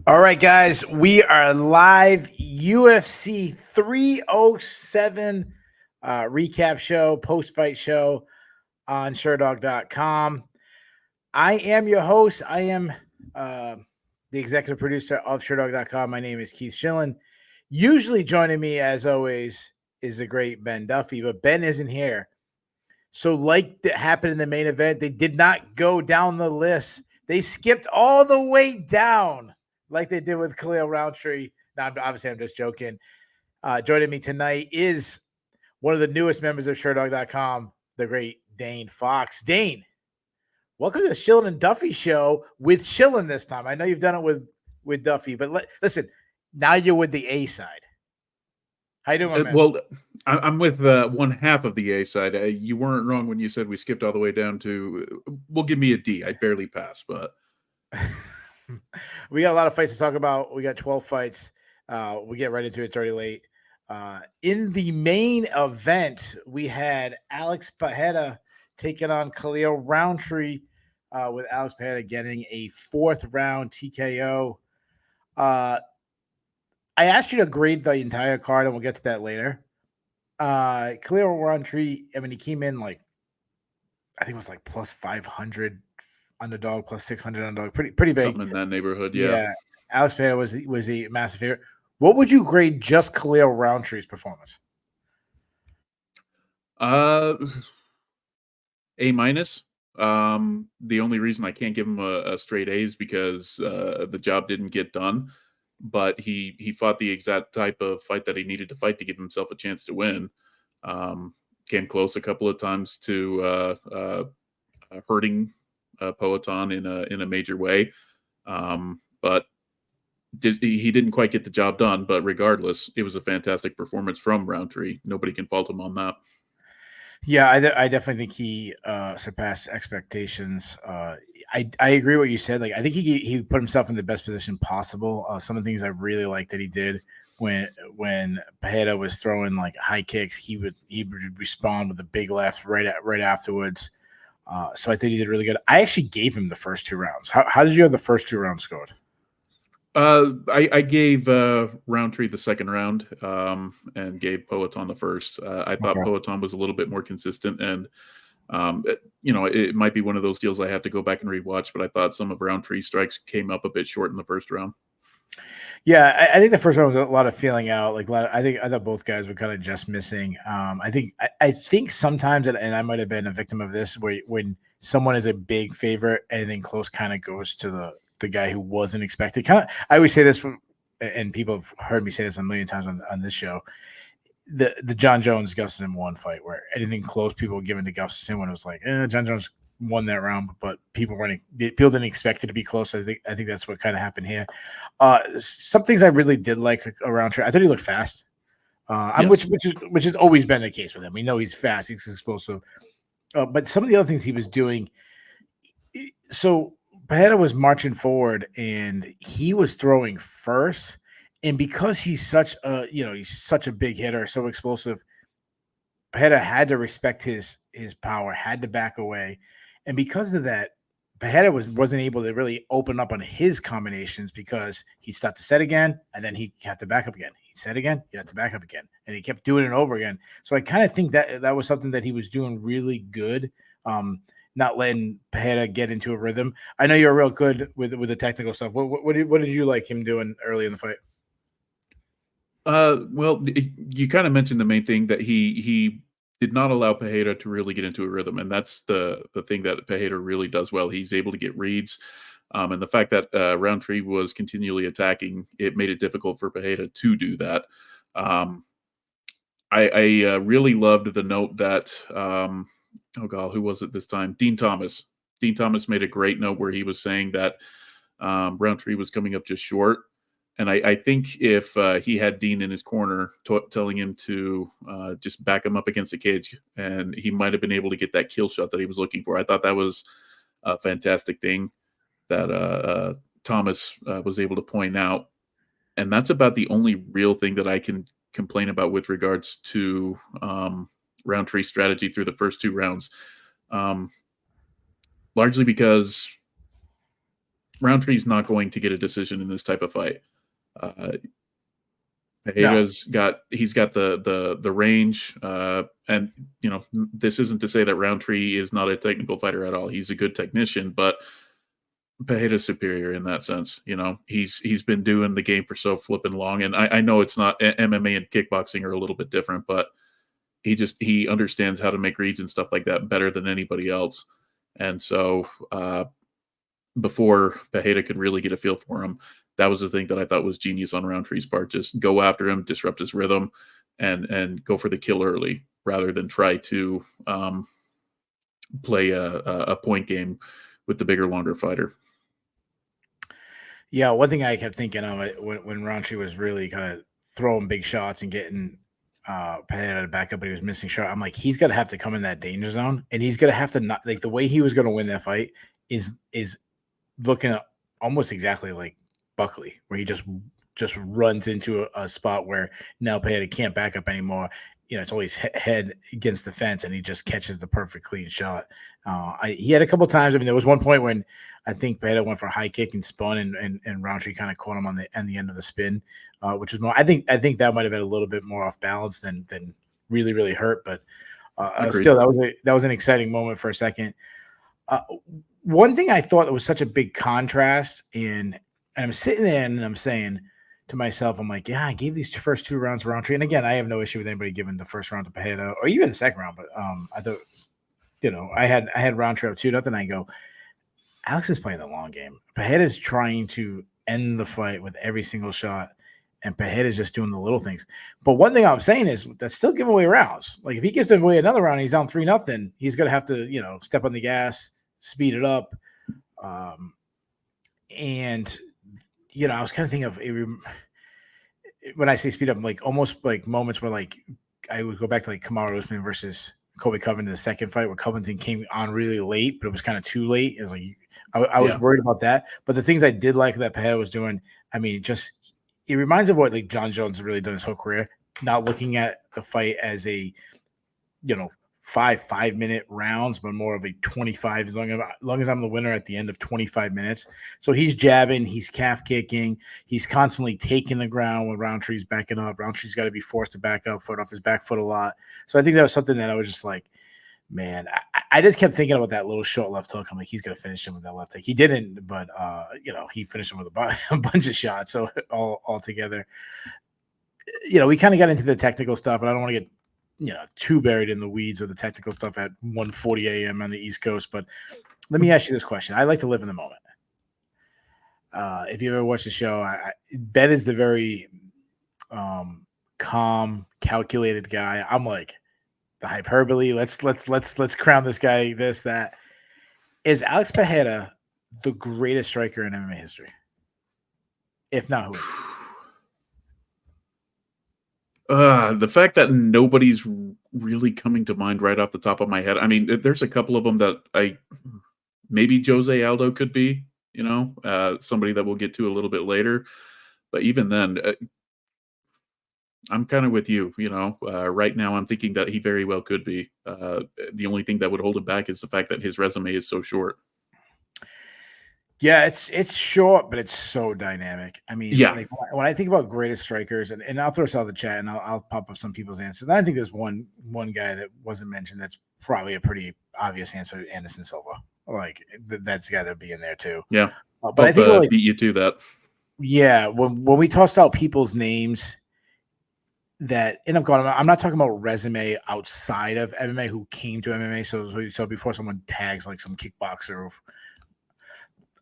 All right, guys, we are live. UFC 307 recap show, post-fight show on sherdog.com. I am your host. I am the executive producer of sherdog.com. My name is Keith Shillan. Usually joining me, as always, is the great Ben Duffy, but Ben isn't here. So like that happened in the main event, they did not go down the list. They skipped all the way down like they did with Khalil Rountree. Now, obviously, I'm just joking. Joining me tonight is one of the newest members of Sherdog.com, the great Dayne Fox. Dayne, welcome to the Shillan and Duffy show with Shillan this time. I know you've done it with Duffy, but listen, now you're with the A side. How you doing, my man? Well, I'm with one half of the A side. You weren't wrong when you said we skipped all the way down to. Well, give me a D. I barely passed, but we got a lot of fights to talk about. We got 12 fights. We get right into it. It's already late. In the main event, we had Alex Pereira taking on Khalil Rountree, with Alex Pereira getting a fourth round TKO. I asked you to grade the entire card, and we'll get to that later. Khalil Rountree, I mean, he came in like, I think it was like plus 500 underdog, plus 600 underdog, pretty big. something in that neighborhood. Yeah. Alex Pereira was a massive favorite. What would you grade just Khalil Rountree's performance? A minus. The only reason I can't give him a straight A is because the job didn't get done. But he fought the exact type of fight that he needed to fight to give himself a chance to win. Came close a couple of times to hurting Poatan in a major way, but he didn't quite get the job done. But regardless, it was a fantastic performance from Rountree. Nobody can fault him on that. Yeah, I definitely think he surpassed expectations. I agree with what you said. Like, I think he put himself in the best position possible. Some of the things I really liked that he did when Pereira was throwing like high kicks, he would respond with a big left right afterwards. So I think he did really good. I actually gave him the first two rounds. How did you have the first two rounds scored? I gave Rountree the second round and gave Poatan the first. I thought Poatan was a little bit more consistent, and it might be one of those deals I have to go back and rewatch, but I thought some of Rountree's strikes came up a bit short in the first round. Yeah, I think the first round was a lot of feeling out. Like I thought both guys were kind of just missing. I think sometimes, and I might have been a victim of this, where when someone is a big favorite, anything close kind of goes to the guy who wasn't expected. Kind of, I always say this, and people have heard me say this a million times on this show. The John Jones Gustafsson one fight, where anything close, people were giving to Gustafsson when it was like, John Jones won that round, but people didn't expect it to be close. I think that's what kind of happened here. Some things I really did like around Trey. I thought he looked fast, Yes. which has always been the case with him. We know he's fast, he's explosive, but some of the other things he was doing. So Pereira was marching forward, and he was throwing first, and because he's such a big hitter, so explosive. Pereira had to respect his power, had to back away. And because of that, Pereira wasn't able to really open up on his combinations because he'd start to set again, and then he'd have to back up again. He'd set again, he'd have to back up again. And he kept doing it over again. So I kind of think that was something that he was doing really good, not letting Pereira get into a rhythm. I know you're real good with the technical stuff. What did you like him doing early in the fight? Well, you kind of mentioned the main thing, that he did not allow Pereira to really get into a rhythm, and that's the thing that Pereira really does well. He's able to get reads, and the fact that Rountree was continually attacking, it made it difficult for Pereira to do that. I really loved the note that oh god, who was it this time? Dean Thomas. Dean Thomas made a great note where he was saying that Rountree was coming up just short. And I think if he had Dean in his corner telling him to just back him up against the cage, and he might have been able to get that kill shot that he was looking for. I thought that was a fantastic thing that Thomas was able to point out. And that's about the only real thing that I can complain about with regards to Rountree strategy through the first two rounds. Largely because Rountree's not going to get a decision in this type of fight. No. He's got the range, and this isn't to say that Rountree is not a technical fighter at all. He's a good technician, but Pereira's superior in that sense. He's been doing the game for so flipping long, and I know it's not MMA and kickboxing are a little bit different, but he understands how to make reads and stuff like that better than anybody else. And so before Pereira could really get a feel for him, that was the thing that I thought was genius on Rountree's part. Just go after him, disrupt his rhythm, and go for the kill early rather than try to play a point game with the bigger, longer fighter. Yeah, one thing I kept thinking of when Rountree was really kind of throwing big shots and getting Pereira to back up, but he was missing shot. I'm like, he's gonna have to come in that danger zone, and he's gonna have to not like the way he was gonna win that fight is looking almost exactly like Buckley, where he just runs into a spot where now Pereira can't back up anymore. It's always head against the fence, and he just catches the perfect clean shot. He had a couple times. I mean, there was one point when I think Pereira went for a high kick and spun, and Rountree kind of caught him on the end of the spin, which was more. I think that might have been a little bit more off balance than really really hurt, but still that was an exciting moment for a second. One thing I thought that was such a big contrast and I'm sitting there and I'm saying to myself, I'm like, yeah, I gave these first 2 rounds to Rountree. And again, I have no issue with anybody giving the first round to Pereira or even the second round. But I thought, I had Rountree up 2-0. I go, Alex is playing the long game. Pereira is trying to end the fight with every single shot. And Pereira is just doing the little things. But one thing I'm saying is that's still giving away rounds. Like if he gives away another round, he's down 3-0. He's going to have to, step on the gas, speed it up. And I was kind of thinking of when I say speed up, like almost like moments where like I would go back to like Kamaru Usman versus Colby Covington, the second fight where Covington came on really late, but it was kind of too late. It was like I was worried about that. But the things I did like that Pereira was doing, I mean, just it reminds of what like John Jones has really done his whole career, not looking at the fight as a 5-minute rounds, but more of a 25 as long as I'm the winner at the end of 25 minutes. So he's jabbing, he's calf kicking, he's constantly taking the ground when Rountree's backing up. Rountree's got to be forced to back up, foot off his back foot a lot. So I think that was something that I was just like, man, I just kept thinking about that little short left hook. I'm like, he's going to finish him with that left hook. He didn't, but he finished him with a bunch of shots. So all together, we kind of got into the technical stuff, and I don't want to get too buried in the weeds of the technical stuff at 1:40 a.m. on the East Coast. But let me ask you this question. I like to live in the moment. If you ever watched the show, Ben is the very calm, calculated guy. I'm like the hyperbole. Let's crown this guy this, that. Is Alex Pereira the greatest striker in MMA history? If not, who is? The fact that nobody's really coming to mind right off the top of my head. I mean, there's a couple of them that maybe Jose Aldo could be, somebody that we'll get to a little bit later. But even then, I'm kind of with you, right now I'm thinking that he very well could be. The only thing that would hold him back is the fact that his resume is so short. Yeah, it's short, but it's so dynamic. I mean, like when I think about greatest strikers, and I'll throw this out the chat, and I'll pop up some people's answers. And I think there's one guy that wasn't mentioned that's probably a pretty obvious answer: Anderson Silva. Like that's the guy that'd be in there too. Yeah, but I think beat you to that. Yeah, when we tossed out people's names that end up going, I'm not talking about resume outside of MMA who came to MMA. So before someone tags like some kickboxer.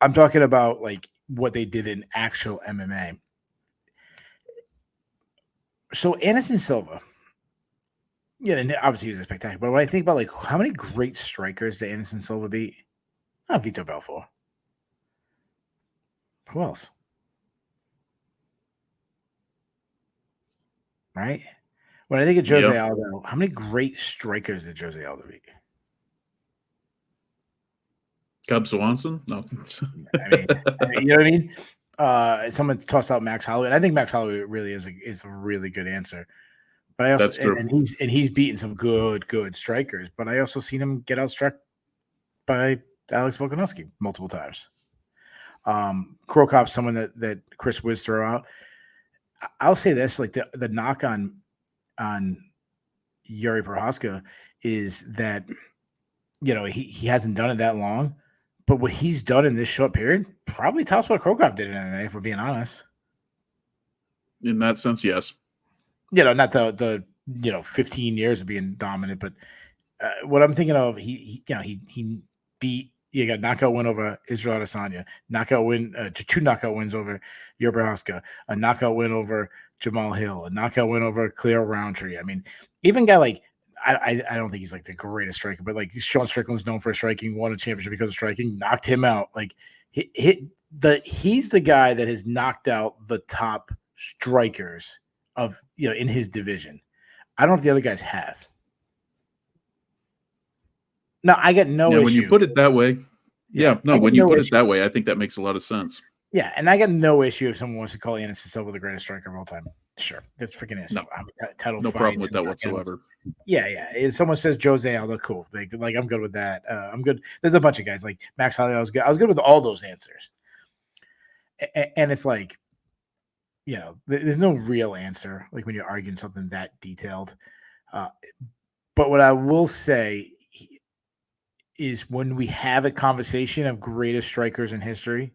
I'm talking about like what they did in actual MMA. So Anderson Silva, and obviously he was a spectacular. But when I think about like how many great strikers did Anderson Silva beat? Not Vitor Belfort. Who else? Right? When I think of Jose Aldo, how many great strikers did Jose Aldo beat? Cub Swanson? No. I mean, you know what I mean? Someone tossed out Max Holloway, and I think Max Holloway really is a really good answer. But I also, that's true. And he's beaten some good strikers. But I also seen him get outstruck by Alex Volkanovski multiple times. Crow Cop's someone that Chris Wiz throw out. I'll say this, like the knock on Yuri Prohaska is that, he hasn't done it that long, but what he's done in this short period probably tops what Crow Cop did in MMA, if we're being honest. In that sense, yes. Not the 15 years of being dominant, but what I'm thinking of, he beat, you got knockout win over Israel Adesanya, knockout win, two knockout wins over Yuri Prohaska, a knockout win over Jamal Hill, a knockout win over Khalil Rountree. I mean, even a guy like, I don't think he's like the greatest striker, but like Sean Strickland's known for striking, won a championship because of striking, knocked him out. Like he's the guy that has knocked out the top strikers of in his division. I don't know if the other guys have. No, I got no issue. When you put it that way, when you put it that way, I think that makes a lot of sense. Yeah, and I got no issue if someone wants to call Anderson Silva the greatest striker of all time. Sure, that's freaking innocent. No problem with that whatsoever. Yeah. If someone says Jose Aldo, cool. Like I'm good with that. I'm good. There's a bunch of guys like Max Holloway. I was good with all those answers. And it's like, there's no real answer. Like when you're arguing something that detailed. But what I will say is when we have a conversation of greatest strikers in history,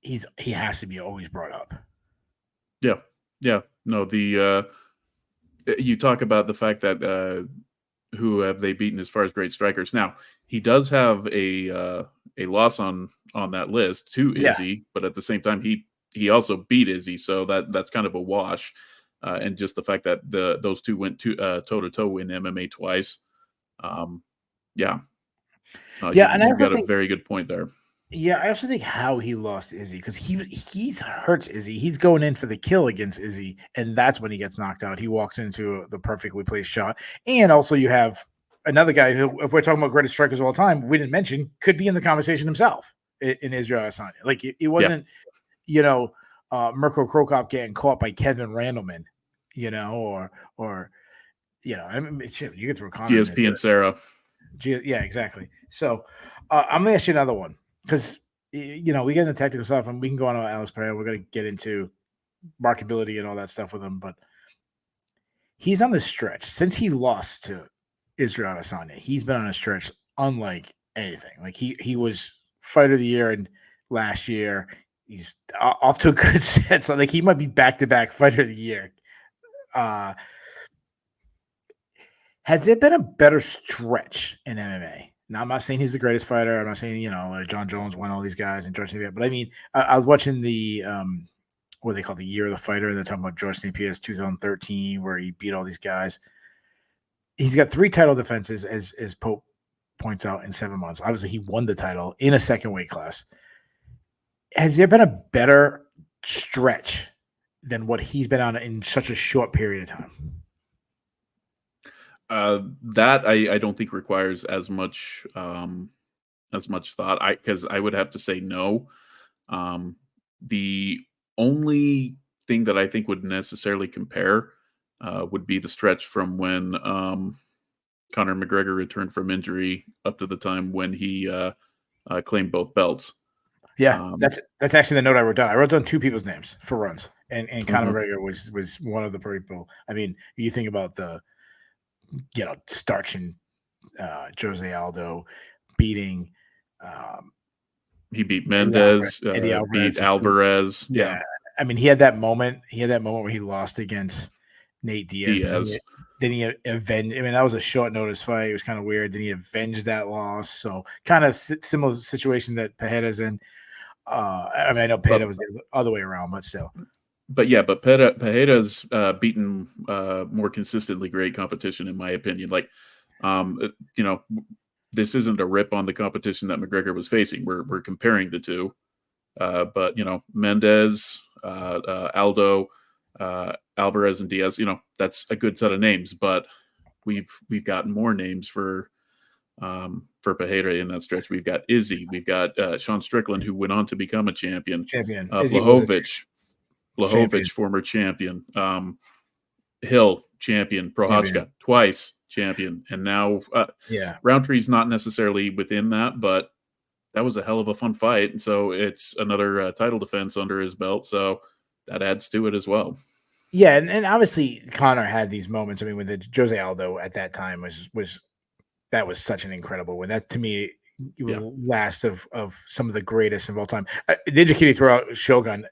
he has to be always brought up. Yeah. No, you talk about the fact that who have they beaten as far as great strikers. Now, he does have a loss on that list to Izzy, but at the same time, he also beat Izzy, so that's kind of a wash. And just the fact that those two went toe to toe in MMA twice. And you've got a very good point there. Yeah, I also think how he lost Izzy, because he hurts Izzy. He's going in for the kill against Izzy, and that's when he gets knocked out. He walks into the perfectly placed shot. And also you have another guy who, if we're talking about greatest strikers of all time, we didn't mention, could be in the conversation himself in Israel Adesanya. Like it wasn't, Mirko Cro Cop getting caught by Kevin Randleman, or I mean, shit, you could throw Conor GSP and Sarah. Yeah, exactly. So I'm gonna ask you another one, because we get into technical stuff and we can go on to Alex Pereira. We're gonna get into marketability and all that stuff with him, but he's on the stretch since he lost to Israel Adesanya. He's been on a stretch unlike anything. Like he was fighter of the year and last year. He's off to a good set. So like he might be back-to-back fighter of the year. Has there been a better stretch in MMA? Now, I'm not saying he's the greatest fighter. I'm not saying, John Jones won all these guys and George St. Pierre. But I mean, I was watching the what they call the Year of the Fighter. They're talking about George St. Pierre's 2013, where he beat all these guys. He's got 3 title defenses, as Pope points out, in 7 months. Obviously, he won the title in a second weight class. Has there been a better stretch than what he's been on in such a short period of time? That I don't think requires as much thought. Because I would have to say no. The only thing that I think would necessarily compare would be the stretch from when Conor McGregor returned from injury up to the time when he claimed both belts. Yeah, that's actually the note I wrote down. I wrote down 2 people's names for runs, and Conor McGregor was one of the people. I mean, you think about the starching Jose Aldo, beating. He beat Mendez, beat Alvarez. Yeah, I mean, he had that moment. Where he lost against Nate Diaz. Then he avenged. I mean, that was a short notice fight. It was kind of weird. Then he avenged that loss. So kind of similar situation that Pereira's in. I mean, I know Pereira was the other way around, but still. But Pereira's beaten more consistently great competition, in my opinion. Like, this isn't a rip on the competition that McGregor was facing. We're comparing the two. But Mendez, Aldo, Alvarez, and Diaz. That's a good set of names. But we've gotten more names for Pereira in that stretch. We've got Izzy. We've got Sean Strickland, who went on to become a champion. Blachowicz, former champion. Hill, champion. Prohaska, twice champion. And now Rountree's not necessarily within that, but that was a hell of a fun fight. And so it's another title defense under his belt. So that adds to it as well. Yeah, and obviously Connor had these moments. I mean, with the Jose Aldo at that time was that was such an incredible win. That to me last of some of the greatest of all time. Ninja Kitty threw out Shogun.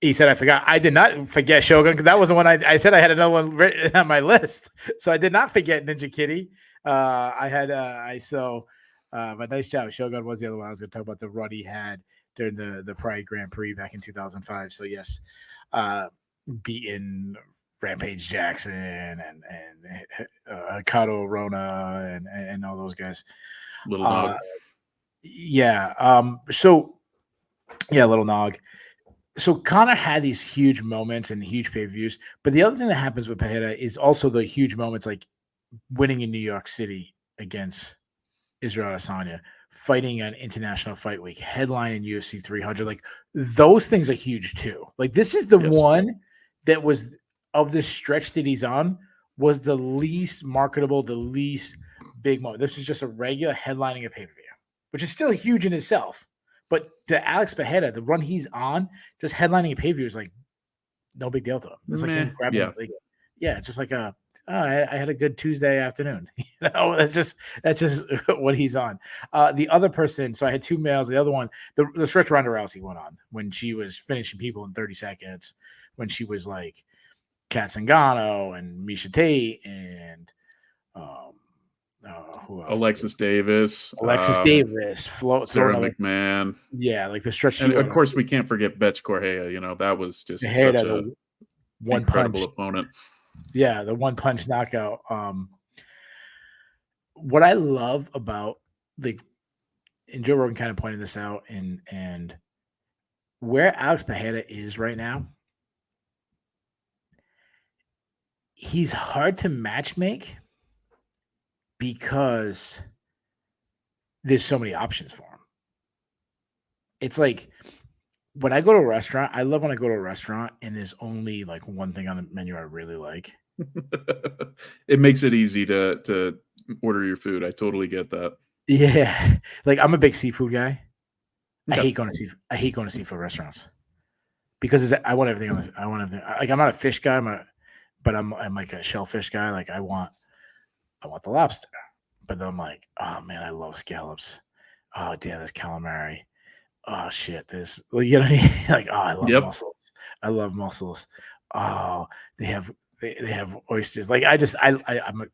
He said, I forgot. I did not forget Shogun because that was the one I said I had another one written on my list. So I did not forget Ninja Kitty. But nice job. Shogun was the other one I was going to talk about, the run he had during the Pride Grand Prix back in 2005. So yes, beating Rampage Jackson and Kato Rona and all those guys. Little Nog. Little Nog. So Connor had these huge moments and huge pay-per-views, but the other thing that happens with Pereira is also the huge moments like winning in New York City against Israel Adesanya, fighting on International Fight Week, headlining UFC 300. Like those things are huge too. Like this is the one that was of the stretch that he's on was the least marketable, the least big moment. This is just a regular headlining a pay-per-view, which is still huge in itself. But to Alex Pereira, the run he's on, just headlining a pay-per-view is like no big deal to him. It's like him grabbing, just like I had a good Tuesday afternoon. That's just what he's on. The other person, so I had two males. The other one, the stretch Ronda Rousey went on when she was finishing people in 30 seconds, when she was like Kat Zingano and Misha Tate and who else? Alexis Davis, Sarah McMahon. Yeah, like the stretch. And of course, we can't forget Betch Correia. That was just such a incredible opponent. Yeah, the one punch knockout. What I love about and Joe Rogan kind of pointed this out, and where Alex Pereira is right now, he's hard to matchmake because there's so many options for him. It's like when I go to a restaurant, I love when I go to a restaurant and there's only like one thing on the menu I really like. It makes it easy to order your food. I totally get that. Yeah. Like I'm a big seafood guy. Okay. I hate going to seafood restaurants because I want everything on this. I want everything. Like I'm not a fish guy, but I'm like a shellfish guy. Like I want the lobster, but then I'm like, oh man, I love scallops. Oh damn, there's calamari. Oh shit, this, you know what I mean? Like, oh, I love mussels. I love mussels. Oh, they have oysters. Like I'm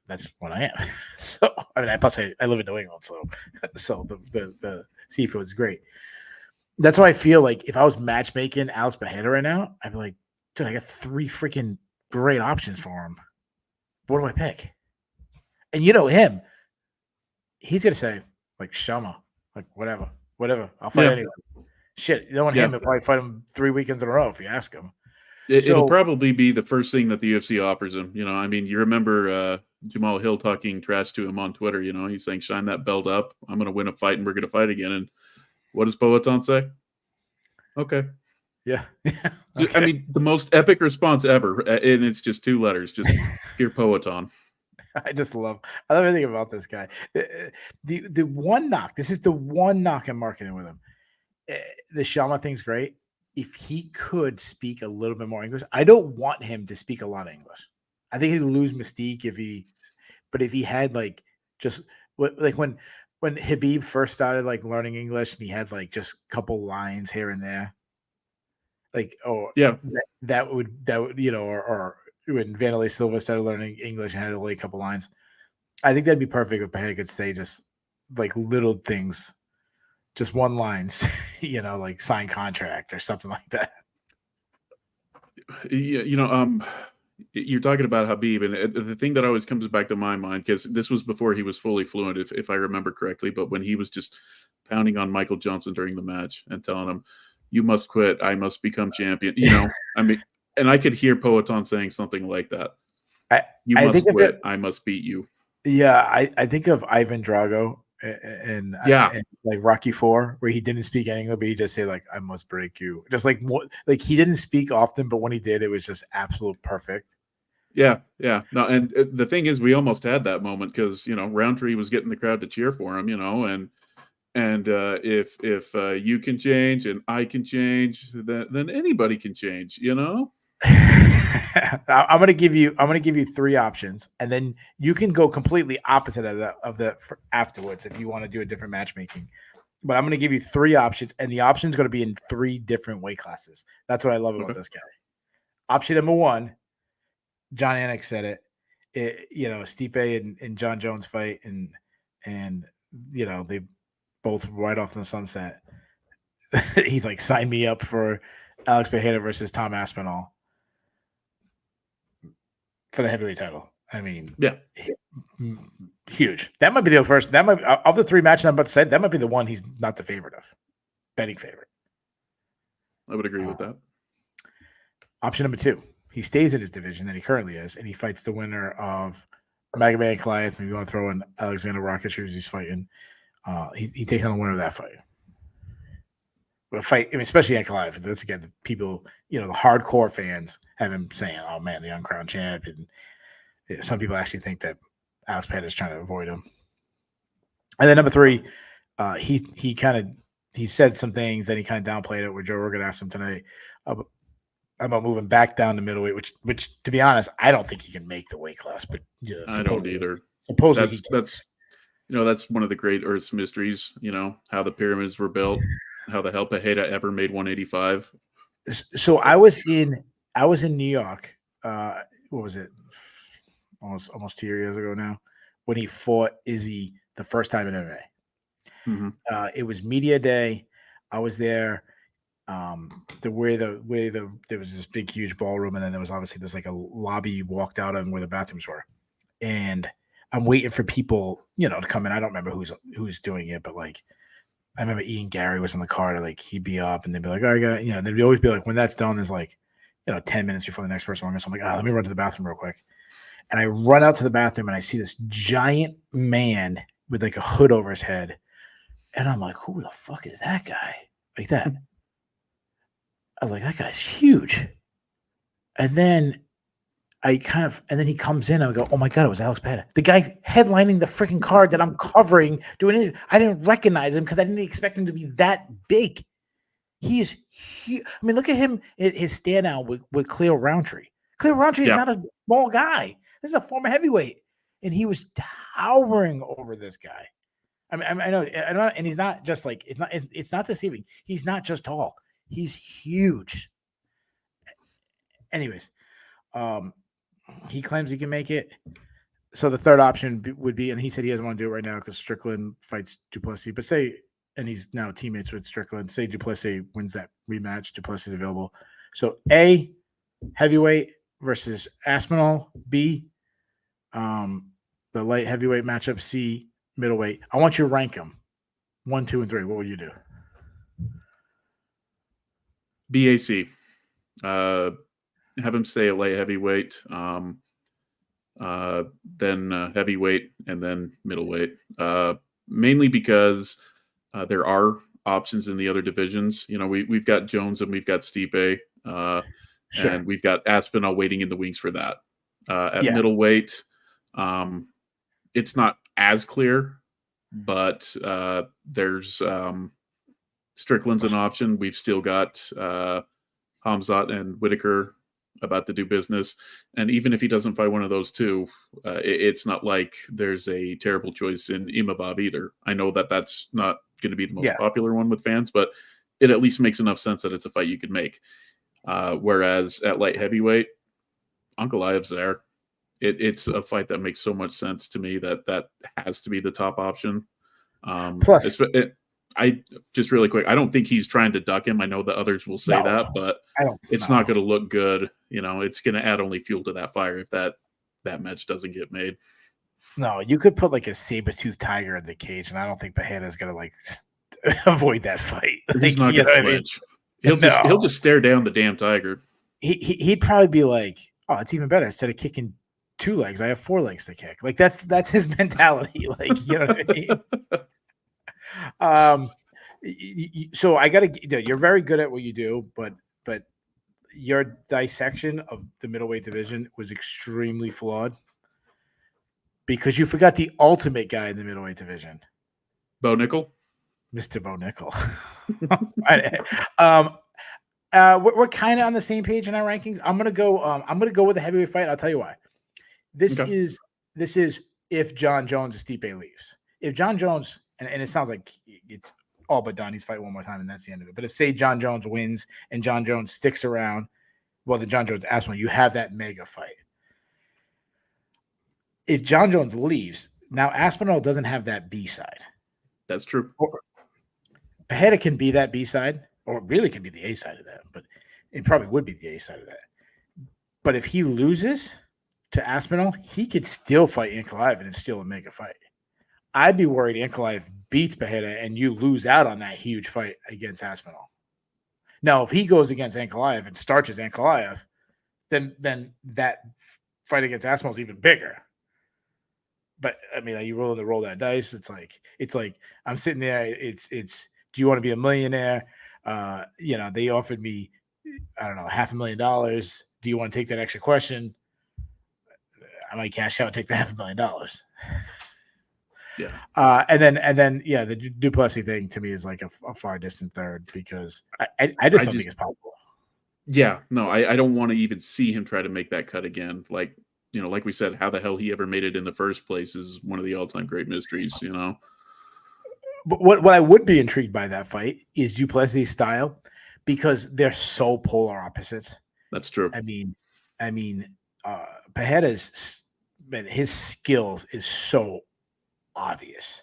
that's what I am. So I mean, plus I live in New England, so the seafood is great. That's why I feel like if I was matchmaking Alex Pereira right now, I'd be like, dude, I got 3 freaking great options for him. What do I pick? And you know him, he's gonna say like Shama, like whatever. I'll fight anyone. Shit, you don't want him to probably fight him 3 weekends in a row if you ask him. It'll probably be the first thing that the UFC offers him. I mean, you remember Jamal Hill talking trash to him on Twitter. He's saying, "Shine that belt up. I'm going to win a fight, and we're going to fight again." And what does Poatan say? Okay. Yeah. Okay. I mean, the most epic response ever, and it's just 2 letters. Just hear Poatan. I love everything about this guy. The one knock. This is the one knock I'm marketing with him. The Shama thing's great. If he could speak a little bit more English, I don't want him to speak a lot of English. I think he'd lose mystique if he had like just like when Habib first started like learning English and he had like just a couple lines here and there. Like, that would or when Vanderlei Silva started learning English and had only a couple lines. I think that'd be perfect if Pereira could say just like little things, just one lines, like sign contract or something like that. Yeah, you're talking about Habib, and the thing that always comes back to my mind, because this was before he was fully fluent, if I remember correctly, but when he was just pounding on Michael Johnson during the match and telling him, "You must quit. I must become champion." I mean, and I could hear Poatan saying something like that. You must quit. I must beat you. Yeah, I think of Ivan Drago and like Rocky IV, where he didn't speak English, but he just say like, "I must break you." Just like he didn't speak often, but when he did, it was just absolute perfect. Yeah. No, and the thing is, we almost had that moment because Rountree was getting the crowd to cheer for him, and And if you can change and I can change, then anybody can change. I'm gonna give you three options, and then you can go completely opposite of that afterwards if you want to do a different matchmaking. But I'm gonna give you three options, and the option's gonna be in three different weight classes. That's what I love about this guy. Option number one, John Anik said it. Stipe and John Jones fight, and they both right off in the sunset. He's like, sign me up for Alex Pereira versus Tom Aspinall for the heavyweight title. I mean, yeah, huge. That might be the first. That might of the three matches I'm about to say. That might be the one he's not the favorite of, betting favorite. I would agree with that. Option number two, he stays in his division that he currently is, and he fights the winner of Magomed Ankalaev. If you want to throw in Alexander Rakic, who's he's fighting, he takes on the winner of that fight. But fight, I mean, especially Ankalaev. That's again the people, the hardcore fans have him saying, "Oh man, the uncrowned champ." And some people actually think that Alex Pereira is trying to avoid him. And then number three, he said some things, then he kind of downplayed it. Where Joe Rogan asked him tonight about moving back down to middleweight, which to be honest, I don't think he can make the weight class. But I don't either. Supposedly, that's one of the great Earth's mysteries. How the pyramids were built, how the hell Pereira ever made 185. So I was in New York. What was it? Almost 2 years ago now, when he fought Izzy the first time in MMA. Mm-hmm. It was media day. I was there. There was this big, huge ballroom, and then there's like a lobby you walked out of where the bathrooms were, and I'm waiting for people, to come in. I don't remember who's doing it, but like I remember Ian Gary was in the car to like he'd be up, and they'd be like, "Oh, I got," they'd always be like, when that's done, there's like 10 minutes before the next person walks. So I'm like, let me run to the bathroom real quick. And I run out to the bathroom and I see this giant man with like a hood over his head. And I'm like, who the fuck is that guy? Like that. I was like, that guy's huge. And then he comes in and I go, oh my God, it was Alex Pereira. The guy headlining the freaking card that I'm covering, doing it. I didn't recognize him because I didn't expect him to be that big. He is huge. I mean, look at him, his standout with Khalil Rountree. Khalil Rountree is not a small guy. This is a former heavyweight. And he was towering over this guy. I mean, I know, and he's not just like, it's not deceiving. He's not just tall. He's huge. Anyways, he claims he can make it. So the third option would be, and he said he doesn't want to do it right now because Strickland fights Duplessis, but and he's now teammates with Strickland. Say Duplessis wins that rematch. Duplessis is available. So A, heavyweight versus Aspinall. B, the light heavyweight matchup. C, middleweight. I want you to rank them 1, 2, and 3. What would you do? BAC. Have him stay at light heavyweight, then heavyweight, and then middleweight. Mainly because there are options in the other divisions. We've got Jones and we've got Stipe, and we've got Aspinall waiting in the wings for that. At middleweight, it's not as clear, but there's Strickland's an option. We've still got Hamzat and Whitaker about to do business. And even if he doesn't fight one of those two, it's not like there's a terrible choice in Imavov either. I know that that's not going to be the most popular one with fans, but it at least makes enough sense that it's a fight you could make. Whereas at light heavyweight, Ankalaev's there. It's a fight that makes so much sense to me that has to be the top option. Plus, I just really quick, I don't think he's trying to duck him. I know the others will say that, but it's not going to look good. It's going to add only fuel to that fire if that match doesn't get made. No, you could put like a saber-toothed tiger in the cage, and I don't think Pereira's going to like avoid that fight. He's not going to flinch. He'll just stare down the damn tiger. He'd probably be like, oh, it's even better. Instead of kicking 2 legs, I have 4 legs to kick. Like that's his mentality. Like, you know what I mean? So I gotta. You're very good at what you do, but your dissection of the middleweight division was extremely flawed because you forgot the ultimate guy in the middleweight division. Bo Nickel. Mr. Bo Nickel. We're kind of on the same page in our rankings. I'm gonna go with the heavyweight fight. I'll tell you why. This Okay. is if John Jones and Stipe leaves. If John Jones and it sounds like it's all but done. He's fighting one more time and that's the end of it. But if say John Jones wins and John Jones sticks around, well, the John Jones Aspinall, you have that mega fight. If John Jones leaves, now Aspinall doesn't have that B side. That's true. Pereira can be that B side, or it really can be the A side of that, but it probably would be the A side of that. But if he loses to Aspinall, he could still fight Ankalaev and it's still a mega fight. I'd be worried Ankalaev beats Pereira and you lose out on that huge fight against Aspinall. Now, if he goes against Ankalaev and starches Ankalaev, then that fight against Aspinall is even bigger. But I mean, you roll that dice. It's like I'm sitting there. It's do you want to be a millionaire? They offered me, I don't know, $500,000. Do you want to take that extra question? I might cash out and take the $500,000. Yeah. And then the Duplessis thing to me is like a far distant third because I just don't think it's possible. Yeah, no, I don't want to even see him try to make that cut again. Like we said, how the hell he ever made it in the first place is one of the all-time great mysteries, But what I would be intrigued by that fight is Duplessis' style because they're so polar opposites. That's true. I mean, Pereira's his skills is so obvious.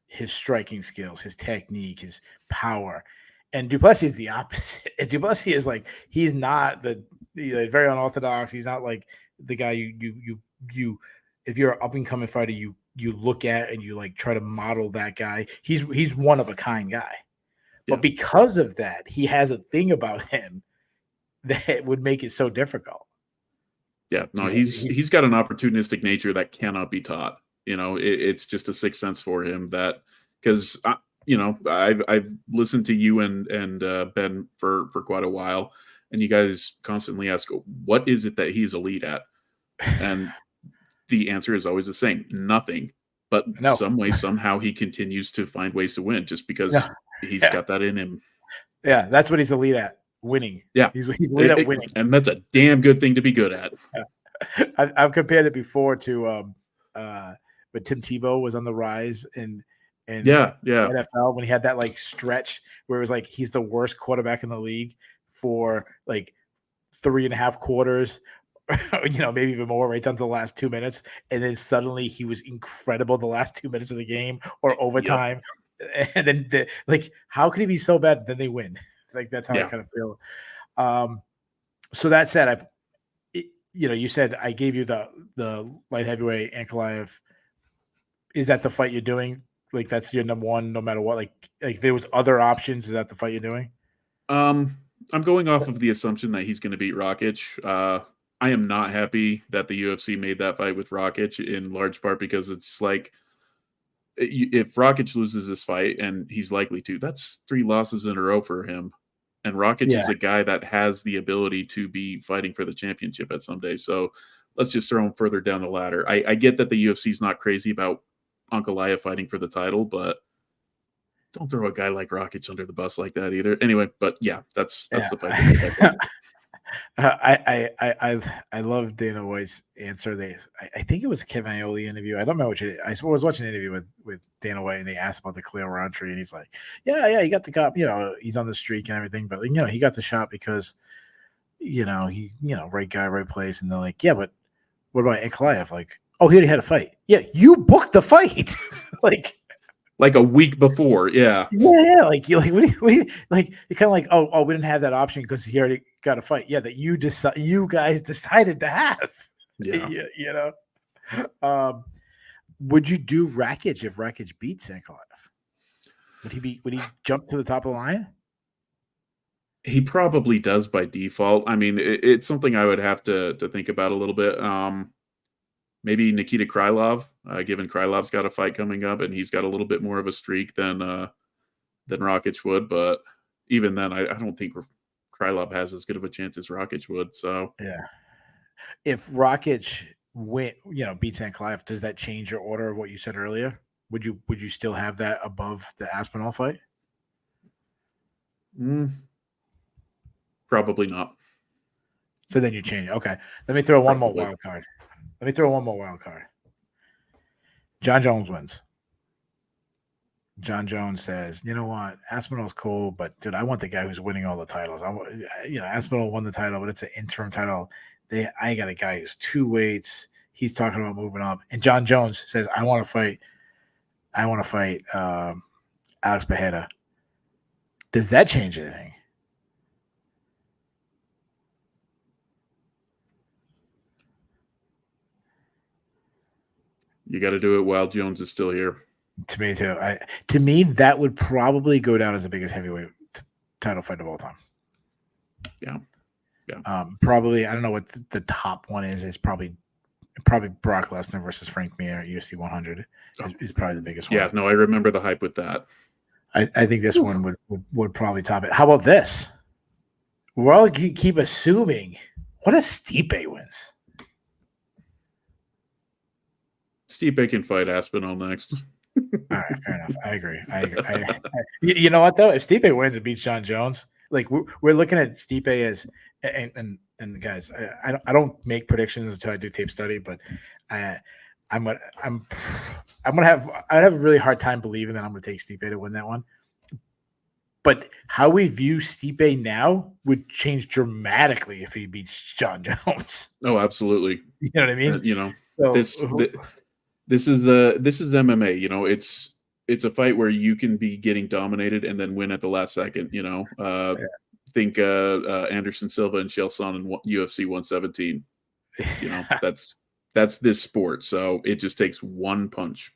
His striking skills, his technique, his power, and Duplessis is the opposite. Duplessis is like he's not the very unorthodox. He's not like the guy you if you're an up and coming fighter you look at and you like try to model that guy. He's one of a kind guy, but because of that, he has a thing about him that would make it so difficult. Yeah, no, he's got an opportunistic nature that cannot be taught. It's just a sixth sense for him that because I've listened to you and Ben for quite a while, and you guys constantly ask, what is it that he's elite at? And the answer is always the same, nothing. But some way, somehow he continues to find ways to win just because he's got that in him. Yeah, that's what he's elite at, winning. Yeah. He's elite at winning. And that's a damn good thing to be good at. Yeah. I've compared it before to but Tim Tebow was on the rise in NFL when he had that like stretch where it was like he's the worst quarterback in the league for like 3.5 quarters, maybe even more, right down to the last 2 minutes, and then suddenly he was incredible the last 2 minutes of the game or overtime, and then how could he be so bad? Then they win. Like that's how I kind of feel. So that said, you said I gave you the light heavyweight Ankalaev. Is that the fight you're doing? Like that's your number one, no matter what. Like if there was other options, is that the fight you're doing? I'm going off of the assumption that he's going to beat Rakic. I am not happy that the UFC made that fight with Rakic in large part because it's like if Rakic loses this fight, and he's likely to, that's 3 losses in a row for him. And Rakic is a guy that has the ability to be fighting for the championship at some day. So let's just throw him further down the ladder. I get that the UFC is not crazy about Ankalaev fighting for the title, but don't throw a guy like Rakic under the bus like that either. Anyway, but that's the fight. I love Dana White's answer. I think it was a Kevin Iole interview. I don't remember which. I was watching an interview with Dana White, and they asked about the Khalil Rountree, and he's like, "Yeah, he got the cop. He's on the streak and everything, but he got the shot because, he, right guy, right place." And they're like, "Yeah, but what about Ankalaev? Like, oh, he already had a fight. Yeah, you booked the fight, like a week before, yeah. Like what do you like? You're kind of like, oh, we didn't have that option because he already got a fight. Yeah, that you guys decided to have. Yeah, would you do Rakic if Rakic beats Ankalaev? Would he jump to the top of the line? He probably does by default. I mean, it's something I would have to think about a little bit. Maybe Nikita Krylov, given Krylov's got a fight coming up and he's got a little bit more of a streak than Rakic would. But even then, I don't think Krylov has as good of a chance as Rakic would. So if Rakic beats Ankalaev, does that change your order of what you said earlier? Would you still have that above the Aspinall fight? Probably not. So then you change it. Okay. Let me throw one more Probably. wild card. John Jones wins. John Jones says, you know what? Aspinall's cool, but dude, I want the guy who's winning all the titles. Aspinall won the title, but it's an interim title. I got a guy who's 2 weights. He's talking about moving up. And John Jones says, I want to fight Alex Pereira. Does that change anything? You got to do it while Jones is still here. To me too. To me, that would probably go down as the biggest heavyweight title fight of all time. Yeah. Probably, I don't know what the top one is. It's probably Brock Lesnar versus Frank Mir at UFC 100 is probably the biggest one. Yeah, no, I remember the hype with that. I think this one would probably top it. How about this? We're all keep assuming. What if Stipe wins? Stipe can fight Aspinall next. All right, fair enough. I agree. You know what though? If Stipe wins and beats John Jones, like we're looking at Stipe as and guys, I don't make predictions until I do tape study, but I'd have a really hard time believing that I'm going to take Stipe to win that one. But how we view Stipe now would change dramatically if he beats John Jones. Oh, absolutely. You know what I mean? So, this is MMA. You know, it's a fight where you can be getting dominated and then win at the last second. You know, think Anderson Silva and Shillan in UFC 117. You know, that's this sport. So it just takes one punch.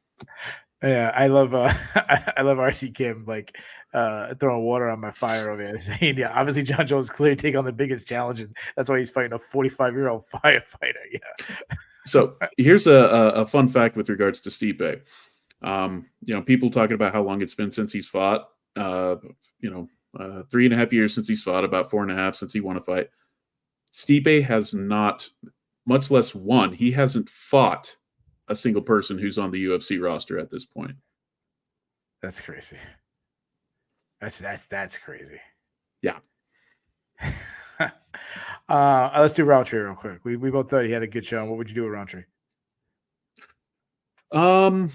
Yeah, I love RC Kim like throwing water on my fire over there, saying, yeah, obviously John Jones clearly taking on the biggest challenge, and that's why he's fighting a 45-year-old firefighter. Yeah. So here's a fun fact with regards to Stipe. You know, people talking about how long it's been since he's fought. 3.5 years since he's fought, about 4.5 since he won a fight. Stipe has not, much less won. He hasn't fought a single person who's on the UFC roster at this point. That's crazy. That's crazy. Yeah. Let's do Rountree real quick. We both thought he had a good show. What would you do with Rountree? And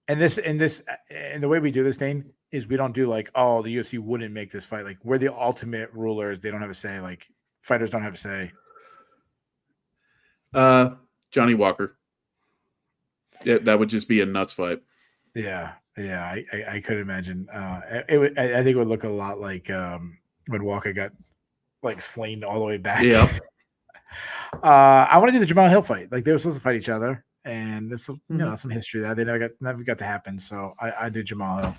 the way we do this thing is we don't do like, oh, the UFC wouldn't make this fight. Like, we're the ultimate rulers. They don't have a say. Like, fighters don't have a say. Johnny Walker. Yeah, that would just be a nuts fight. Yeah. I could imagine. I think it would look a lot like when Walker got like slain all the way back. Yeah. I want to do the Jamal Hill fight. Like, they were supposed to fight each other, and there's some history there. They never got to happen. So I do Jamal Hill.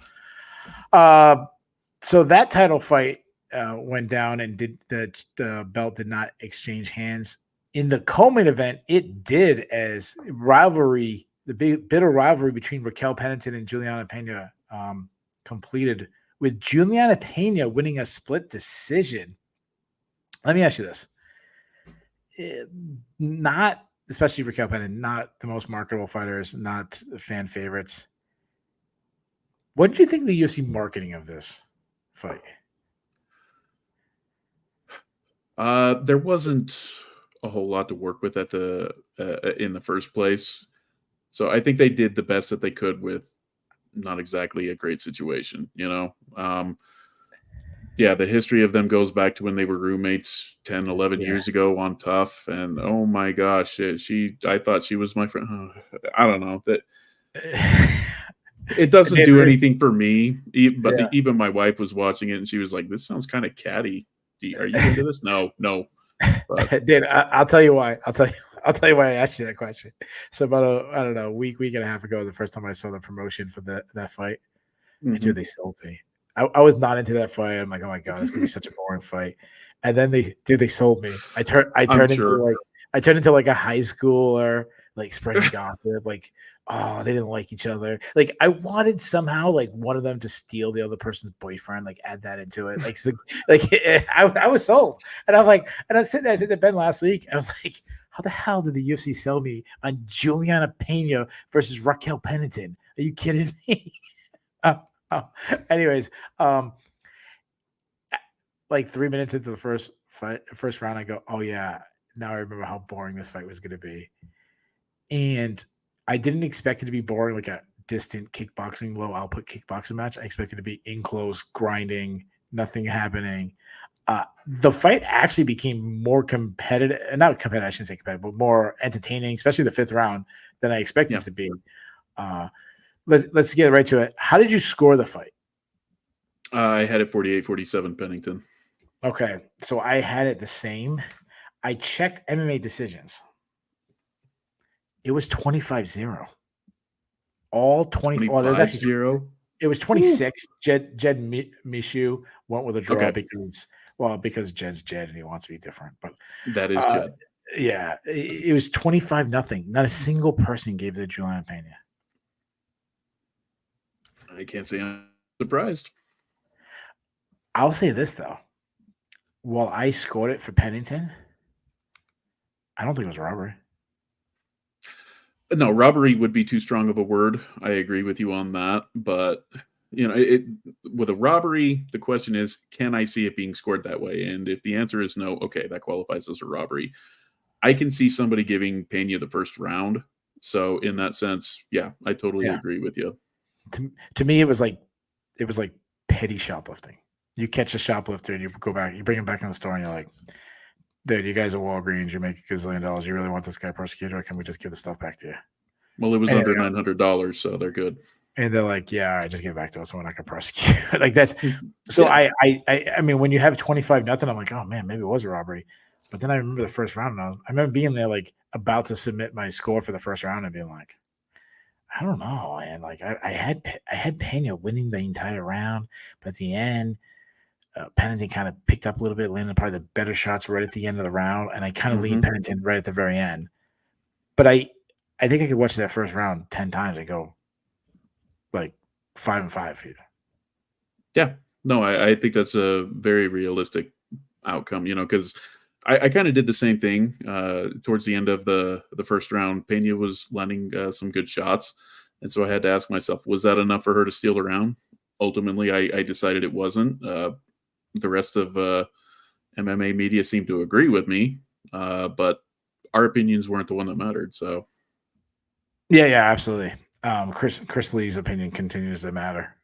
So that title fight went down, and the belt did not exchange hands. In the co-main event, it did, as rivalry, the bitter rivalry between Raquel Pennington and Julianna Pena completed, with Julianna Pena winning a split decision. Let me ask you this. Not, especially Raquel Pennington, not the most marketable fighters, not fan favorites. What did you think of the UFC marketing of this fight? There wasn't a whole lot to work with at in the first place. So I think they did the best that they could with not exactly a great situation, you know. Yeah, the history of them goes back to when they were roommates 10, 11 years ago on Tough. And oh my gosh, I thought she was my friend. I don't know. That it doesn't do anything for me. But even my wife was watching it and she was like, this sounds kind of catty. Are you into this? No. Dude, I'll tell you why. I'll tell you why I asked you that question. So about a week and a half ago, the first time I saw the promotion for that fight, dude, they sold me. I was not into that fight. I'm like, oh my god, it's gonna be such a boring fight. And then they sold me. I turned into like a high schooler, like spreading gossip, like, oh, they didn't like each other. Like, I wanted somehow like one of them to steal the other person's boyfriend, like add that into it. I was sold. And I'm like, and I said to Ben last week, I was like, how the hell did the UFC sell me on Julianna Pena versus Raquel Pennington? Are you kidding me? Anyways, like 3 minutes into the first round, I go, oh yeah, now I remember how boring this fight was going to be. And I didn't expect it to be boring, like a distant kickboxing, low output kickboxing match. I expected it to be in close, grinding, nothing happening. The fight actually became more competitive, not competitive, I shouldn't say competitive, but more entertaining, especially the fifth round, than I expected it to be. Let's get right to it. How did you score the fight? I had it 48-47 Pennington. Okay, so I had it the same. I checked MMA decisions. It was 25-0. All 20. Well, there's actually 25-0. It was 26. Jed Mishu went with a draw Okay. because Jed's Jed and he wants to be different. But That is Jed. Yeah, it was 25-0. Not a single person gave the Julianna Pena. I can't say I'm surprised. I'll say this though. While I scored it for Pennington, I don't think it was robbery. No, robbery would be too strong of a word. I agree with you on that. But, with a robbery, the question is, can I see it being scored that way? And if the answer is no, okay, that qualifies as a robbery. I can see somebody giving Pena the first round. So in that sense, yeah, I totally agree with you. To me, it was like petty shoplifting. You catch a shoplifter and you bring him back in the store and you're like, dude, you guys at Walgreens, you make $1 gazillion. You really want this guy prosecuted, or can we just give the stuff back to you? Well, it was under $900, so they're good. And they're like, yeah, all right, just give it back to us. So we're not going to prosecute. Like that's so. Yeah. I mean, when you have 25-0, I'm like, oh man, maybe it was a robbery. But then I remember the first round, and I remember being there, like about to submit my score for the first round, and being like, I don't know, man. Like I had Pena winning the entire round, but at the end, Pennington kind of picked up a little bit, landed probably the better shots right at the end of the round, and I kind of leaned Pennington right at the very end. But I think I could watch that first round 10 times and go like 5-5. Yeah, no, I think that's a very realistic outcome. Because I kind of did the same thing towards the end of the first round. Pena was landing some good shots, and so I had to ask myself, was that enough for her to steal the round? Ultimately, I decided it wasn't. The rest of MMA media seemed to agree with me, but our opinions weren't the one that mattered. So, yeah, absolutely. Chris Lee's opinion continues to matter.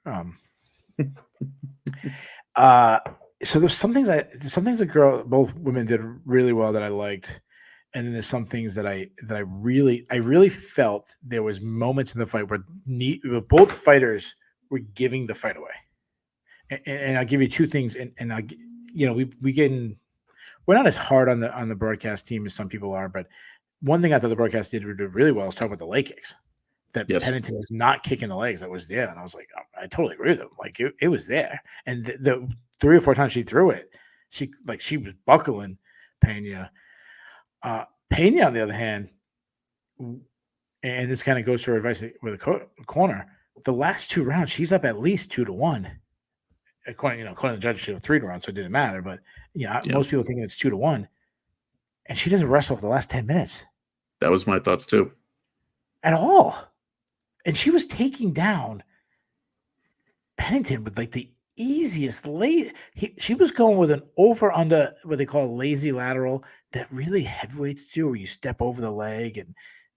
So there's some things that both women did really well that I liked, and then there's some things that I really felt there was moments in the fight where both fighters were giving the fight away. And I'll give you two things, and we're not as hard on the broadcast team as some people are, but one thing I thought the broadcast did really well is talk about the leg kicks. That Pennington was not kicking the legs that was there, and I was like, oh, I totally agree with him. Like it was there, and the 3 or 4 times she threw it, she was buckling Pena. Pena, on the other hand, and this kind of goes to her advice with a corner. The last 2 rounds, she's up at least 2-1. According to the judge, she was 3-1, so it didn't matter. But most people think it's 2-1, and she doesn't wrestle for the last 10 minutes. That was my thoughts too. At all, and she was taking down Pennington with like the easiest she was going with an over under what they call a lazy lateral that really heavyweights do, where you step over the leg, and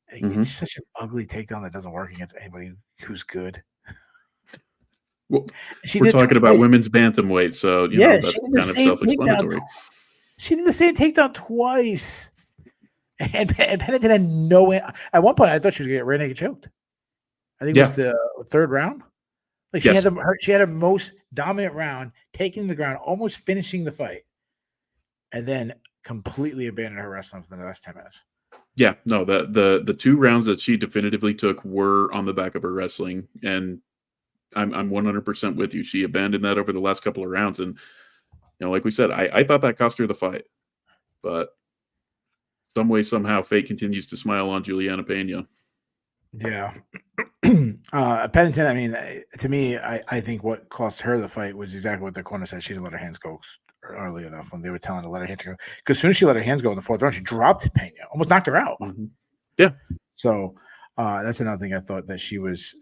it's such an ugly takedown that doesn't work against anybody who's good. Well, we're talking about women's bantamweight, so that's kind of self-explanatory. She did the same takedown twice, and Pennington had no way. At one point, I thought she was going to get rear naked choked. I think it was the 3rd round. Like she had her most dominant round, taking the ground, almost finishing the fight, and then completely abandoned her wrestling for the last 10 minutes. Yeah, no, the 2 rounds that she definitively took were on the back of her wrestling, and I'm 100% with you. She abandoned that over the last couple of rounds, and like we said, I thought that cost her the fight, but some way, somehow, fate continues to smile on Julianna Pena. Yeah. Pennington, I mean, to me, I think what cost her the fight was exactly what the corner said. She didn't let her hands go early enough when they were telling her to let her hands go. Because as soon as she let her hands go in the 4th round, she dropped Pena, almost knocked her out. Yeah. So that's another thing I thought that she was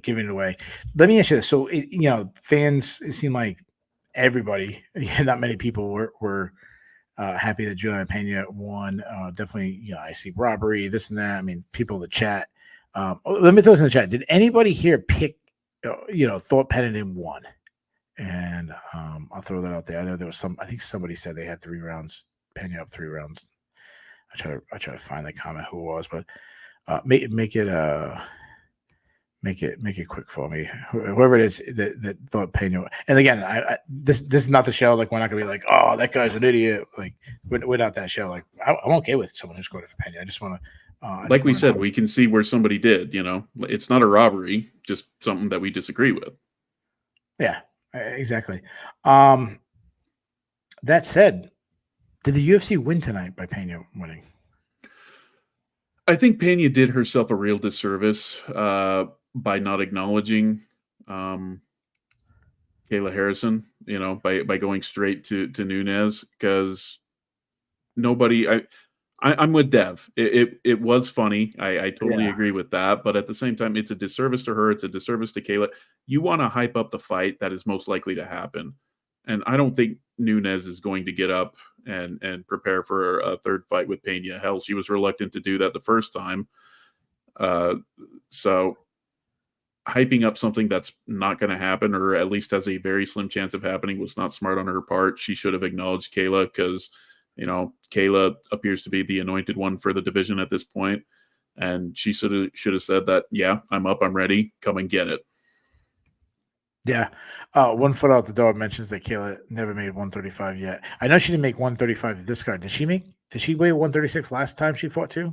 giving it away. Let me ask you this. So, fans, it seemed like everybody, not many people were happy that Julianna Pena won. Definitely, I see robbery, this and that. I mean, people in the chat. Let me throw this in the chat. Did anybody here pick, thought Pennington won? And I'll throw that out there. I know there was I think somebody said they had 3 rounds, Pena up 3 rounds. I try to find the comment who it was, but make it quick for me. Whoever it is that thought Pena. And again, this is not the show. Like, we're not gonna be like, oh, that guy's an idiot. Like, we're not that show. Like, I'm okay with someone who scored for Pena. I just want to. Like we said, we can see where somebody did. It's not a robbery, just something that we disagree with. Yeah, exactly. That said, did the UFC win tonight by Pena winning? I think Pena did herself a real disservice by not acknowledging Kayla Harrison, by going straight to Nunes, because nobody. I'm with Dev. It was funny. I totally agree with that. But at the same time, it's a disservice to her. It's a disservice to Kayla. You want to hype up the fight that is most likely to happen. And I don't think Nunes is going to get up and prepare for a third fight with Pena. Hell, she was reluctant to do that the first time. So hyping up something that's not going to happen, or at least has a very slim chance of happening, was not smart on her part. She should have acknowledged Kayla, because Kayla appears to be the anointed one for the division at this point, and she should have said that, yeah, I'm up, I'm ready, come and get it. Yeah. 1 foot out the door mentions that Kayla never made 135 yet. I know she didn't make 135 this card. Did she weigh 136 last time she fought too?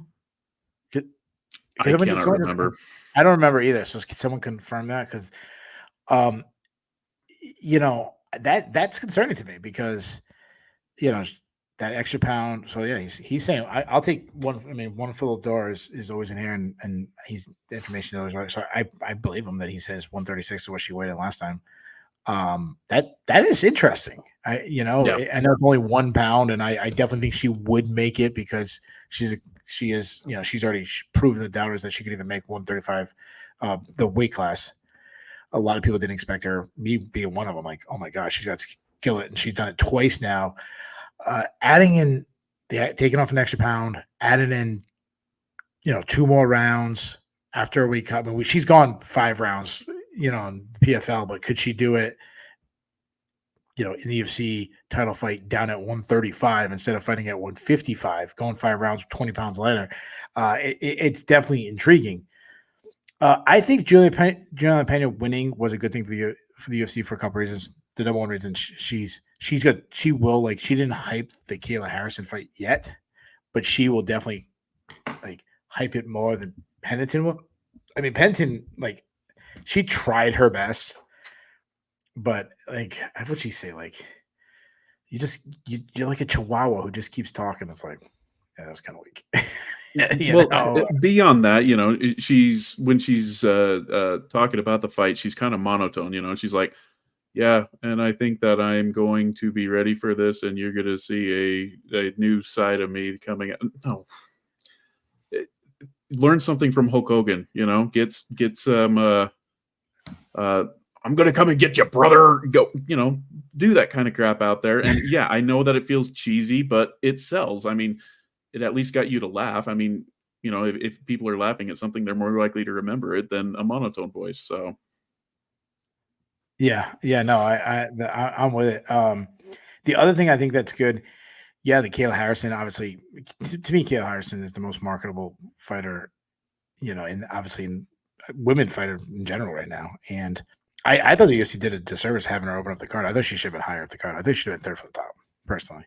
I cannot remember. I don't remember either. So can someone confirm that? Because, that's concerning to me, because, that extra pound. So yeah, he's saying I'll take one. I mean, 1 foot out the door is always in here, and he's the information is always right. So I believe him that he says 136 is what she weighed in last time. That is interesting. I know it's only 1 pound, and I definitely think she would make it, because she's already proven the doubters that she could even make 135, the weight class. A lot of people didn't expect her, me being one of them. Like, oh my gosh, she's got to kill it, and she's done it twice now. Adding in taking off an extra pound, adding in 2 more rounds after a week cut. I mean, she's gone 5 rounds, in PFL, but could she do it, in the UFC title fight down at 135 instead of fighting at 155, going 5 rounds 20 pounds lighter? It's definitely intriguing. I think Julianna Pena winning was a good thing for the UFC for a couple reasons. The number one reason, she will, like, she didn't hype the Kayla Harrison fight yet, but she will definitely, like, hype it more than Pennington will. I mean, Pennington, like, she tried her best, but, like, what'd she say? Like, you're like a chihuahua who just keeps talking. It's like, yeah, that was kind of weak. Beyond that, when she's talking about the fight, she's kind of monotone. She's like, yeah, and I think that I'm going to be ready for this, and you're going to see a new side of me coming out. No. Learn something from Hulk Hogan, get some, I'm going to come and get you, brother. Go, do that kind of crap out there. And yeah, I know that it feels cheesy, but it sells. I mean, it at least got you to laugh. I mean, if people are laughing at something, they're more likely to remember it than a monotone voice. So. Yeah, no, I'm with it. The other thing I think that's good, the Kayla Harrison, obviously, to me, Kayla Harrison is the most marketable fighter, and obviously in women fighter in general right now. And I thought the UFC did a disservice having her open up the card. I thought she should have been higher up the card. I think she should have been third from the top, personally.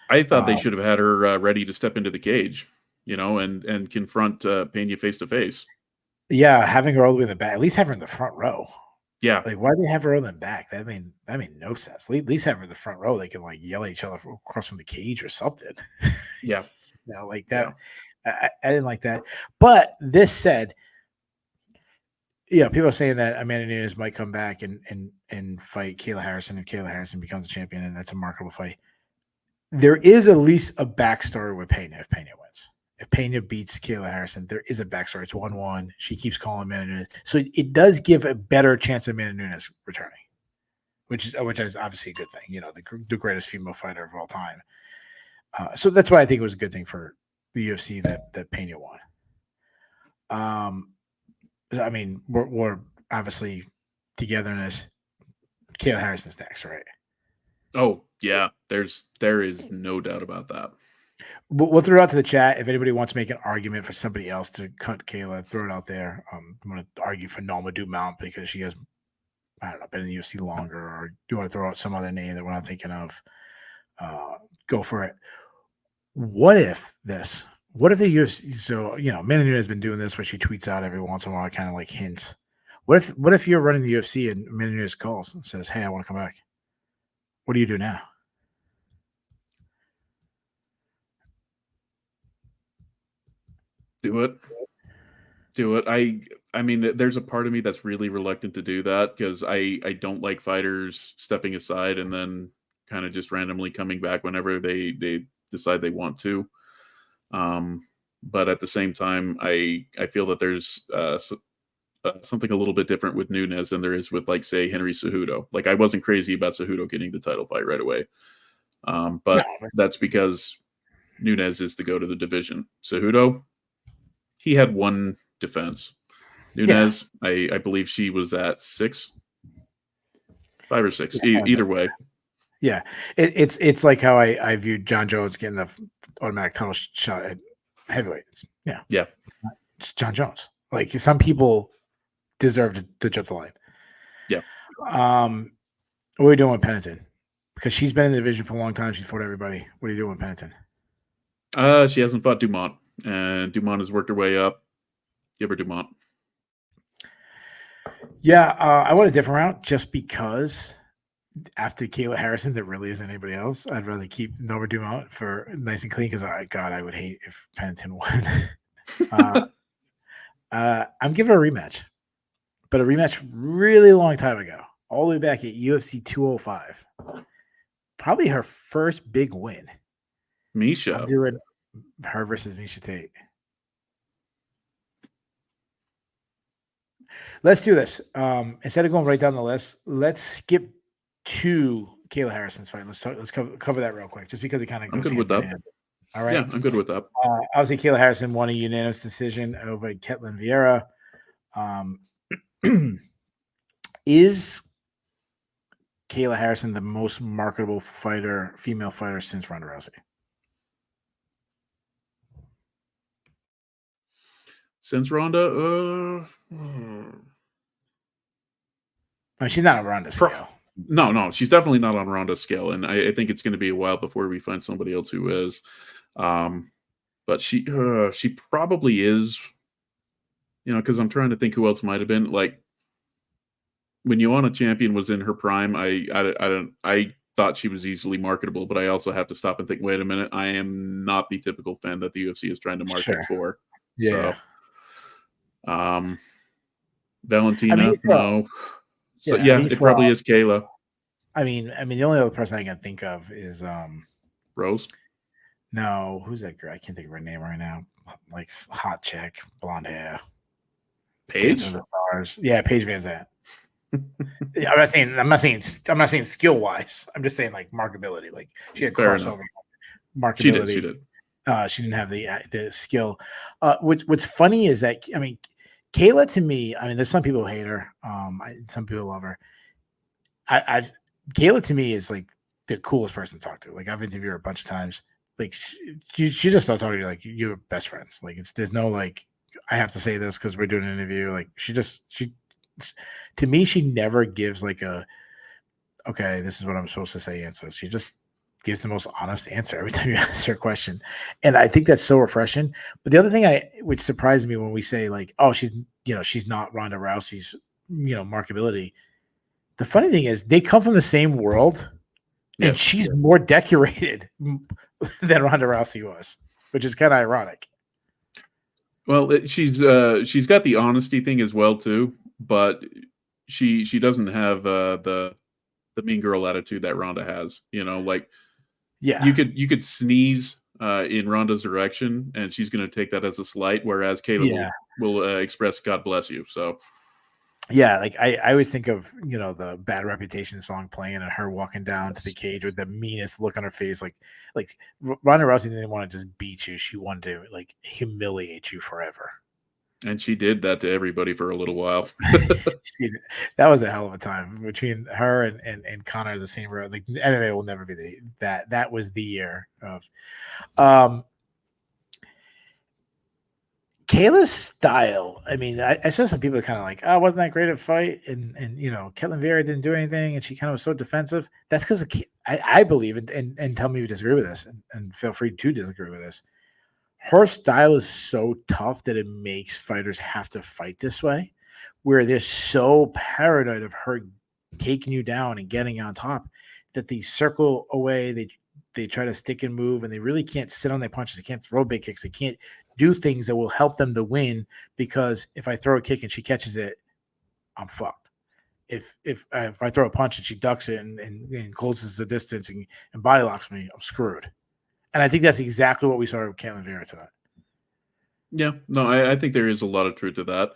I thought they should have had her ready to step into the cage, and confront Pena face to face. Yeah, having her all the way in the back, at least have her in the front row. Yeah, like, why do they have her in the back? That made no sense. At least have her in the front row. They can, like, yell at each other across from the cage or something. Yeah, like that. Yeah. I didn't like that. But this said, people are saying that Amanda Nunes might come back and fight Kayla Harrison if Kayla Harrison becomes a champion, and that's a marketable fight. There is at least a backstory with Pena if Pena wins. If Pena beats Kayla Harrison, there is a backstory. It's 1-1. She keeps calling Amanda Nunes. So it does give a better chance of Amanda Nunes returning. which is obviously a good thing. You know, the greatest female fighter of all time. So that's why I think it was a good thing for the UFC that Pena won. I mean, we're obviously together in this. Kayla Harrison's next, right? Oh yeah, there is no doubt about that. We'll throw it out to the chat. If anybody wants to make an argument for somebody else to cut Kayla, throw it out there. I'm going to argue for Norma Dumont because she has, I don't know, been in the UFC longer, or do you want to throw out some other name that we're not thinking of? Go for it. What if the UFC, so, you know, Amanda Nunes has been doing this where she tweets out every once in a while, kind of like hints. What if you're running the UFC and Amanda Nunes calls and says, hey, I want to come back? What do you do now? Do it. I mean, there's a part of me that's really reluctant to do that because I don't like fighters stepping aside and then kind of just randomly coming back whenever they decide they want to. But at the same time, I feel that there's something a little bit different with Nunes than there is with, like, say, Henry Cejudo. Like, I wasn't crazy about Cejudo getting the title fight right away. But that's because Nunes is the go to the division. Cejudo, he had one defense. Nunes, I believe she was at 5 or 6, either way. Yeah, it's like how I viewed John Jones getting the automatic title shot at heavyweight. Yeah, it's John Jones. Like, some people deserve to jump the line. Yeah. What are we doing with Pennington? Because she's been in the division for a long time. She's fought everybody. What are you doing with Pennington? She hasn't fought Dumont, and Dumont has worked her way up. Give her Dumont. Yeah, I want a different route just because after Kayla Harrison, there really isn't anybody else. I'd rather keep Norma Dumont for nice and clean because I would hate if Pennington won. I'm giving her a rematch, but a rematch really long time ago, all the way back at UFC 205. Probably her first big win. Misha. I'm doing her versus Misha Tate. Let's do this. Instead of going right down the list, let's skip to Kayla Harrison's fight. Let's cover that real quick, just because it kind of goes. I'm good with that. All right. Yeah, I'm good with that. Obviously, Kayla Harrison won a unanimous decision over Ketlin Vieira. Is Kayla Harrison the most marketable female fighter since Ronda Rousey? Since Ronda, I mean, she's not on Ronda's scale. No, she's definitely not on Ronda's scale, and I think it's going to be a while before we find somebody else who is. But she probably is. You know, because I'm trying to think who else might have been. Like, when Joanna Champion was in her prime, I thought she was easily marketable, but I also have to stop and think, wait a minute, I am not the typical fan that the UFC is trying to market for. Yeah. So, Valentina, no. So it probably is Kayla. I mean, the only other person I can think of is Rose. No, who's that girl? I can't think of her name right now. Like, hot chick, blonde hair. Paige. Yeah, Paige Van Zandt. I'm not saying skill wise. I'm just saying, like, marketability. Like, she had crossover marketability. She did. She didn't have the skill. What's funny is that, I mean, Kayla, to me, I mean, there's some people who hate her. Some people love her. Kayla, to me, is like the coolest person to talk to. Like, I've interviewed her a bunch of times. Like, she just started talking to you like you're best friends. Like, there's no, like, I have to say this because we're doing an interview. Like, she to me, she never gives like okay, this is what I'm supposed to say answer. She just gives the most honest answer every time you ask her a question. And I think that's so refreshing. But the other thing which surprised me when we say, like, oh, she's not Ronda Rousey's, marketability. The funny thing is they come from the same world, and she's more decorated than Ronda Rousey was, which is kind of ironic. Well, she's got the honesty thing as well too, but she doesn't have the mean girl attitude that Ronda has. Like, you could sneeze in Ronda's direction, and she's going to take that as a slight, whereas Kayla will express "God bless you." So, Yeah, like I always think of, the Bad Reputation song playing and her walking down to the cage with the meanest look on her face. Like Ronda Rousey didn't want to just beat you; she wanted to like humiliate you forever. And she did that to everybody for a little while. She, that was a hell of a time between her and Connor. The same road. Like MMA will never be that was the year of. Kayla's style. I mean, I saw some people kind of like, oh, wasn't that great at fight? And Ketlin Vera didn't do anything, and she kind of was so defensive. That's because I believe, and tell me if you disagree with this, and feel free to disagree with this. Her style is so tough that it makes fighters have to fight this way, where they're so paranoid of her taking you down and getting on top that they circle away. They try to stick and move, and they really can't sit on their punches. They can't throw big kicks. They can't do things that will help them to win, because if I throw a kick and she catches it, I'm fucked. If I throw a punch and she ducks it and closes the distance and body locks me, I'm screwed. And I think that's exactly what we saw with Ketlin Vera tonight. Yeah, no, I think there is a lot of truth to that.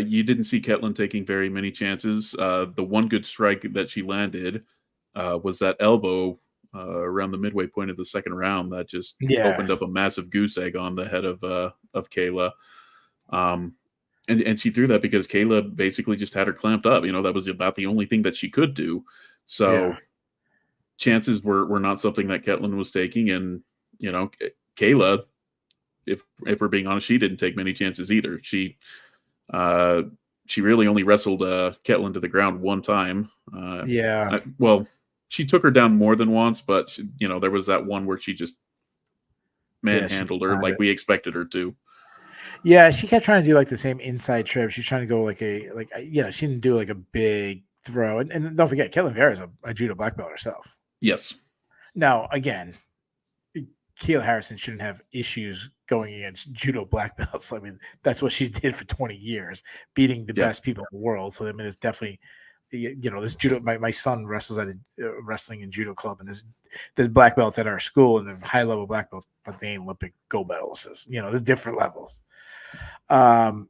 You didn't see Ketlin taking very many chances. The one good strike that she landed was that elbow around the midway point of the second round that just opened up a massive goose egg on the head of Kayla. And she threw that because Kayla basically just had her clamped up. That was about the only thing that she could do. So chances were not something that Ketlin was taking. And, Kayla, if we're being honest, she didn't take many chances either. She really only wrestled Ketlin to the ground one time. She took her down more than once, but there was that one where she just manhandled her like we expected her to. Yeah, she kept trying to do like the same inside trip. She's trying to go she didn't do like a big throw. And don't forget, Ketlin Vera is a judo black belt herself. Yes. Now, again, Kayla Harrison shouldn't have issues going against judo black belts. I mean, that's what she did for 20 years, beating the best people in the world. So, I mean, it's definitely, this judo. My son wrestles at a wrestling and judo club, and there's black belts at our school, and they're high level black belts, but they ain't Olympic gold medalists. There's different levels. Kayla's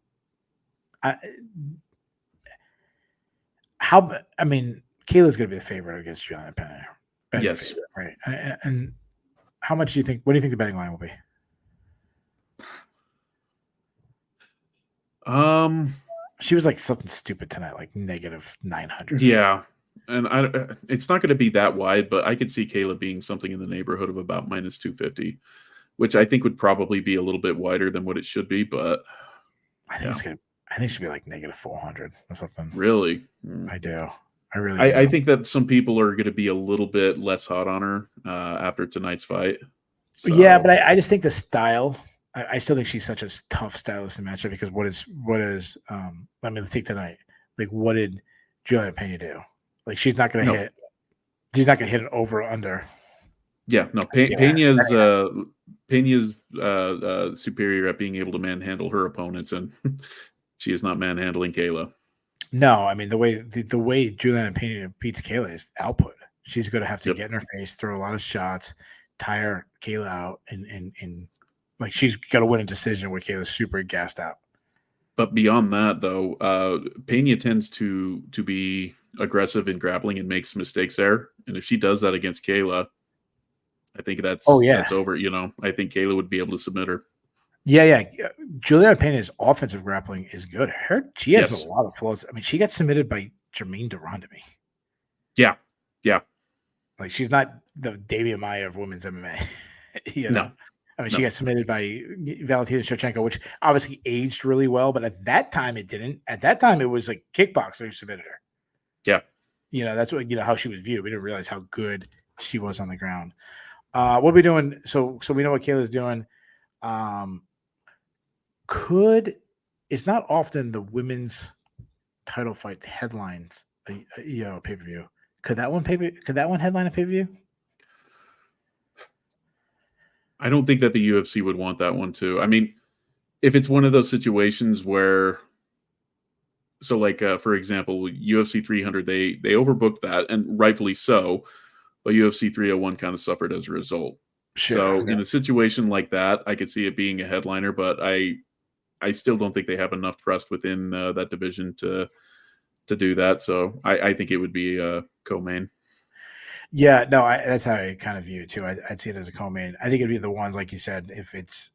going to be the favorite against Julianna Pena. Yes. Favorite, right. And how much do you think? What do you think the betting line will be? She was like something stupid tonight, like -900. Yeah, and it's not going to be that wide, but I could see Kayla being something in the neighborhood of about -250, which I think would probably be a little bit wider than what it should be. But I think it should be like -400 or something. Really? I do. I really do. I think that some people are going to be a little bit less hot on her after tonight's fight. So. Yeah, but I just think the style. I still think she's such a tough stylist in matchup, because let's take tonight. Like, what did Julianna Pena do? Like, she's not going to hit. She's not going to hit an over or under. Yeah, no. Pena's superior at being able to manhandle her opponents, and she is not manhandling Kayla. No, I mean, the way Julianna Pena beats Kayla is output. She's going to have to get in her face, throw a lot of shots, tire Kayla out, and like, she's got to win a decision where Kayla's super gassed out. But beyond that, though, Pena tends to be aggressive in grappling and makes mistakes there. And if she does that against Kayla, I think that's over. I think Kayla would be able to submit her. Yeah. Julianna Pena's offensive grappling is good. She has a lot of flaws. I mean, she got submitted by Jermaine Durandamy. Yeah. Like, she's not the Damian Maia of women's MMA. No. I mean, she got submitted by Valentina Shevchenko, which obviously aged really well, but at that time it didn't. At that time, it was like kickboxer who submitted her. Yeah. That's what how she was viewed. We didn't realize how good she was on the ground. What are we doing? So we know what Kayla's doing. It's not often the women's title fight headlines pay-per-view. Could that one headline a pay-per-view? I don't think that the UFC would want that one too. I mean, if it's one of those situations where, for example, UFC 300, they overbooked that, and rightfully so, but UFC 301 kind of suffered as a result. Sure. So in a situation like that, I could see it being a headliner, but I still don't think they have enough trust within that division to to do that. So I think it would be co-main. Yeah, no, that's how I kind of view it too. I'd see it as a co-main. I think it'd be the ones like you said, if it's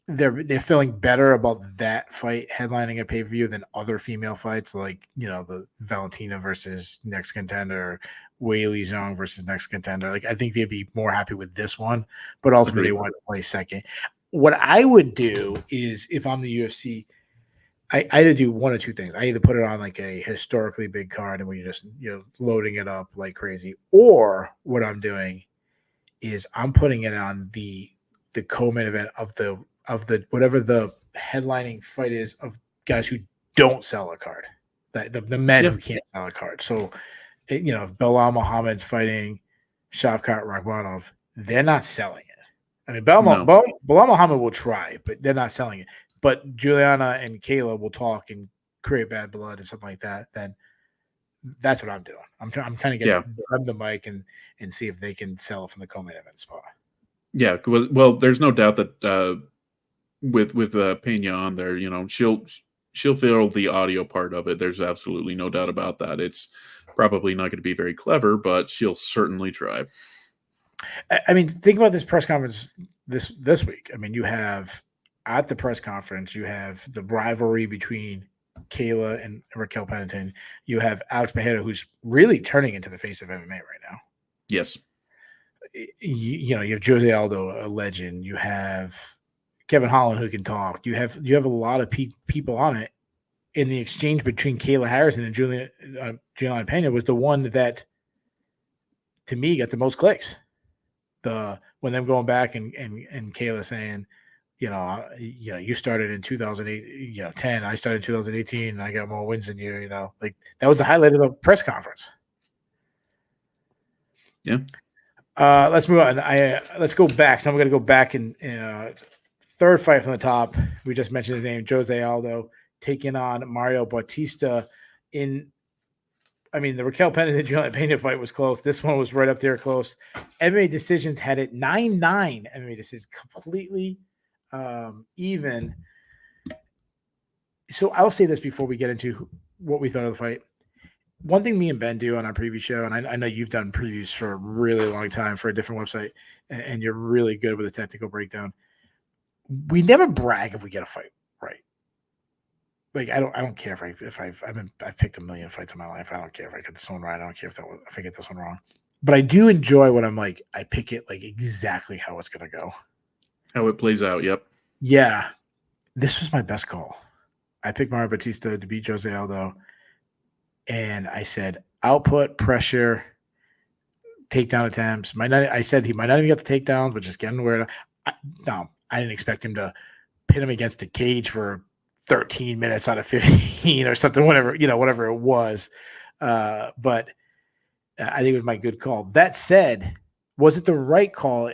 they're feeling better about that fight headlining a pay-per-view than other female fights, like the Valentina versus next contender, Weili Zhang versus next contender. Like I think they'd be more happy with this one, but ultimately Agreed. they want to play second. What I would do is if I'm the UFC, I either do one or two things. I either put it on like a historically big card and we just loading it up like crazy, or what I'm doing is I'm putting it on the co-main event of the whatever the headlining fight is of guys who don't sell a card, the men who can't sell a card. So if Belal Muhammad's fighting Shavkat Rakhmonov, they're not selling it. I mean, Belal Muhammad will try, but they're not selling it. But Julianna and Kayla will talk and create bad blood and something like that. Then that's what I'm doing. I'm trying to get the mic and see if they can sell it from the co-main event spot. Yeah, well, there's no doubt that with Pena on there, she'll feel the audio part of it. There's absolutely no doubt about that. It's probably not going to be very clever, but she'll certainly try. I mean, think about this press conference this week. I mean, you have at the press conference, you have the rivalry between Kayla and Raquel Pennington. You have Alex Pereira, who's really turning into the face of MMA right now. Yes. You have Jose Aldo, a legend. You have Kevin Holland, who can talk. You have a lot of people on it. In the exchange between Kayla Harrison and Julianna Pena was the one that, to me, got the most clicks. When them going back and Kayla saying, you started in 2008, 10. I started in 2018, and I got more wins than you. Like that was the highlight of the press conference. Yeah. Let's move on. Let's go back. So I'm going to go back and third fight from the top. We just mentioned his name, Jose Aldo, taking on Mario Bautista. The Raquel Pennington and Julianna Pena fight was close. This one was right up there close. MMA decisions had it 9-9. MMA decisions completely even. So I'll say this before we get into what we thought of the fight. One thing me and Ben do on our preview show, and I know you've done previews for a really long time for a different website, and you're really good with a technical breakdown. We never brag if we get a fight right. Like I don't care if I've picked a million fights in my life. I don't care if I get this one right. I don't care if I get this one wrong. But I do enjoy when I'm like I pick it like exactly how it's gonna go. How it plays out. Yep. Yeah, this was my best call. I picked Mario Bautista to beat Jose Aldo. And I said, output, pressure, takedown attempts. I said he might not even get the takedowns, but just getting where. I didn't expect him to pin him against the cage for 13 minutes out of 15 or something, whatever it was. But I think it was my good call. That said, was it the right call?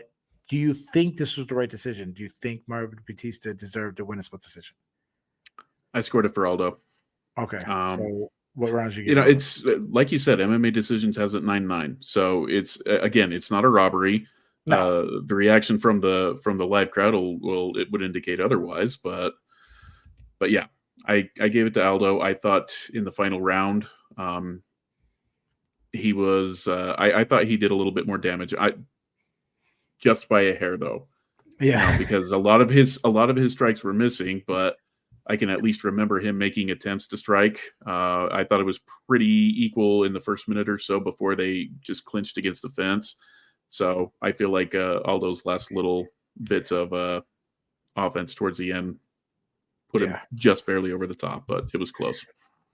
Do you think this was the right decision? Do you think Mario Bautista deserved to win a split decision? I scored it for Aldo. Okay. So what rounds you get? It's like you said, MMA decisions has it 9-9. So it's not a robbery. No. The reaction from the live crowd it would indicate otherwise, but yeah, I gave it to Aldo. I thought in the final round, he was I thought he did a little bit more damage. Just by a hair though. Yeah. Because a lot of his strikes were missing, but I can at least remember him making attempts to strike. I thought it was pretty equal in the first minute or so before they just clinched against the fence. So I feel like Aldo's last little bits of offense towards the end put him just barely over the top, but it was close.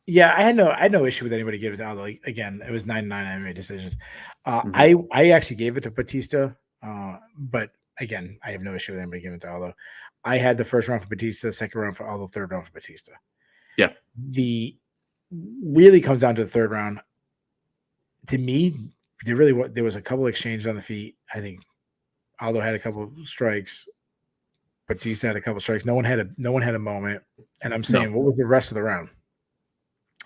Yeah, I had no issue with anybody giving it to Aldo. Again, it was 9-9 MMA decisions. I actually gave it to Bautista, but again, I have no issue with anybody giving it to Aldo. I had the first round for Bautista, second round for Aldo, third round for Bautista. Yeah. Really comes down to the third round. To me, there was a couple exchanges on the feet. I think Aldo had a couple of strikes. Bautista had a couple of strikes. No one had a moment. And I'm saying, what was the rest of the round?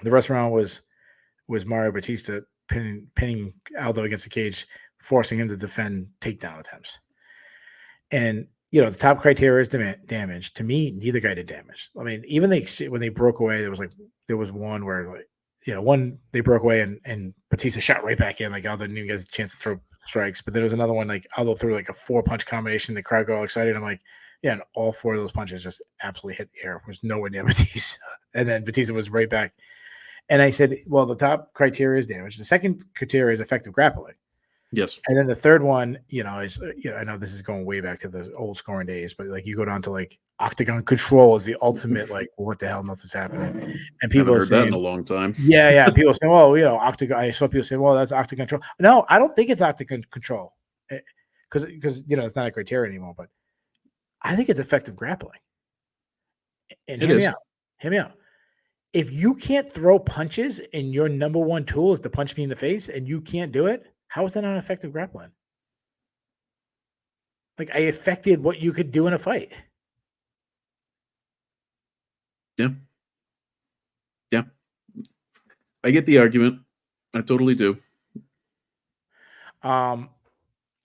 The rest of the round was Mario Bautista pinning Aldo against the cage, forcing him to defend takedown attempts. And the top criteria is damage. To me, neither guy did damage. I mean, even when they broke away, there was one where one they broke away and Batista shot right back in. Like Aldo didn't even get a chance to throw strikes. But there was another one like Aldo threw like a 4-punch combination. The crowd got all excited. I'm like, yeah, and all 4 of those punches just absolutely hit the air. Was nowhere near Batista. And then Batista was right back. And I said, well, the top criteria is damage. The second criteria is effective grappling. Yes. And then the third one, is, I know this is going way back to the old scoring days, but like you go down to like octagon control is the ultimate, like, what the hell, nothing's happening. And people Haven't are heard saying, that in a long time. yeah. People say, well, octagon. I saw people say, well, that's octagon control. No, I don't think it's octagon control because it's not a criteria anymore, but I think it's effective grappling. And hear me out. If you can't throw punches and your number one tool is to punch me in the face and you can't do it, how is that not effective grappling? Like, I affected what you could do in a fight. Yeah. Yeah. I get the argument. I totally do. And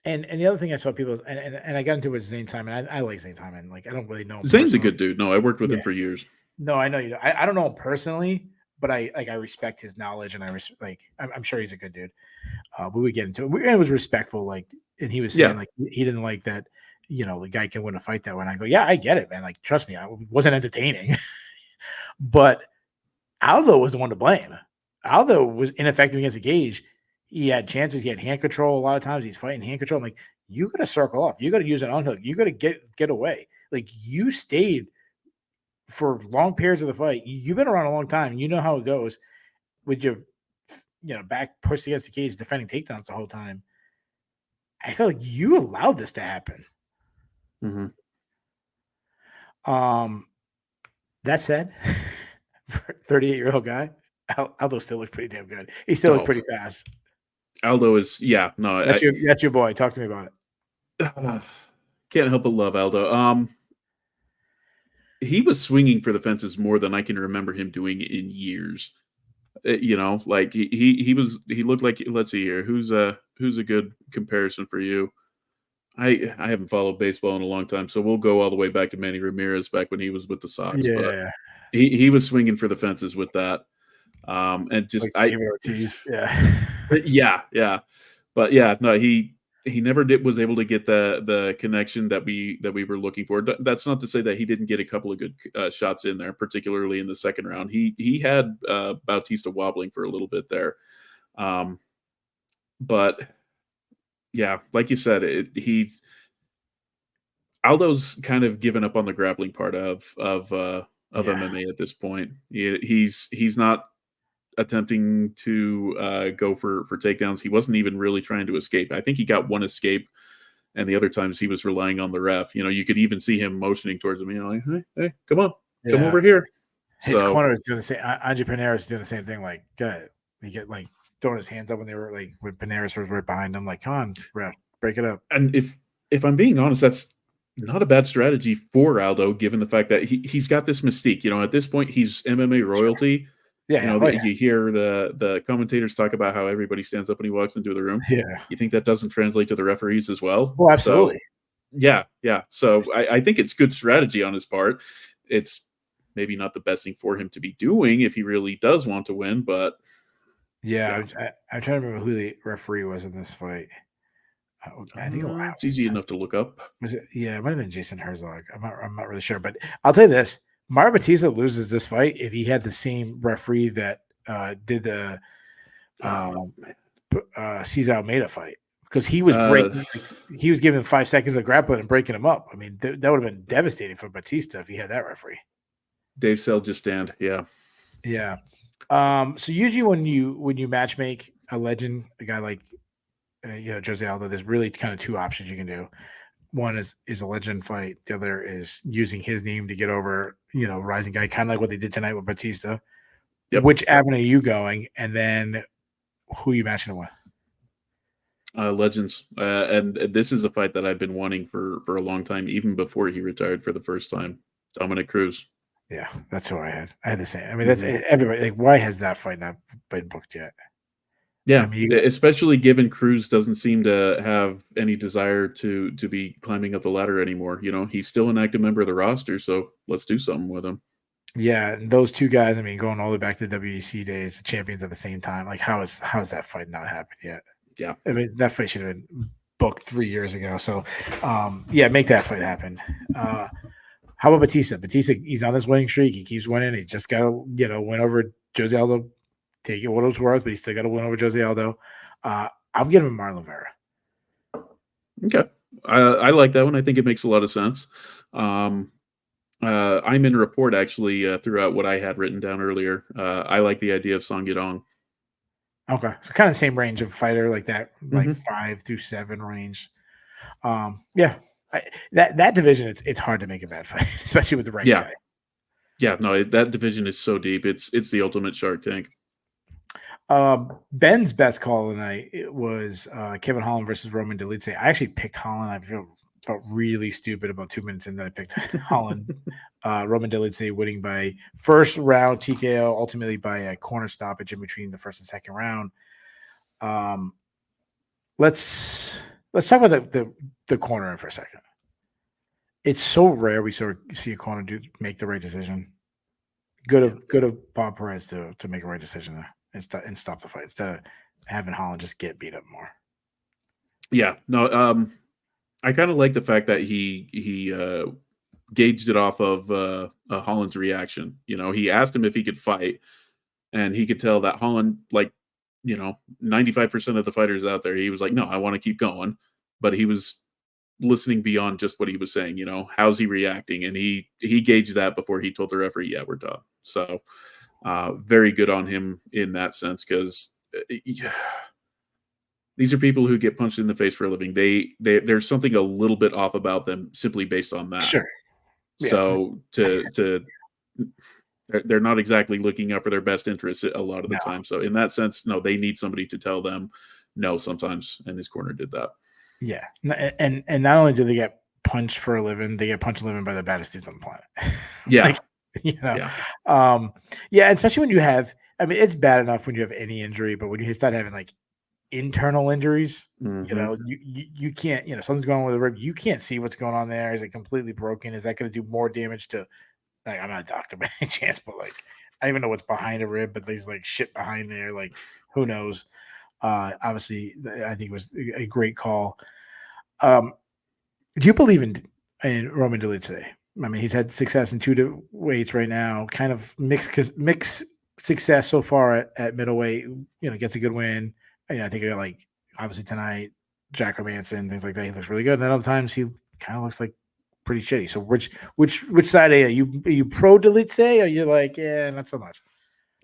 the other thing I saw people and I got into it with Zane Simon. I like Zane Simon. Like, I don't really know him Zane's a personally. good dude. No, I worked with him for years. No, I know you. I don't know him personally, but I respect his knowledge, and I'm sure he's a good dude. We would get into it. It was respectful, like, and he was saying like he didn't like that. The guy can win a fight that way. And I go, yeah, I get it, man. Like, trust me, it wasn't entertaining. But Aldo was the one to blame. Aldo was ineffective against the cage. He had chances. He had hand control. A lot of times he's fighting hand control. I'm like, you got to circle off. You got to use an unhook. You got to get away. Like, you stayed for long periods of the fight. You've been around a long time. You know how it goes with your, back pushed against the cage, defending takedowns the whole time. I feel like you allowed this to happen. Mm-hmm. That said, for a 38-year-old guy, Aldo still looked pretty damn good. He still looked pretty fast. Aldo is, that's your boy. Talk to me about it. Can't help but love Aldo. He was swinging for the fences more than I can remember him doing in years. Like he looked like, let's see here, who's a good comparison for you? I haven't followed baseball in a long time, so we'll go all the way back to Manny Ramirez back when he was with the Sox. Yeah, but he was swinging for the fences with that, and just like Ortiz. Yeah, but yeah, no, he never was able to get the connection that we were looking for. That's not to say that he didn't get a couple of good shots in there, particularly in the second round. He had Bautista wobbling for a little bit there, but. Yeah, like you said, Aldo's kind of given up on the grappling part of MMA at this point. He's not attempting to go for takedowns. He wasn't even really trying to escape. I think he got one escape, and the other times he was relying on the ref. You could even see him motioning towards him. Like, hey, come on, come over here. His corner is doing the same. Andre Panera is doing the same thing. Like, he get like. Throwing his hands up when they were like when Paneras was right behind him, like, come on, ref, break it up. And if I'm being honest, that's not a bad strategy for Aldo, given the fact that he's got this mystique. At this point, he's MMA royalty. Sure. You hear the commentators talk about how everybody stands up when he walks into the room. Yeah, you think that doesn't translate to the referees as well? Oh, absolutely. So, yeah. So I think it's good strategy on his part. It's maybe not the best thing for him to be doing if he really does want to win, but. Yeah. I'm trying to remember who the referee was in this fight. I think it's easy enough to look up. Was it? Yeah, it might have been Jason Herzog. I'm not really sure, but I'll tell you this: Mario Batista loses this fight if he had the same referee that did the Cesar Almeida fight, because he was breaking. He was giving 5 seconds of grappling and breaking him up. I mean, that would have been devastating for Batista if he had that referee. Dave Sell just stand. Yeah. So usually when you match make a legend, a guy like Jose Aldo, there's really kind of 2 options you can do. One is a legend fight. The other is using his name to get over, rising guy, kind of like what they did tonight with Batista. Yep. Which avenue are you going? And then who are you matching it with? Legends. And this is a fight that I've been wanting for a long time, even before he retired for the first time. Dominic Cruz. Yeah, that's who I had. I had the same. I mean, that's everybody. Like, why has that fight not been booked yet? Yeah, I mean, especially given Cruz doesn't seem to have any desire to be climbing up the ladder anymore. He's still an active member of the roster, so let's do something with him. Yeah, and those two guys, I mean, going all the way back to the WEC days, the champions at the same time. Like, how is that fight not happened yet? Yeah. I mean, that fight should have been booked 3 years ago. So, yeah, make that fight happen. How about Batista? Batista, he's on this winning streak. He keeps winning. He just got to, win over Jose Aldo. Take it what it's worth, but he's still got to win over Jose Aldo. I'm giving him Marlon Vera. Okay. I like that one. I think it makes a lot of sense. I'm in a report actually throughout what I had written down earlier. I like the idea of Song Yadong. Okay, so kind of same range of fighter, like that, like 5 through 7 range. Yeah, that division, it's hard to make a bad fight, especially with the right guy. Yeah, no, that division is so deep. It's the ultimate Shark Tank. Ben's best call tonight was Kevin Holland versus Roman Dolidze. I actually picked Holland. I felt really stupid about 2 minutes in that I picked Holland. Roman Dolidze winning by first round TKO, ultimately by a corner stoppage in between the first and second round. Let's talk about the corner for a second. It's so rare we see a corner make the right decision. Good of Bob Perez to make a right decision there and stop the fight instead of having Holland just get beat up more. Yeah, no, I kind of like the fact that he gauged it off of Holland's reaction. He asked him if he could fight, and he could tell that Holland, 95% of the fighters out there, he was like, no, I want to keep going. But he was listening beyond just what he was saying. How's he reacting? And he gauged that before he told the referee, yeah, we're done. So very good on him in that sense, because these are people who get punched in the face for a living. There's something a little bit off about them simply based on that. Sure. Yeah. So they're not exactly looking out for their best interests a lot of the time. So in that sense, no, they need somebody to tell them no sometimes, and his corner did that. Yeah, and not only do they get punched for a living, they get punched a living by the baddest dudes on the planet. Yeah. Yeah, especially when you have, I mean, it's bad enough when you have any injury, but when you start having like internal injuries, you can't, something's going on with the rib, you can't see what's going on there. Is it completely broken? Is that going to do more damage to, like, I'm not a doctor by any chance, but like, I don't even know what's behind a rib, but there's like shit behind there. Like, who knows? Obviously, I think it was a great call. Do you believe in Roman Dolidze? I mean, he's had success in 2 weights right now, kind of mixed success so far at middleweight. Gets a good win. I think like obviously tonight, Jack Romanson, things like that. He looks really good. And then other times he kind of looks like pretty shitty. So which side are you? Are you pro Dolidze? Or are you like, yeah, not so much?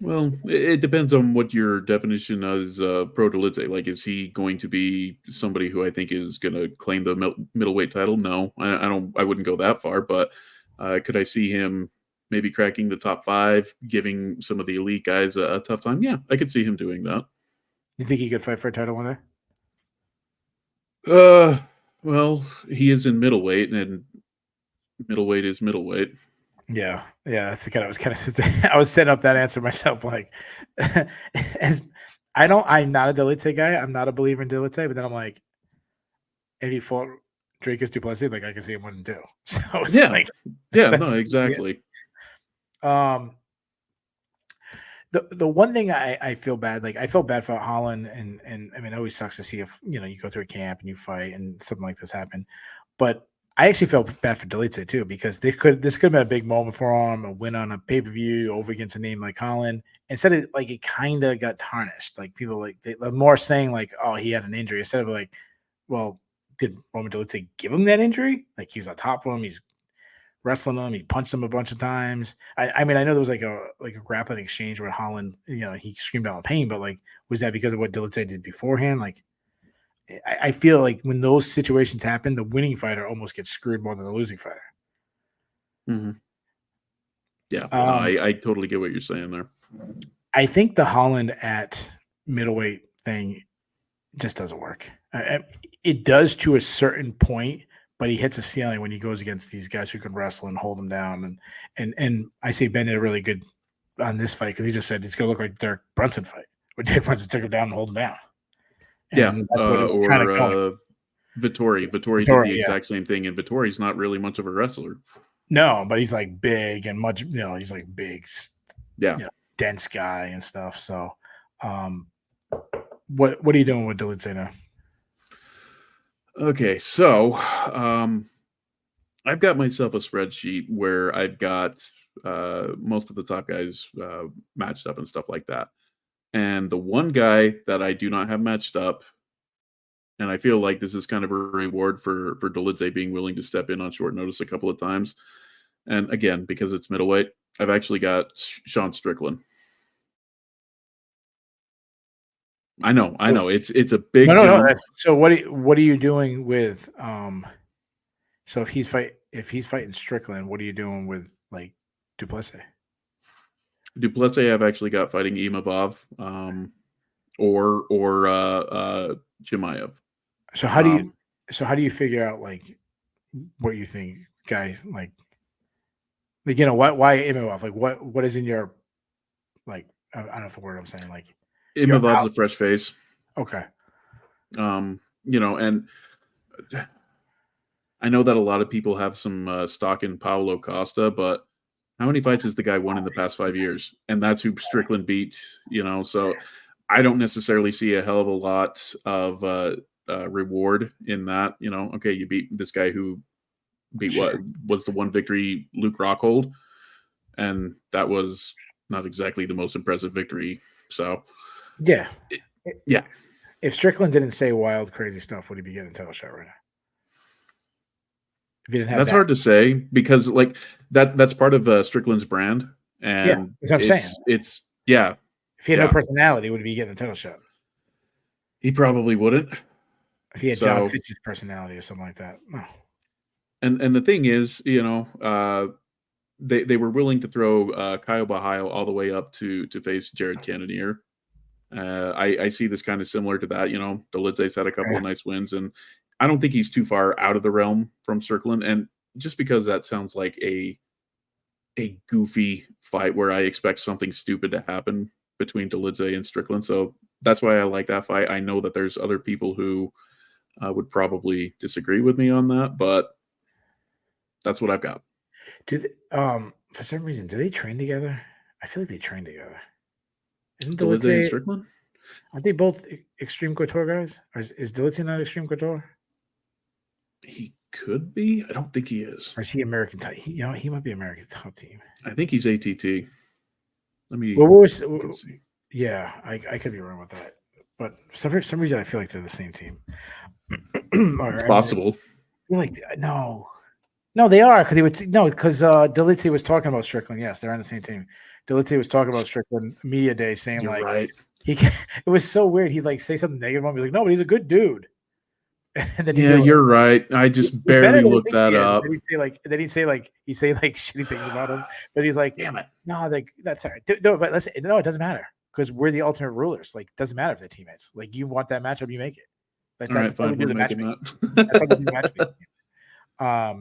Well, it depends on what your definition is pro Dolidze. Like, is he going to be somebody who I think is going to claim the middleweight title? No, I wouldn't go that far. But could I see him maybe cracking the top 5, giving some of the elite guys a tough time? Yeah, I could see him doing that. You think he could fight for a title one day? Well, he is in middleweight, and middleweight is middleweight. Yeah, that's the kind of I was setting up that answer myself. Like, I'm not a Dolidze guy. I'm not a believer in Dolidze, but then I'm like, if he fought Dricus du Plessis, like I can see him winning too. So it's like, no, exactly. The one thing I feel bad, like I felt bad for Holland, and I mean, it always sucks to see if you go through a camp and you fight and something like this happen, but I actually felt bad for Dolidze too, because this could have been a big moment for him, a win on a pay-per-view over against a name like Holland. Instead of like, it kind of got tarnished. Like people like they're more saying like, oh, he had an injury, instead of like, well, did Roman Dolidze give him that injury? Like, he was on top of him, he's wrestling him, he punched him a bunch of times. I mean, I know there was like a grappling exchange where Holland, he screamed out in pain, but like, was that because of what Dolidze did beforehand? Like, I feel like when those situations happen, the winning fighter almost gets screwed more than the losing fighter. Mm-hmm. Yeah, no, I totally get what you're saying there. I think the Holland at middleweight thing just doesn't work. It does to a certain point, but he hits a ceiling when he goes against these guys who can wrestle and hold him down. And I say Ben did a really good on this fight, because he just said it's going to look like Derek Brunson fight, where Derek Brunson took him down and hold him down. And or Vittori. Vittori did the exact same thing, and Vittori's not really much of a wrestler. No, but he's like big and much. He's like big, Yeah. dense guy and stuff. So, what are you doing with Dolidze now? Okay, so I've got myself a spreadsheet where I've got most of the top guys matched up and stuff like that. And the one guy that I do not have matched up, and I feel like this is kind of a reward for Dolidze being willing to step in on short notice a couple of times. And again, because it's middleweight, I've actually got Sean Strickland. I know. It's a big jump. No. So what are you doing with So if he's fighting Strickland, what are you doing with like Duplessis? Duplessis, I've actually got fighting Imavov, or Chimaev. So how do you figure out like what you think, guy, like why Imavov? Like what is in your, like, I don't know if the word I'm saying, like Imavov's a fresh face. Okay. And I know that a lot of people have some stock in Paulo Costa, but how many fights has the guy won in the past 5 years? And that's who Strickland beat, so I don't necessarily see a hell of a lot of reward in that. Okay, you beat this guy who beat what was the one victory Luke Rockhold, and that was not exactly the most impressive victory. So yeah. Yeah. If Strickland didn't say wild, crazy stuff, would he be getting a title shot right now? If he didn't have That's hard to say, because like that's part of Strickland's brand, and that's what I'm saying. It's if he had no personality, would he be getting a title shot? He probably wouldn't. If he had John Fitch's personality or something like that. No. And the thing is, they were willing to throw Kyle Bahaio all the way up to face Jared Cannonier. I see this kind of similar to that. Dolidze's had a couple of nice wins, and I don't think he's too far out of the realm from Strickland. And just because that sounds like a goofy fight where I expect something stupid to happen between Dolidze and Strickland, so that's why I like that fight. I know that there's other people who would probably disagree with me on that, but that's what I've got. For some reason, do they train together? I feel like they train together. Isn't Dolidze and Strickland? Aren't they both Extreme Couture guys? Or is Dolidze not Extreme Couture? He could be. I don't think he is. Or is he American Top? He might be American Top Team. I think he's ATT. Let me. Yeah, I could be wrong with that, but for some reason I feel like they're the same team. It's possible. No, they are, because Dolidze was talking about Strickland. Yes, they're on the same team. Dolidze was talking about Strickland media day, saying You're right. It was so weird. He'd like say something negative on me, like, no, but he's a good dude. And then you're right. I just barely looked that up. Then he'd say shitty things about him, but he's like, damn it, no, like that's all right. No, but listen, no, it doesn't matter, because we're the ultimate rulers. Like, it doesn't matter if they're teammates. Like, you want that matchup, you make it. Like, that's how we do the matchmaking. That's how we do matchmaking. I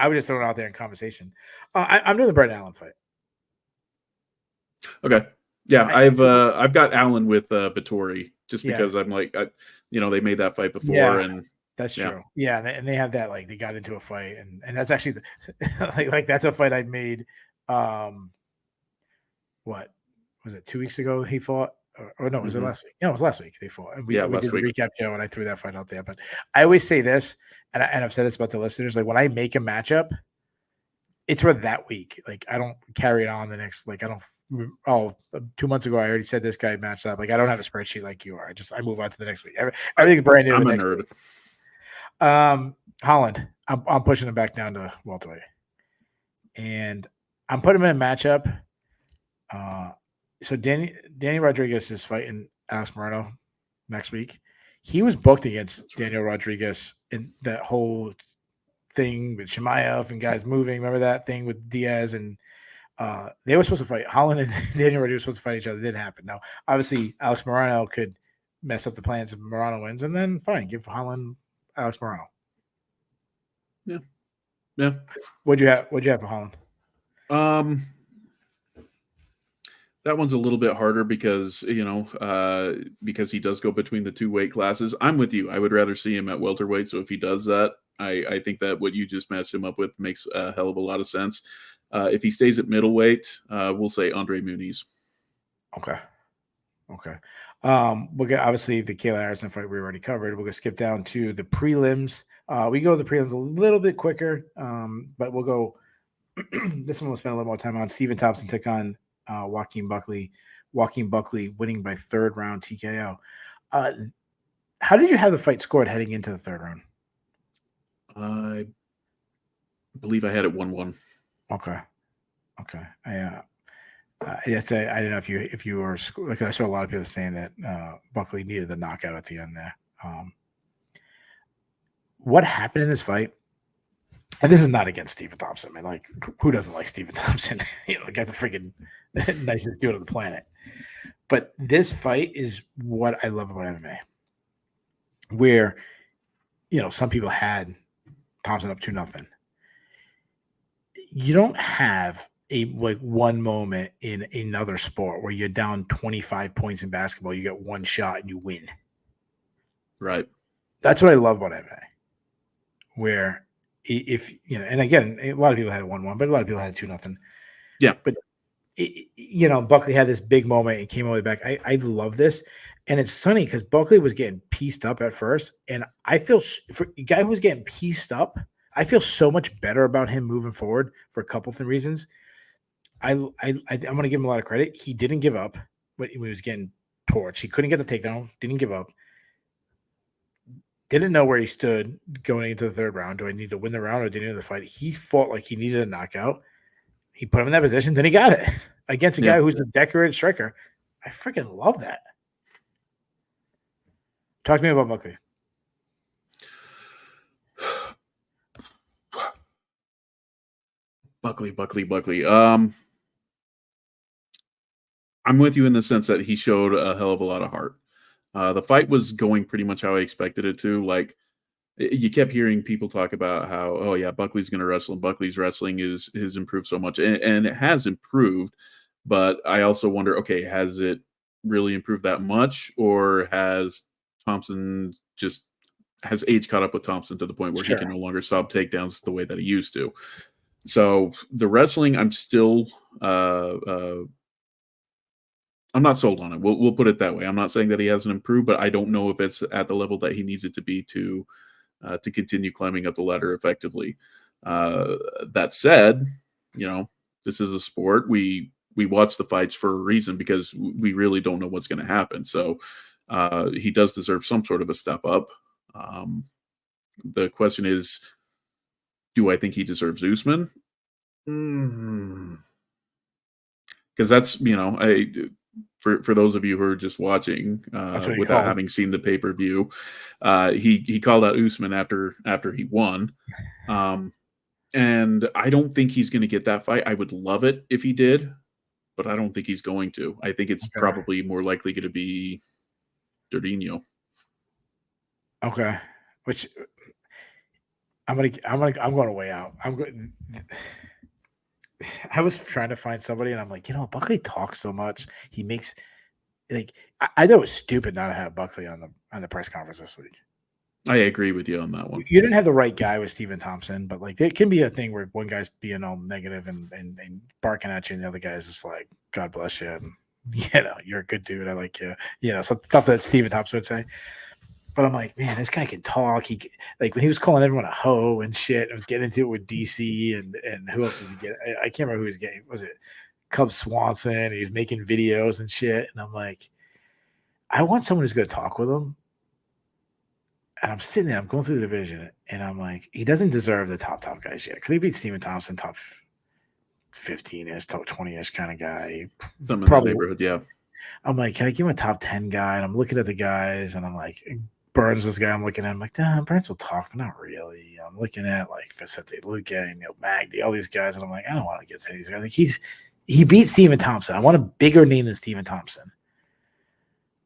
would just throw it out there in conversation. I'm doing the Brett Allen fight. Okay. Yeah, I've got Allen with Vettori, just because I'm like, they made that fight before, and that's true. Yeah, and they have that, like, they got into a fight, and that's actually like that's a fight I made. What was it? 2 weeks ago he fought, or no? Was it last week? Yeah, it was last week they fought, and we did a recap show, and I threw that fight out there. But I always say this, and I've said this about the listeners, like, when I make a matchup, it's for that week. Like, I don't carry it on the next. Like, I don't. 2 months ago I already said this guy matched up. Like, I don't have a spreadsheet like you are. I move on to the next week. Everything brand new. I'm a nerd. Holland, I'm pushing him back down to welterweight, and I'm putting him in a matchup. So Danny Rodriguez is fighting Alex Moreno next week. He was booked against Daniel Rodriguez in that whole thing with Chimaev and guys moving. Remember that thing with Diaz, and they were supposed to fight. Holland and Daniel Rodriguez were supposed to fight each other. It didn't happen. Now, obviously, Alex Moreno could mess up the plans if Moreno wins, and then fine, give Holland Alex Moreno. Yeah. What'd you have for Holland? That one's a little bit harder because because he does go between the two weight classes. I'm with you. I would rather see him at welterweight. So if he does that, I think that what you just matched him up with makes a hell of a lot of sense. If he stays at middleweight, we'll say Andre Muniz. Okay. We'll get obviously the Kayla Harrison fight we already covered. We're gonna skip down to the prelims. We go to the prelims a little bit quicker, but we'll go. This one we'll spend a little more time on. Stephen Thompson took on Joaquin Buckley. Joaquin Buckley winning by 3rd round TKO. How did you have the fight scored heading into the 3rd round? I believe I had it 1-1. Okay. I don't know if you were like, I saw a lot of people saying that Buckley needed the knockout at the end there. What happened in this fight? And this is not against Stephen Thompson, man. Like, who doesn't like Stephen Thompson? The guy's a freaking nicest dude on the planet. But this fight is what I love about MMA, where some people had Thompson up 2-0. You don't have one moment in another sport where you're down 25 points in basketball, you get one shot and you win. Right. That's what I love about MMA. Where if and again, a lot of people had it 1-1, but a lot of people had it 2-0. Yeah. But Buckley had this big moment and came all the way back. I love this. And it's funny because Buckley was getting pieced up at first. And I feel for a guy who's getting pieced up, I feel so much better about him moving forward for a couple of reasons. I'm going to give him a lot of credit. He didn't give up when he was getting torched. He couldn't get the takedown, didn't give up. Didn't know where he stood going into the 3rd round. Do I need to win the round or did I need the fight? He fought like he needed a knockout. He put him in that position, then he got it against a guy who's a decorated striker. I freaking love that. Talk to me about Buckley. Buckley. I'm with you in the sense that he showed a hell of a lot of heart. The fight was going pretty much how I expected it to. Like, you kept hearing people talk about how, oh yeah, Buckley's going to wrestle, and Buckley's wrestling has improved so much, and it has improved. But I also wonder, okay, has it really improved that much, or has Thompson has age caught up with Thompson to the point where he can no longer stop takedowns the way that he used to? So the wrestling, I'm still I'm not sold on it. We'll put it that way. I'm not saying that he hasn't improved, but I don't know if it's at the level that he needs it to be to continue climbing up the ladder effectively. That said, this is a sport. We watch the fights for a reason because we really don't know what's going to happen. So he does deserve some sort of a step up. The question is, do I think he deserves Usman? Because that's, for those of you who are just watching without having seen the pay-per-view, he called out Usman after he won. And I don't think he's going to get that fight. I would love it if he did, but I don't think he's going to. I think it's probably more likely going to be Dardinho. Okay. Which I'm going to weigh out. I was trying to find somebody, and I'm like, Buckley talks so much. He makes I thought it was stupid not to have Buckley on the press conference this week. I agree with you on that one. You didn't have the right guy with Stephen Thompson, but there can be a thing where one guy's being all negative and barking at you, and the other guy is just like, "God bless you," and you're a good dude. I like you. Some stuff that Stephen Thompson would say. But I'm like, man, this guy can talk. He when he was calling everyone a hoe and shit. I was getting into it with DC and who else was he getting? I can't remember who he was getting. Was it Cub Swanson? He was making videos and shit. And I'm like, I want someone who's going to talk with him. And I'm sitting there, I'm going through the division, and I'm like, he doesn't deserve the top guys yet. Could he beat Stephen Thompson, top 15-ish, top 20-ish kind of guy? Some in that neighborhood, yeah. I'm like, can I give him a top 10 guy? And I'm looking at the guys, and I'm like, Burns, this guy I'm looking at, I'm like, nah, Burns will talk, but not really. I'm looking at like Vicente Luque, Neil Magny, all these guys, and I'm like, I don't want to get to these guys. Like, he beat Stephen Thompson. I want a bigger name than Stephen Thompson.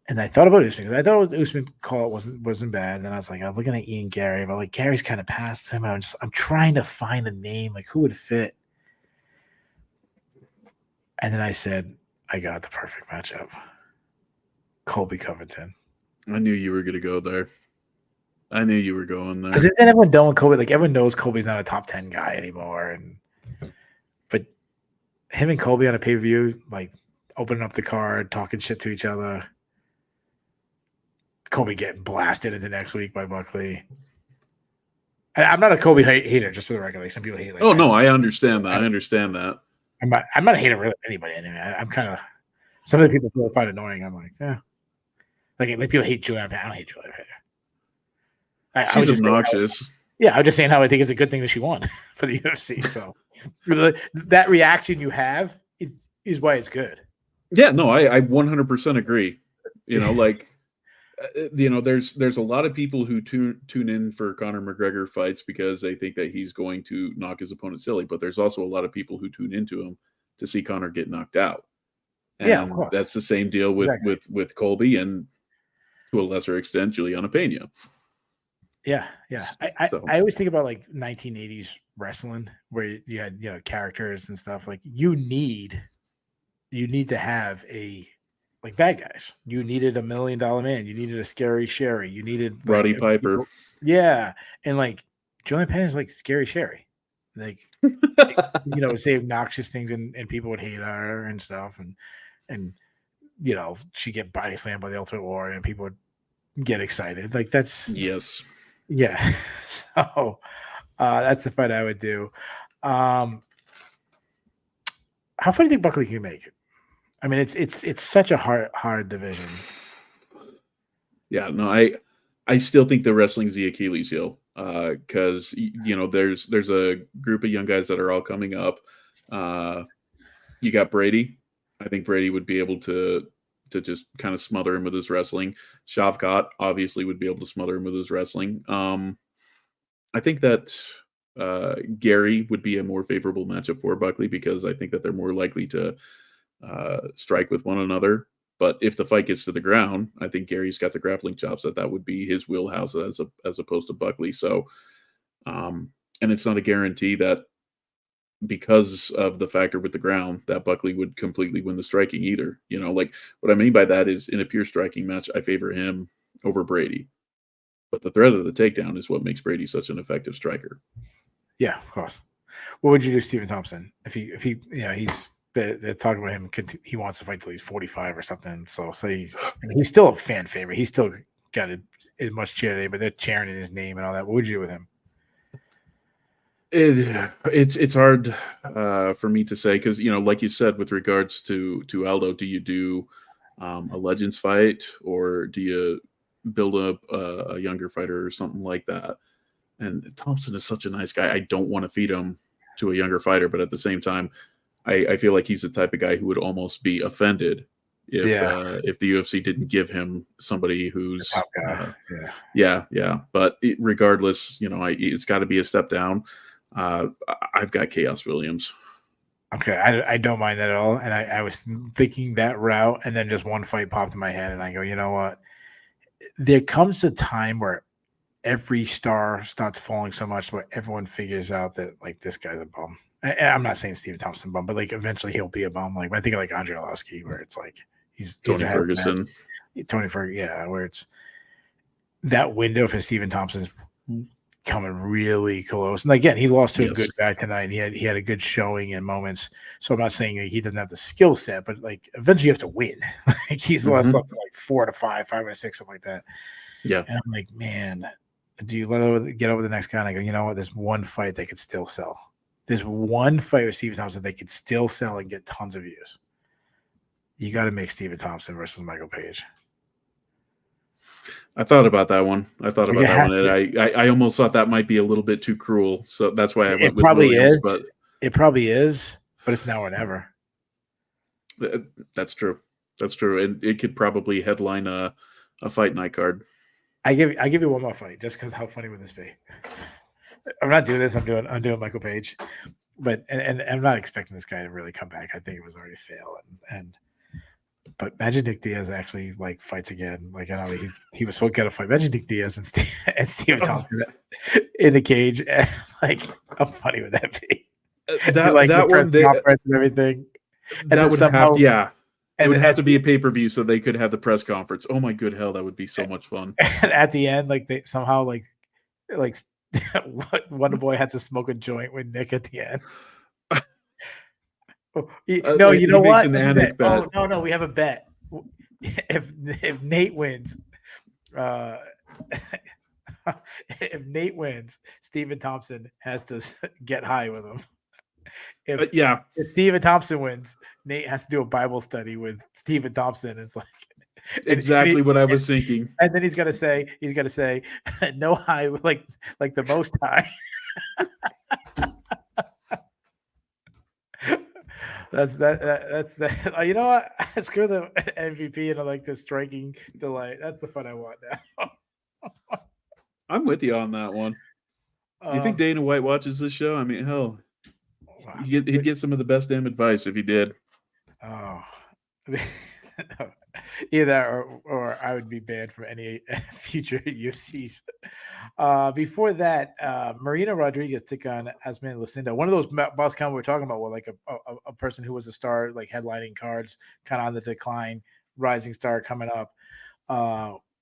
And I thought about Usman because I thought Usman call wasn't bad. And then I was looking at Ian Gary, but Gary's kind of past him. I'm trying to find a name who would fit. And then I said, I got the perfect matchup. Colby Covington. I knew you were going to go there. I knew you were going there. Because then everyone done with Colby. Like everyone knows Colby's not a top 10 guy anymore, but him and Colby on a pay-per-view, like opening up the card, talking shit to each other. Colby getting blasted into next week by Buckley. I'm not a Colby hater, just for the record. Like some people hate. Like, no, I understand that. I understand that. I'm not a hater really anybody anyway. I'm kind of some of the people who I find annoying. I'm like, yeah. Like people hate Julianna Pena. I don't hate Julianna Pena. She's obnoxious. I'm just saying how I think it's a good thing that she won for the UFC. So that reaction you have is why it's good. Yeah, no, I 100% agree. You know, like, you know, there's a lot of people who tune in for Conor McGregor fights because they think that he's going to knock his opponent silly. But there's also a lot of people who tune into him to see Conor get knocked out. And yeah, of course. That's the same deal with Colby and to a lesser extent Julianna Pena. Yeah. I always think about like 1980s wrestling where you had characters and stuff. Like you need to have like bad guys. You needed $1 million man. You needed a scary Sherry. You needed Roddy Piper. And like Julianna Pena is like scary Sherry. Like say obnoxious things and people would hate her and stuff and she'd get body slammed by the Ultimate Warrior and people would get excited. Like that's yes. Yeah. So that's the fight I would do. How far do you think Buckley can make it? I mean, it's such a hard division. Yeah, no, I still think the wrestling's the Achilles heel because there's a group of young guys that are all coming up. You got Brady. I think Brady would be able to just kind of smother him with his wrestling. Shavkat obviously would be able to smother him with his wrestling. I think that Gary would be a more favorable matchup for Buckley because I think that they're more likely to strike with one another. But if the fight gets to the ground, I think Gary's got the grappling chops that would be his wheelhouse as opposed to Buckley. So, and it's not a guarantee that because of the factor with the ground that Buckley would completely win the striking either. Like what I mean by that is in a pure striking match, I favor him over Brady. But the threat of the takedown is what makes Brady such an effective striker. Yeah, of course. What would you do, Stephen Thompson? If he they're talking about him. He wants to fight till he's 45 or something. So he's still a fan favorite. He's still got as much cheer today, but they're cheering in his name and all that. What would you do with him? It's hard for me to say because like you said with regards to Aldo, do you do a Legends fight or do you build up a younger fighter or something like that? And Thompson is such a nice guy. I don't want to feed him to a younger fighter, but at the same time, I feel like he's the type of guy who would almost be offended if the UFC didn't give him somebody who's top guy. But regardless, it's got to be a step down. I've got Chaos Williams. Okay, I don't mind that at all. And I was thinking that route, and then just one fight popped in my head, and I go, you know what? There comes a time where every star starts falling so much where everyone figures out that like this guy's a bum. And I'm not saying Stephen Thompson bum, but like eventually he'll be a bum. Like I think of like Andre Arlovski, where it's like he's Tony Ferguson. Tony Ferguson, yeah, where it's that window for Stephen Thompson's coming really close. And again, he lost to a good guy tonight. He had a good showing in moments. So I'm not saying that he doesn't have the skill set, but like eventually you have to win. Like he's lost something like 4 to 5, 5 to 6, something like that. Yeah. And I'm like, man, do you get over the next guy? And I go, you know what? There's one fight they could still sell. There's one fight with Stephen Thompson they could still sell and get tons of views. You got to make Stephen Thompson versus Michael Page. I thought about that one. And I almost thought that might be a little bit too cruel. So that's why I went with Williams. But it probably is, but it's now or never. That's true. And it could probably headline a fight night card. I give you one more fight just because how funny would this be? I'm not doing this. I'm doing Michael Page, but and I'm not expecting this guy to really come back. I think it was already fail. But imagine Nick Diaz actually like fights again. Like I know he was supposed to get a fight. Imagine Nick Diaz and Steve Thompson in the cage. Like how funny would that be? That one and everything. That would have It would have to be a pay-per-view so they could have the press conference. Oh my good hell, that would be so much fun. And at the end, like they somehow like Wonder Boy had to smoke a joint with Nick at the end. No, you know what? This is it. Oh no, we have a bet. If Nate wins, if Nate wins, Stephen Thompson has to get high with him. If Stephen Thompson wins, Nate has to do a Bible study with Stephen Thompson. It's like exactly what I was thinking. And then he's gonna say, no high, like the most high. That's that. You know what? Screw the MVP and I like the striking delight. That's the fun I want now. I'm with you on that one. You think Dana White watches this show? I mean, hell, he'd get some of the best damn advice if he did. Oh, either or I would be banned from any future UFCs. Before that, Marina Rodriguez took on Asman Lucinda. One of those boss count we were talking about, where like a person who was a star, like headlining cards, kind of on the decline, rising star coming up.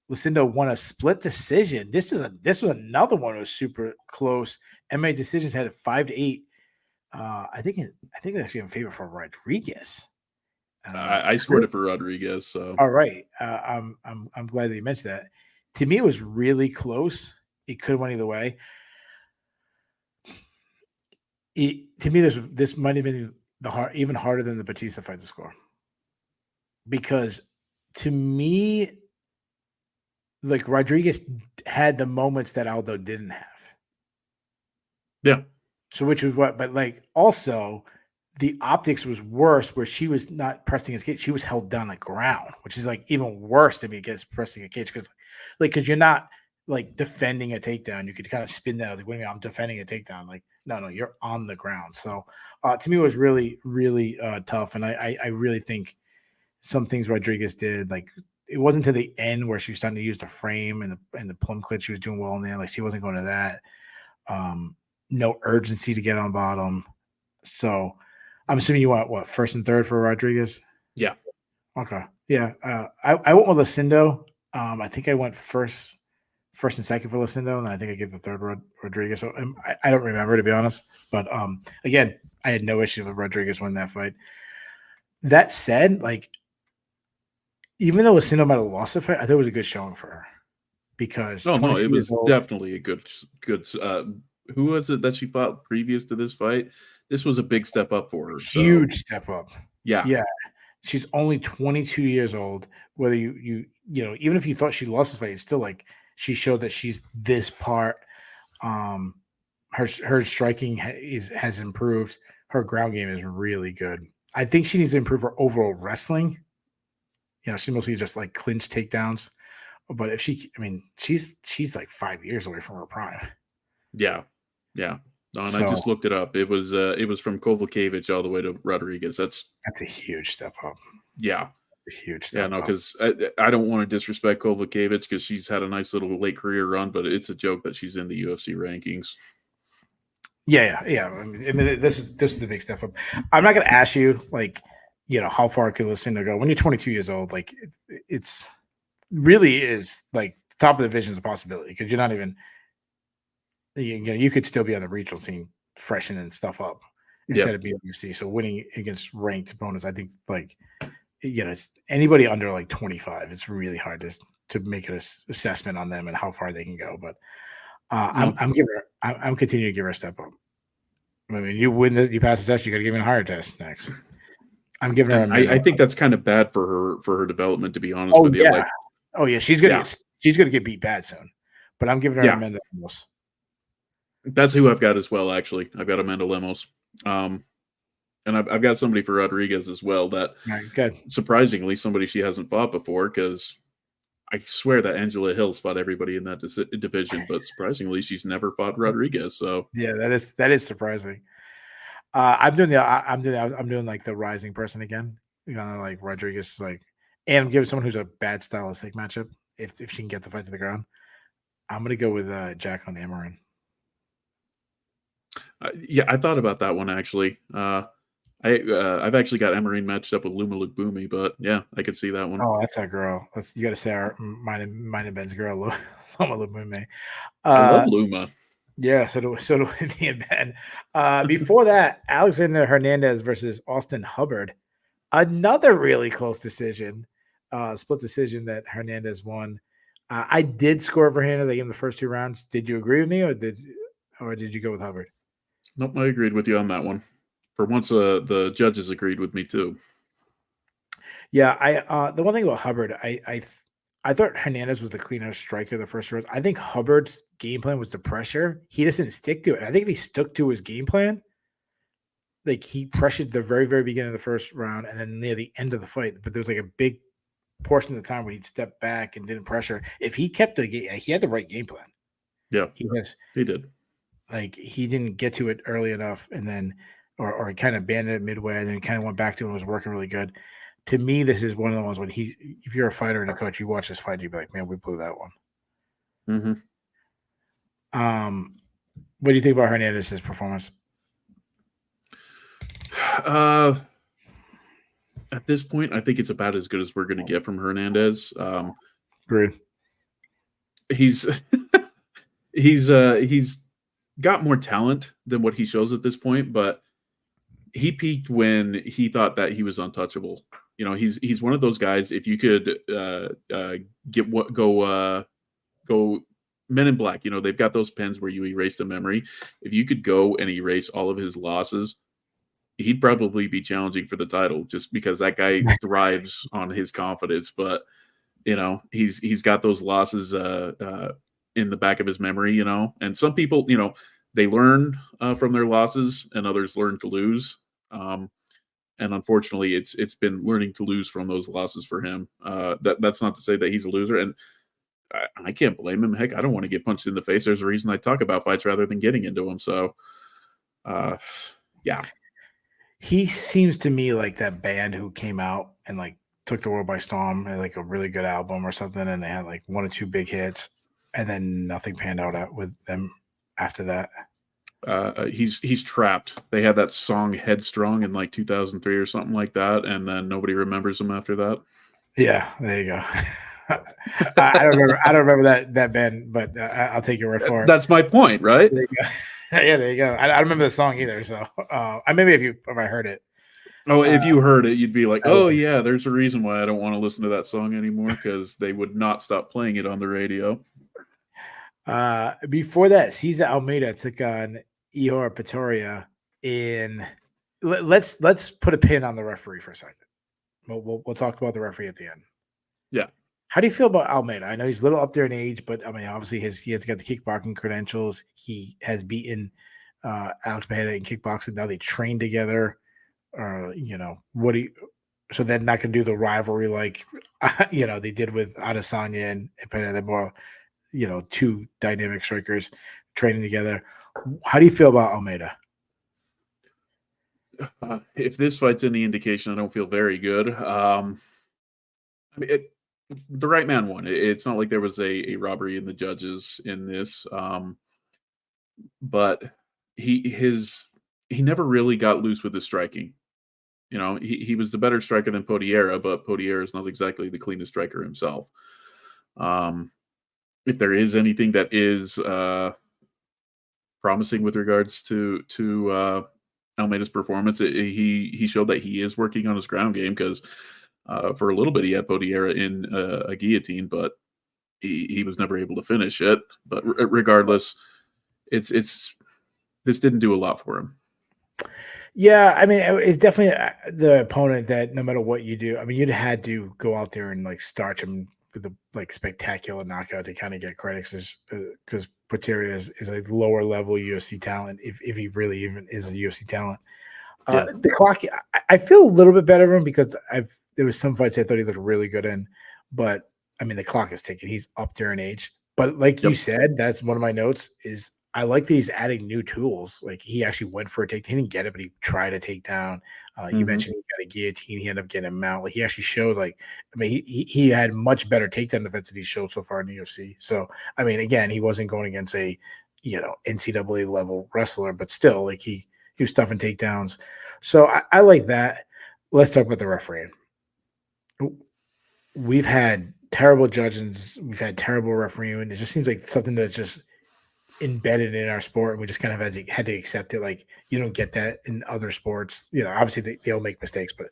Lucinda won a split decision. This was another one that was super close. MMA decisions had it 5-8. I think it was actually in favor for Rodriguez. I scored it for Rodriguez. So all right, I'm glad that you mentioned that. To me, it was really close. It could have went either way. To me, this might have been even harder than the Batista fight to score, because to me, like Rodriguez had the moments that Aldo didn't have. Yeah. So which was what, but like also the optics was worse, where she was not pressing his cage. She was held down on the ground, which is like even worse to me against pressing a cage, because you're not like defending a takedown. You could kind of spin that like, what do you mean I'm defending a takedown? Like, no, you're on the ground. So to me, it was really, really tough. And I really think some things Rodriguez did, like it wasn't to the end where she was starting to use the frame and the plum clit. She was doing well in there. Like she wasn't going to that. No urgency to get on bottom. So I'm assuming you want what, first and third for Rodriguez? Yeah. Okay. Yeah. I went with Lucindo. I think I went first and second for Lucindo, and then I think I gave the third Rodriguez. So I don't remember, to be honest. But again, I had no issue with Rodriguez winning that fight. That said, like even though Lucindo might have lost the fight, I thought it was a good showing for her, because it was definitely a good. Who was it that she fought previous to this fight? This was a big step up for her. Huge step up. Yeah. She's only 22 years old. Whether you even if you thought she lost this fight, it's still like she showed that she's this part. Her striking has improved. Her ground game is really good. I think she needs to improve her overall wrestling. She mostly just like clinch takedowns. But if she's like 5 years away from her prime. Yeah. No, and I just looked it up. It was from Kovalevich all the way to Rodriguez. That's a huge step up. Yeah. A huge step up. Because I don't want to disrespect Kovalevich, because she's had a nice little late career run, but it's a joke that she's in the UFC rankings. Yeah. I mean, this is the big step up. I'm not going to ask you how far could Lucinda go when you're 22 years old. Like it's really is like top of the division is a possibility, because you're not even. You could still be on the regional scene, freshening stuff up instead of being UFC. So winning against ranked opponents, I think anybody under like 25, it's really hard to make an assessment on them and how far they can go. But I'm continuing to give her a step up. I mean, you pass the test, you got to give me a higher test next. I'm giving her. I think that's kind of bad for her development, to be honest with you. She's gonna get beat bad soon. But I'm giving her Amanda Lemos. That's who I've got as well, actually. I've got Amanda Lemos. And I've got somebody for Rodriguez as well that, good. Surprisingly, somebody she hasn't fought before, because I swear that Angela Hill's fought everybody in that division, but surprisingly, she's never fought Rodriguez. So yeah, that is surprising. I'm doing like the rising person again. Like Rodriguez, and I'm giving someone who's a bad stylistic matchup if she can get the fight to the ground. I'm gonna go with Jacqueline Amarin. I thought about that one, actually. I've actually got Emerine matched up with Luma Lukbumi, but yeah, I could see that one. Oh, that's our girl. You got to say mine and Ben's girl, Loma Lumume. I love Luma. Yeah, so do me and Ben. Before that, Alexander Hernandez versus Austin Hubbard. Another really close decision, split decision that Hernandez won. I did score for Hernandez. I gave him the first 2 rounds. Did you agree with me, or did you go with Hubbard? Nope, I agreed with you on that one. For once, the judges agreed with me too. Yeah, the one thing about Hubbard, I thought Hernandez was the cleaner striker the first round. I think Hubbard's game plan was the pressure. He just didn't stick to it. I think if he stuck to his game plan, like he pressured the very, very beginning of the first round and then near the end of the fight, but there was like a big portion of the time where he'd step back and didn't pressure. If he kept the game, he had the right game plan. Yeah, he did. Like he didn't get to it early enough, and then or he kind of abandoned it midway, and then he kind of went back to it and was working really good. To me, this is one of the ones when if you're a fighter and a coach, you watch this fight, you'd be like, man, we blew that one. Mm-hmm. What do you think about Hernandez's performance? At this point, I think it's about as good as we're going to get from Hernandez. Agreed. He's got more talent than what he shows at this point, but he peaked when he thought that he was untouchable. You know, he's one of those guys. If you could go Men in Black, you know, they've got those pens where you erase the memory. If you could go and erase all of his losses, he'd probably be challenging for the title just because that guy thrives on his confidence. But, you know, he's got those losses in the back of his memory, you know, and some people, you know, they learn from their losses and others learn to lose. And unfortunately, it's been learning to lose from those losses for him. That's not to say that he's a loser. And I can't blame him. Heck, I don't want to get punched in the face. There's a reason I talk about fights rather than getting into them. So, yeah. He seems to me like that band who came out and like took the world by storm, had like a really good album or something, and they had like 1 or 2 big hits, and then nothing panned out with them after that. He's trapped. They had that song Headstrong in like 2003 or something like that, and then nobody remembers him after that. Yeah, there you go. I don't remember that band, but I'll take your word for it. That's my point, right? There you go. Yeah, there you go. I don't remember the song either, so maybe if I heard it. Oh, if you heard it, you'd be like, "Oh yeah, there's a reason why I don't want to listen to that song anymore," because they would not stop playing it on the radio. Before that, Cesar Almeida took on Ihor Pretoria in. Let's put a pin on the referee for a second. We'll talk about the referee at the end. Yeah. How do you feel about Almeida? I know he's a little up there in age, but I mean, obviously he has got the kickboxing credentials. He has beaten Alex Pereira in kickboxing. Now they train together. You know, so they're not going to do the rivalry like, you know, they did with Adesanya and Pereira. They're more, you know, 2 dynamic strikers training together. How do you feel about Almeida? If this fight's any indication, I don't feel very good. I mean, the right man won. It's not like there was a robbery in the judges in this, but he never really got loose with his striking. You know, he was the better striker than Potiera, but Potiera is not exactly the cleanest striker himself. If there is anything that is promising with regards to Almeida's performance, he showed that he is working on his ground game because for a little bit he had Potiera in a guillotine, but he was never able to finish it. But regardless, this didn't do a lot for him. Yeah, I mean, it's definitely the opponent that no matter what you do, I mean, you'd had to go out there and like starch him with a like spectacular knockout to kind of get credit because Potiera is a lower level UFC talent if he really even is a UFC talent. The clock, I feel a little bit better of him because there was some fights I thought he looked really good in, but I mean the clock is ticking. He's up there in age, but like you said, that's one of my notes is I like that he's adding new tools. Like he actually went for a takedown. He didn't get it, but he tried a takedown. You mentioned he got a guillotine. He ended up getting him out. Like he actually showed I mean, he had much better takedown defense than he showed so far in the UFC. So, I mean, again, he wasn't going against a, you know, NCAA level wrestler, but still like he was stuffing takedowns. So I like that. Let's talk about the refereeing. We've had terrible judges. We've had terrible refereeing. It just seems like something that's just embedded in our sport, and we just kind of had to accept it. Like, you don't get that in other sports. Obviously they all make mistakes, but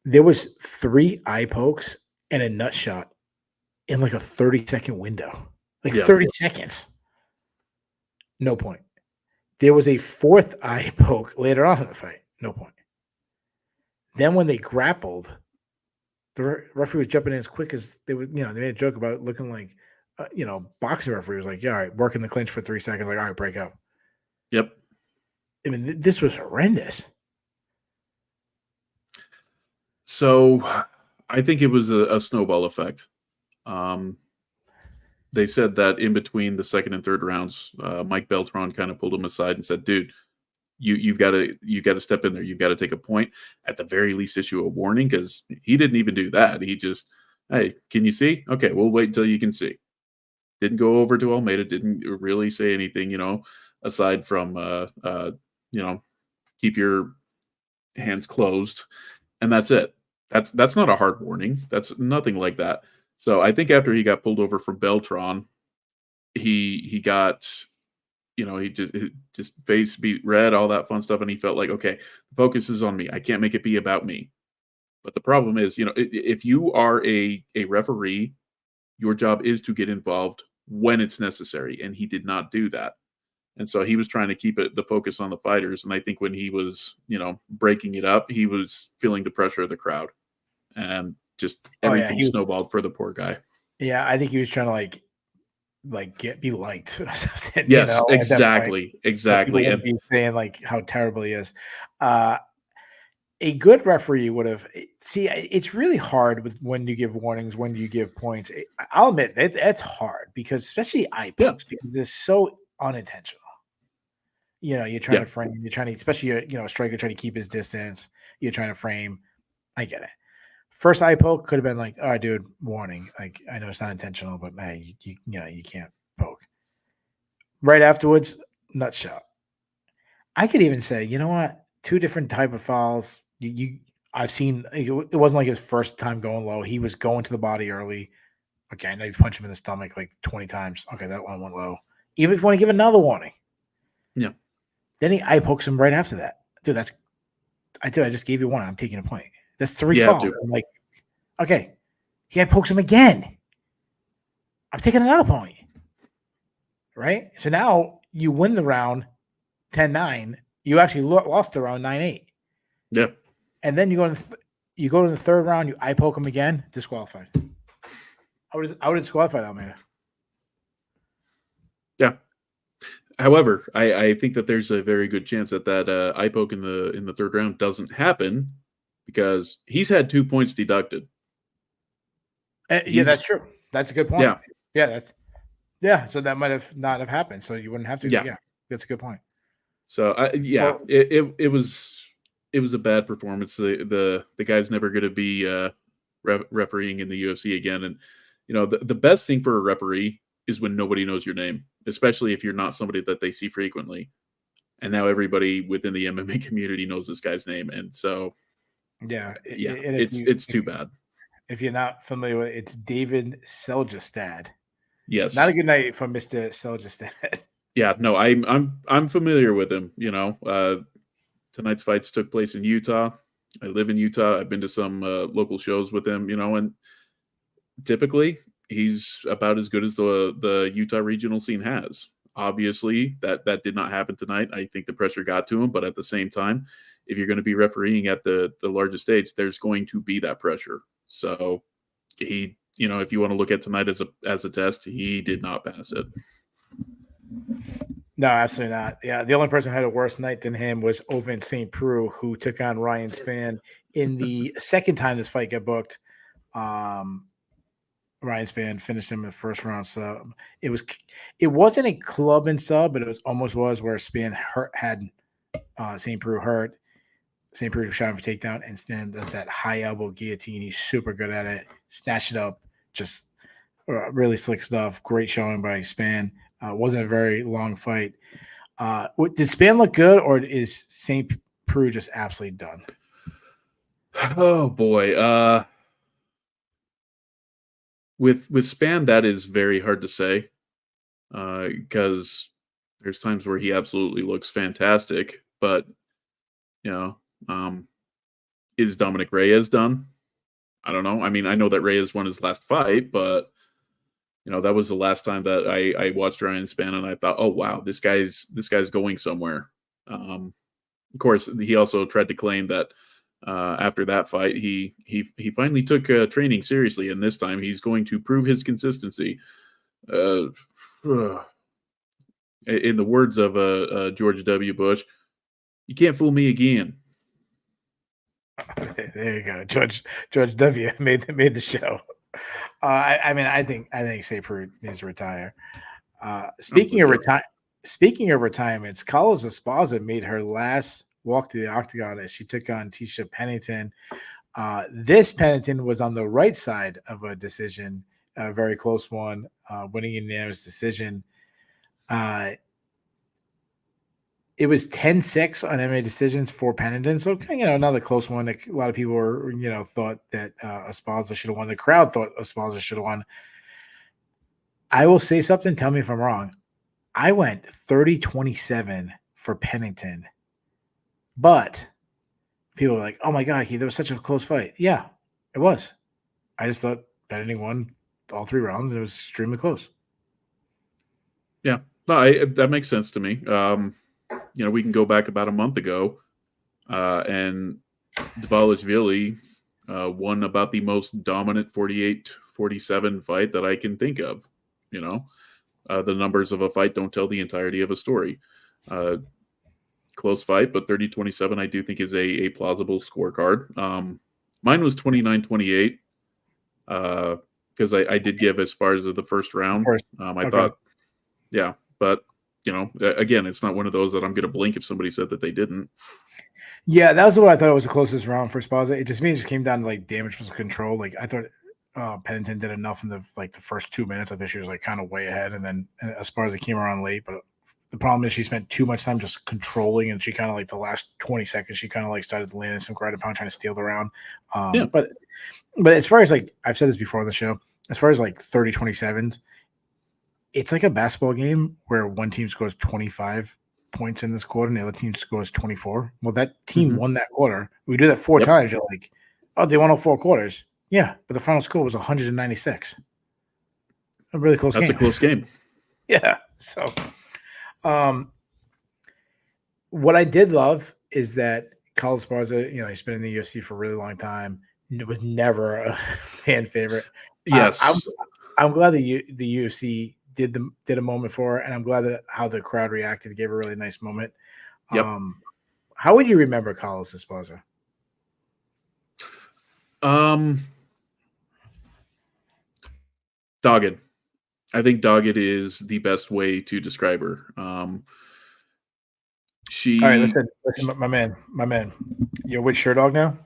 there was 3 eye pokes and a nut shot in like a 30-second window. Like 30 seconds. No point. There was a 4th eye poke later on in the fight. No point. Then when they grappled, the referee was jumping in as quick as they would. They made a joke about it looking like, boxing referee was like, yeah, all right, working the clinch for 3 seconds. Like, all right, break up. Yep. I mean, this was horrendous. So I think it was a snowball effect. They said that in between the second and third rounds, Mike Beltran kind of pulled him aside and said, dude, you've got to step in there. You've got to take a point. At the very least, issue a warning, because he didn't even do that. He just, hey, can you see? Okay, we'll wait until you can see. Didn't go over to Almeida. Didn't really say anything, aside from, keep your hands closed, and that's it. That's not a hard warning. That's nothing like that. So I think after he got pulled over from Beltran, he got, he just face beat red, all that fun stuff, and he felt like, okay, the focus is on me. I can't make it be about me. But the problem is, if you are a referee, your job is to get involved when it's necessary, and he did not do that. And so he was trying to keep the focus on the fighters. And I think when he was, breaking it up, he was feeling the pressure of the crowd, and just everything snowballed for the poor guy. Yeah, I think he was trying to be liked or something. Yes, exactly. So and be saying like how terrible he is. A good referee would have. See, it's really hard with when you give warnings, when you give points. I'll admit that's hard, because especially eye pokes, because it's so unintentional. You're trying to frame. You're trying to, especially a striker trying to keep his distance. You're trying to frame. I get it. First eye poke could have been like, all right, dude, warning. Like, I know it's not intentional, but hey, you can't poke. Right afterwards, nut shot. I could even say, you know what? 2 different type of fouls. I've seen. It wasn't like his first time going low. He was going to the body early. Okay, I know you've punched him in the stomach like 20 times. Okay, that one went low. Even if you want to give another warning. Yeah. Then he eye pokes him right after that. Dude, I just gave you one. I'm taking a point. That's 3 fouls. I'm like, okay, he eye pokes him again. I'm taking another point. Right? So now you win the round 10-9. You actually lost the round 9-8. Yeah. And then you go to the third round, you eye poke him again, disqualified. I would have disqualified Almeida. Yeah. However, I think that there's a very good chance that eye poke in the third round doesn't happen, because he's had 2 points deducted. Yeah, that's true. That's a good point. Yeah. So that might have not have happened. So you wouldn't have to. Yeah, that's a good point. So it was a bad performance. The guy's never going to be refereeing in the UFC again. And the best thing for a referee is when nobody knows your name, especially if you're not somebody that they see frequently. And now everybody within the MMA community knows this guy's name, and so it's too bad. If you're not familiar with it, it's David Seljestad. Yes, not a good night for Mr. Seljestad. Yeah, no, I'm familiar with him. Tonight's fights took place in Utah. I live in Utah. I've been to some local shows with him. And typically he's about as good as the Utah regional scene has. Obviously, that did not happen tonight. I think the pressure got to him, but at the same time, if you're going to be refereeing at the largest stage, there's going to be that pressure. So he, if you want to look at tonight as a test, he did not pass it. No, absolutely not. Yeah, the only person who had a worse night than him was Ovince St. Preux, who took on Ryan Spann in the second time this fight got booked. Ryan Spann finished him in the first round. So it wasn't a club and sub, but it almost was, where Spann had St. Preux hurt. St. Preux shot him for takedown, and Spann does that high elbow guillotine. He's super good at it. Snatched it up, just really slick stuff. Great showing by Spann. Wasn't a very long fight. Did Spann look good, or is St. Peru just absolutely done? Oh boy. With Span, that is very hard to say. Because there's times where he absolutely looks fantastic, but you know, is Dominic Reyes done? I don't know. I mean, I know that Reyes won his last fight, but that was the last time that I watched Ryan Spann, and I thought, oh wow, this guy's going somewhere. Of course, he also tried to claim that after that fight, he finally took training seriously, and this time he's going to prove his consistency. In the words of George W. Bush, you can't fool me again. There you go. George W. made the show. I think Say Peru needs to retire. Speaking of retirements, Carlos Esparza made her last walk to the octagon as she took on Tisha Pennington. This Pennington was on the right side of a decision, a very close one, winning a unanimous decision. It was 10-6 on MMA decisions for Pennington. So, another close one. A lot of people were, thought that Esparza should have won. The crowd thought Esparza should have won. I will say something. Tell me if I'm wrong. I went 30-27 for Pennington. But people were like, oh, my God, that was such a close fight. Yeah, it was. I just thought Pennington won all 3 rounds, and it was extremely close. Yeah, no, that makes sense to me. We can go back about a month ago, and Dvalishvili won about the most dominant 48-47 fight that I can think of. The numbers of a fight don't tell the entirety of a story. Close fight, but 30-27 I do think is a plausible scorecard. Mine was 29-28 because I did give Esparza the first round. I thought, yeah, but again, it's not one of those that I'm going to blink if somebody said that they didn't. Yeah, that was what I thought it was the closest round for Esparza. It just came down to damage versus control. I thought Pennington did enough in the first 2 minutes. I think she was kind of way ahead, and then Esparza came around late. But the problem is she spent too much time just controlling, and she kind of the last 20 seconds she kind of started to land in some ground pound trying to steal the round. Yeah. But as far as I've said this before on the show, as far as 30-27s. It's like a basketball game where one team scores 25 points in this quarter and the other team scores 24. Well, that team won that quarter. We do that 4 times. You're like, oh, they won all 4 quarters. Yeah, but the final score was 196. A really close game. That's a close game. Yeah. So, what I did love is that Carlos Esparza, he's been in the UFC for a really long time. It was never a fan favorite. Yes. I'm glad the UFC did a moment for her, and I'm glad that how the crowd reacted. It gave her a really nice moment. Yep. How would you remember Carlos Esparza? Dogged. I think dogged is the best way to describe her. All right, listen, my man. You're with Sherdog now?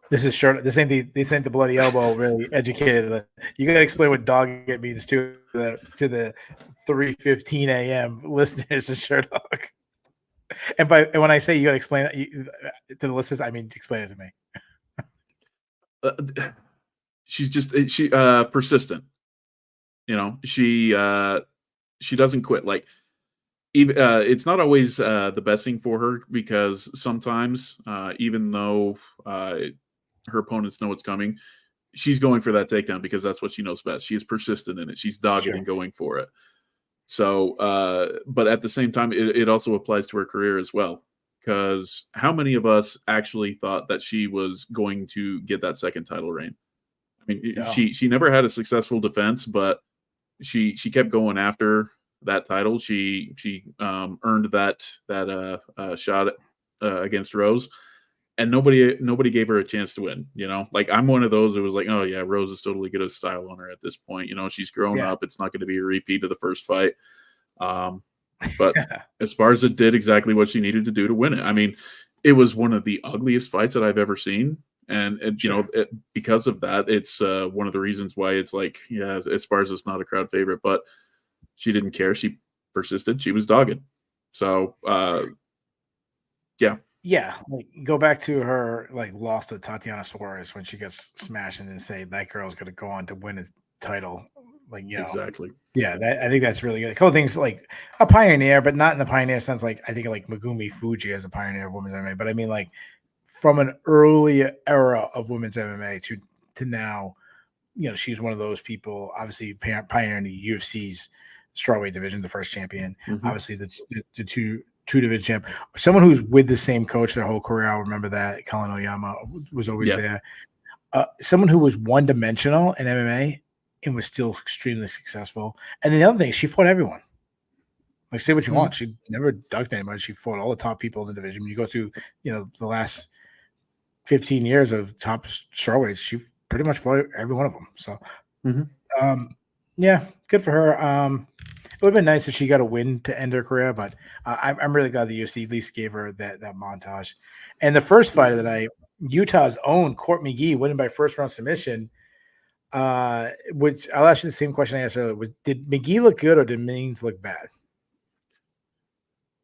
This is This ain't the bloody elbow. Really educated. You gotta explain what dog it means to the 3:15 a.m. listeners of Sherdog. And when I say you gotta explain that to the listeners, I mean explain it to me. She's just persistent. She doesn't quit. It's not always the best thing for her because sometimes even though her opponents know it's coming, she's going for that takedown because that's what she knows best. She is persistent in it. She's dogged and going for it. So, but at the same time, it also applies to her career as well. Because how many of us actually thought that she was going to get that second title reign? I mean, she never had a successful defense, but she kept going after that title. She earned that shot against Rose. And nobody gave her a chance to win, I'm one of those that was like, oh yeah, Rose is totally good at style on her at this point. She's grown up. It's not going to be a repeat of the first fight. But Esparza did exactly what she needed to do to win it. I mean, it was one of the ugliest fights that I've ever seen. And because of that, it's one of the reasons why it's Esparza's not a crowd favorite, but she didn't care. She persisted. She was dogged. So, yeah. Yeah, like, go back to her loss to Tatiana Suarez when she gets smashed and then say that girl's going to go on to win a title. Exactly. Yeah, I think that's really good. A couple things like a pioneer, but not in the pioneer sense. Like I think like Megumi Fuji as a pioneer of women's MMA, but I mean like from an early era of women's MMA to now, she's one of those people. Obviously, pioneering the UFC's strawweight division, the first champion. Mm-hmm. Obviously, the two division champ. Someone who's with the same coach their whole career. I'll remember that Colin Oyama was always there. Someone who was one dimensional in MMA and was still extremely successful. And then the other thing, she fought everyone. Like, say what you want. She never ducked anybody. She fought all the top people in the division. When you go through, the last 15 years of top strawweights, she pretty much fought every one of them. So, yeah, good for her. It would have been nice if she got a win to end her career, but I'm really glad the UFC at least gave her that montage. And the first fight of the night, Utah's own Court McGee winning by first round submission. Which I'll ask you the same question I asked earlier: did McGee look good or did Means look bad?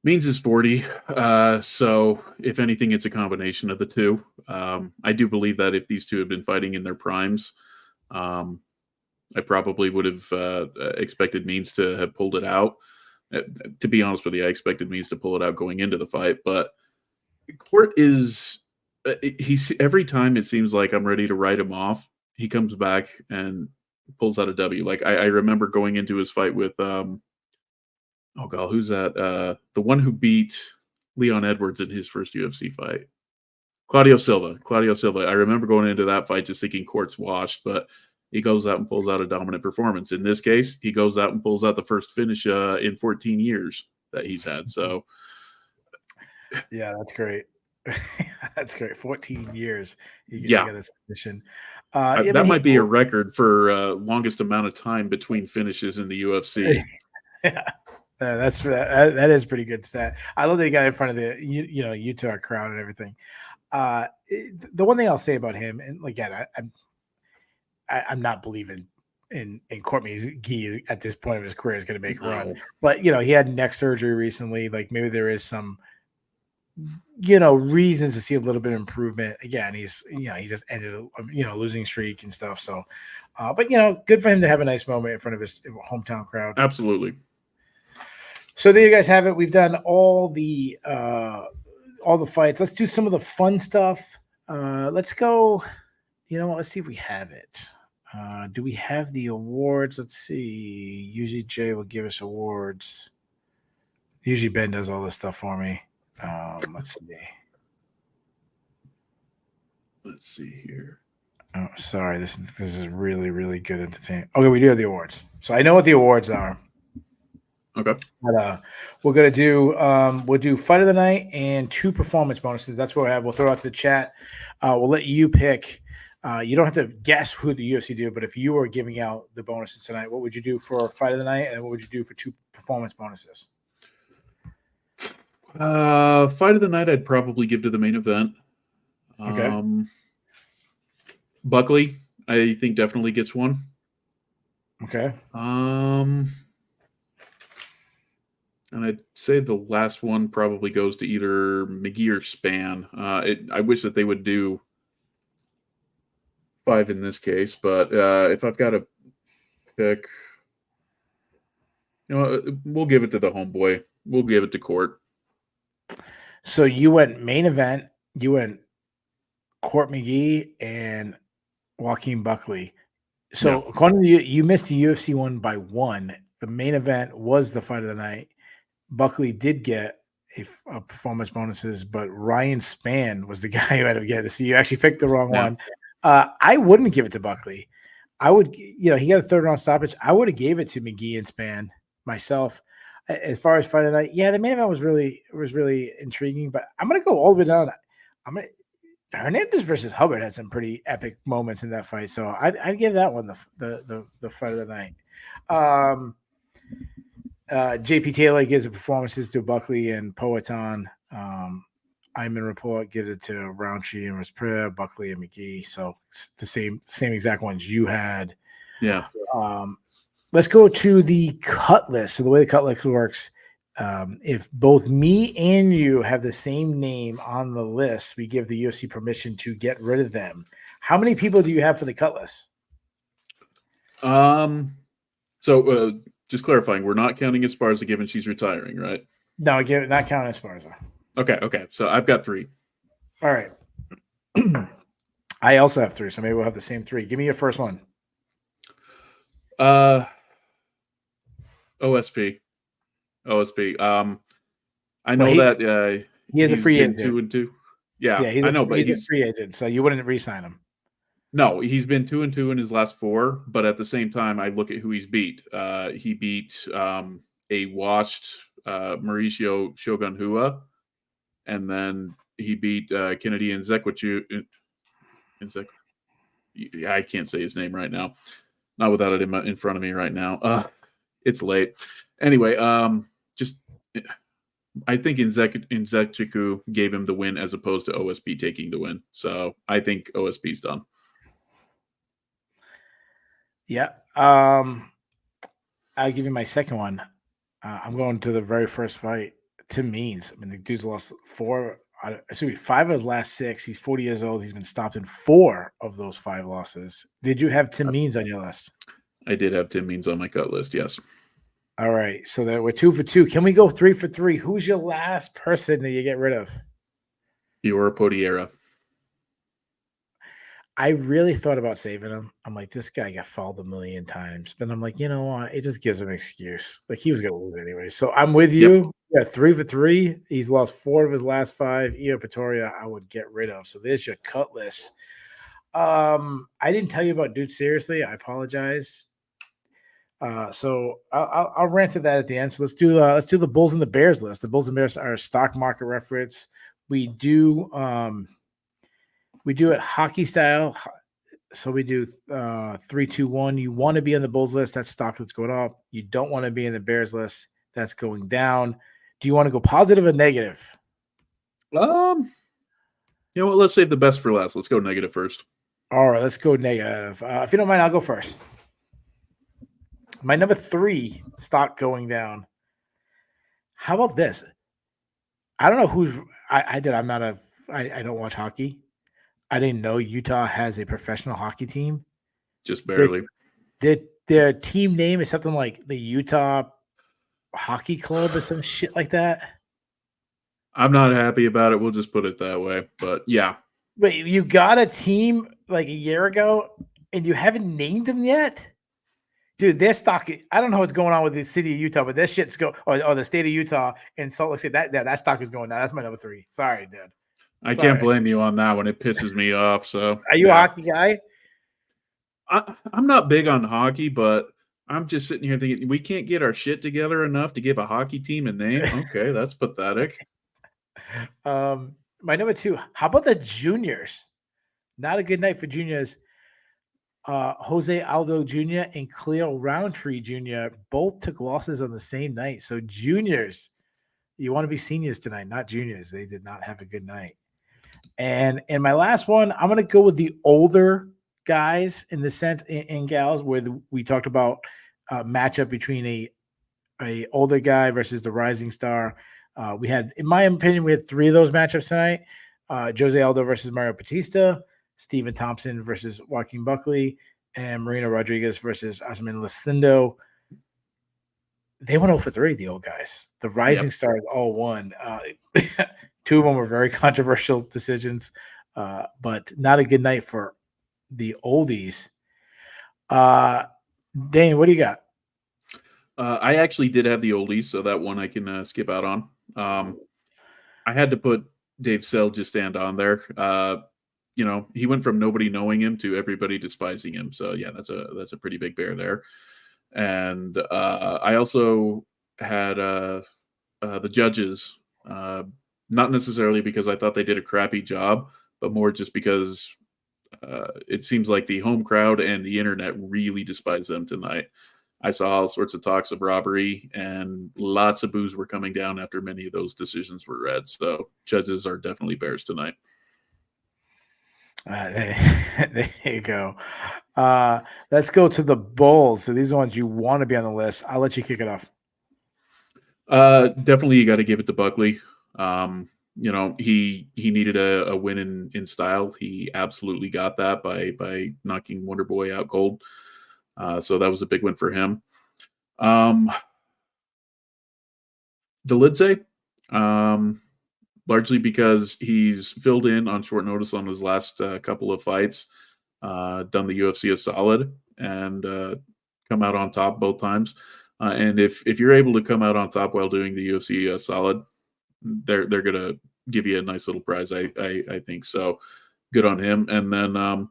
Means is 40. So if anything, it's a combination of the two. I do believe that if these two had been fighting in their primes, I probably would have expected Means to have pulled it out. To be honest with you, I expected Means to pull it out going into the fight, but Court is every time it seems like I'm ready to write him off, he comes back and pulls out a W. Like I remember going into his fight with oh god, who's that? The one who beat Leon Edwards in his first UFC fight. Claudio Silva. I remember going into that fight just thinking Court's washed, but he goes out and pulls out a dominant performance. In this case, he goes out and pulls out the first finish in 14 years that he's had. So, yeah, that's great. That's great. 14 years. You get a submission. That might be a record for longest amount of time between finishes in the UFC. Yeah. That is pretty good stat. I love that he got in front of the Utah crowd and everything. The one thing I'll say about him, and again, I'm not believing in Court McGee at this point of his career is going to make a run, but he had neck surgery recently. Like maybe there is some reasons to see a little bit of improvement. Again, he just ended a losing streak and stuff. So, but good for him to have a nice moment in front of his hometown crowd. Absolutely. So there you guys have it. We've done all the fights. Let's do some of the fun stuff. Let's go. Let's see if we have it. Do we have the awards? Let's see. Usually Jay will give us awards. Usually Ben does all this stuff for me. Let's see. Let's see here. Oh, sorry. This is really, really good entertainment. Okay, we do have the awards. So I know what the awards are. Okay. But, we're gonna do we'll do fight of the night and 2 performance bonuses. That's what we have. We'll throw it out to the chat. We'll let you pick. You don't have to guess who the UFC do, but if you were giving out the bonuses tonight, what would you do for fight of the night, and what would you do for 2 performance bonuses? Fight of the night, I'd probably give to the main event. Okay. Buckley, I think definitely gets one. Okay. And I'd say the last one probably goes to either McGee or Spann. I wish that they would do 5 in this case, but if I've got to pick, we'll give it to the homeboy. We'll give it to Court. So you went main event. You went Court McGee and Joaquin Buckley. So according to you missed the UFC one by 1. The main event was the fight of the night. Buckley did get a performance bonuses, but Ryan Spann was the guy who had to get it. So you actually picked the wrong one. I wouldn't give it to Buckley. I would, he got a 3rd round stoppage. I would have gave it to McGee and Spann myself. As far as fight of the night, the main event was really intriguing. But I'm gonna go all the way down. Hernandez versus Hubbard had some pretty epic moments in that fight, so I'd give that one the fight of the night. JP Taylor gives the performances to Buckley and Poetan. Iman Report gives it to Rountree and Pereira, Buckley and McGee. So the same exact ones you had. Yeah. Let's go to the cut list. So the way the cut list works, If both me and you have the same name on the list, we give the UFC permission to get rid of them. How many people do you have for the cut list? So just clarifying, we're not counting Esparza given she's retiring, right? No, not counting Esparza. Okay. So I've got 3. All right. I also have 3, so maybe we'll have the same 3. Give me your first one. OSP. I know that he is a free agent. 2-2. Yeah, I know, but he's a free agent, so you wouldn't re-sign him. No, he's been 2-2 in his last 4, but at the same time, I look at who he's beat. He beat a washed Mauricio Shogun Hua, and then he beat Kennedy Nzechukwu. I can't say his name right now. Not without it in front of me right now. It's late. Anyway, I think Nzechukwu gave him the win as opposed to OSP taking the win. So I think OSP's done. Yeah. I'll give you my second one. I'm going to the very first fight. Tim Means. I mean, the dude's lost 5 of his last 6. He's 40 years old. He's been stopped in 4 of those 5 losses. Did you have Tim Means on your list? I did have Tim Means on my cut list, yes. All right. So that we're 2 for 2. Can we go 3 for 3? Who's your last person that you get rid of? Iora Potiera. I really thought about saving him. I'm like, this guy got fouled a million times. But I'm like, you know what? It just gives him an excuse. Like, he was going to lose anyway. So I'm with you. Yep. Yeah, 3 for 3. He's lost 4 of his last 5. Iora Potiera, I would get rid of. So there's your cut list. I didn't tell you about Dude Seriously. I apologize. So I'll rant to that at the end. So let's do the Bulls and the Bears list. The Bulls and Bears are a stock market reference. We do it hockey style. So we do 3, 2, 1. You want to be on the Bulls list, that's stock that's going up. You don't want to be in the Bears list, that's going down. Do you want to go positive or negative? You know what? Let's save the best for last. Let's go negative first. All right, let's go negative. If you don't mind, I'll go first. My number 3 stock going down. How about this? I don't know who's. I don't watch hockey. I didn't know Utah has a professional hockey team. Just barely. Their team name is something like the Utah Hockey Club or some shit like that. I'm not happy about it. We'll just put it that way. But yeah. But you got a team like a year ago, and you haven't named them yet? Dude, their stock, I don't know what's going on with the city of Utah, but their shit's or the state of Utah and Salt Lake City, that stock is going down. That's my number 3. Sorry, dude. I can't blame you on that one. It pisses me off. So, are you a hockey guy? I'm not big on hockey, but I'm just sitting here thinking we can't get our shit together enough to give a hockey team a name. Okay, that's pathetic. My number 2. How about the juniors? Not a good night for juniors. Jose Aldo Jr. and Khalil Rountree Jr. both took losses on the same night. So juniors, you want to be seniors tonight, not juniors. They did not have a good night. And my last one, I'm going to go with the older guys in the sense in gals where we talked about a matchup between a older guy versus the rising star. We had, in my opinion, we had 3 of those matchups tonight. Jose Aldo versus Mario Batista, Stephen Thompson versus Joaquin Buckley, and Marina Rodriguez versus Asman Lucindo. They went 0 for 3, the old guys. The rising stars all won. 2 of them were very controversial decisions, but not a good night for the oldies. Dane, what do you got? I actually did have the oldies, so that one I can skip out on. I had to put Dave Selgisstand on there. He went from nobody knowing him to everybody despising him. So yeah, that's a pretty big bear there. And I also had the judges, not necessarily because I thought they did a crappy job, but more just because it seems like the home crowd and the internet really despise them tonight. I saw all sorts of talks of robbery, and lots of boos were coming down after many of those decisions were read. So judges are definitely bears tonight. There you go. Let's go to the Bulls. So these are ones you want to be on the list. I'll let you kick it off. Definitely you got to give it to Buckley. He needed a win in style. He absolutely got that by knocking Wonder Boy out cold. So that was a big win for him. Delidze, largely because he's filled in on short notice on his last couple of fights, done the UFC a solid, and come out on top both times. And if you're able to come out on top while doing the UFC solid, they're gonna give you a nice little prize. I think so. Good on him. And then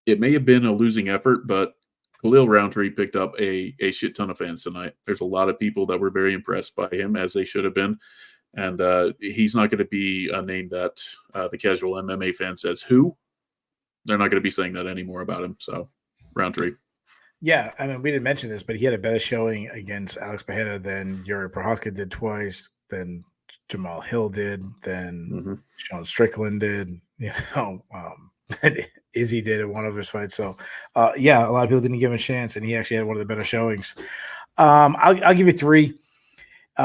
it may have been a losing effort, but Khalil Rountree picked up a shit ton of fans tonight. There's a lot of people that were very impressed by him, as they should have been. And he's not going to be a name that the casual MMA fan says, who? They're not going to be saying that anymore about him. So, Rountree. Yeah, I mean, we didn't mention this, but he had a better showing against Alex Pereira than Yuri Prochazka did twice, than Jamal Hill did, than Sean Strickland did, Izzy did at one of his fights. So, yeah, a lot of people didn't give him a chance, and he actually had one of the better showings. I'll give you 3.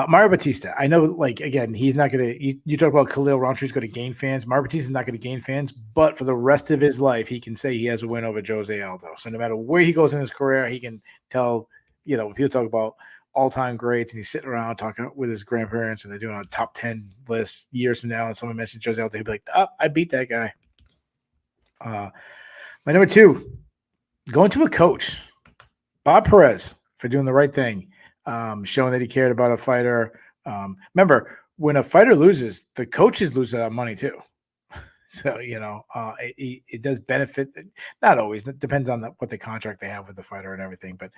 Mario Batista, I know, again, he's not going to – you talk about Khalil Rountree's going to gain fans. Mario Batista's not going to gain fans, but for the rest of his life, he can say he has a win over Jose Aldo. So no matter where he goes in his career, he can tell – if you talk about all-time greats and he's sitting around talking with his grandparents and they're doing a top 10 list years from now and someone mentions Jose Aldo, he'll be like, oh, I beat that guy. My number 2, going to a coach, Bob Perez, for doing the right thing. Showing that he cared about a fighter. Remember, when a fighter loses, the coaches lose that money too. So, it does benefit. Not always. It depends on what the contract they have with the fighter and everything. But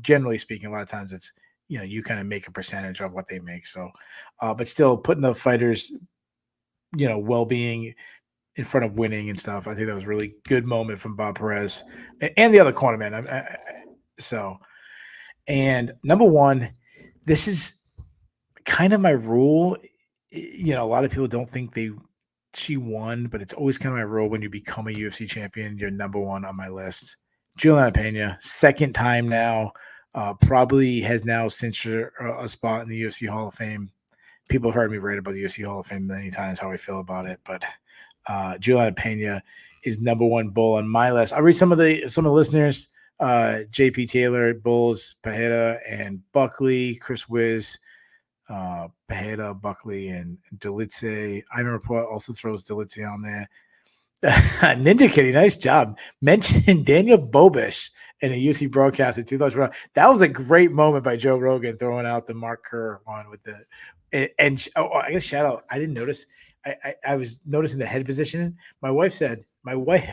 generally speaking, a lot of times it's, you kind of make a percentage of what they make. So, but still putting the fighters, well-being in front of winning and stuff. I think that was a really good moment from Bob Perez and the other corner man. And number 1, this is kind of my rule. A lot of people don't think she won, but it's always kind of my rule. When you become a UFC champion, you're number 1 on my list. Julianna Pena, second time now, probably has now cinched a spot in the UFC Hall of Fame. People have heard me write about the UFC Hall of Fame many times, how I feel about it, but Julianna Pena is number 1 bull on my list. I'll read some of the listeners. JP Taylor, Bulls, Pereira, and Buckley, Chris Wiz, Pereira, Buckley, and Delidze. Ivan Report also throws Delidze on there. Ninja Kitty, nice job. Mentioned Daniel Bobish in a UFC broadcast in 2001. That was a great moment by Joe Rogan throwing out the Mark Kerr one with the I got a shout out. I didn't notice. I was noticing the head position. My wife,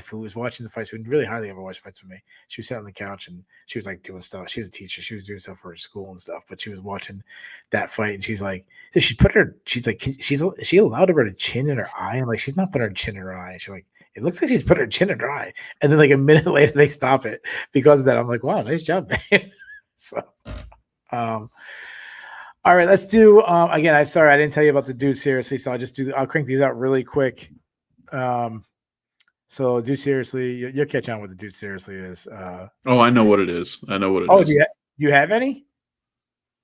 who was watching the fights, who really hardly ever watched fights with me, she was sitting on the couch and she was like doing stuff. She's a teacher. She was doing stuff for her school and stuff, but she was watching that fight and she's like, so she's like, is she allowed to put her chin in her eye? I'm like, she's not putting her chin in her eye. She's like, it looks like she's put her chin in her eye. And then like a minute later, they stop it because of that. I'm like, wow, nice job, man. So, all right, let's do again. I'm sorry I didn't tell you about the dude seriously, so I'll crank these out really quick. So dude seriously, you'll catch on what the dude seriously is. I know what it is. Oh, do you have any?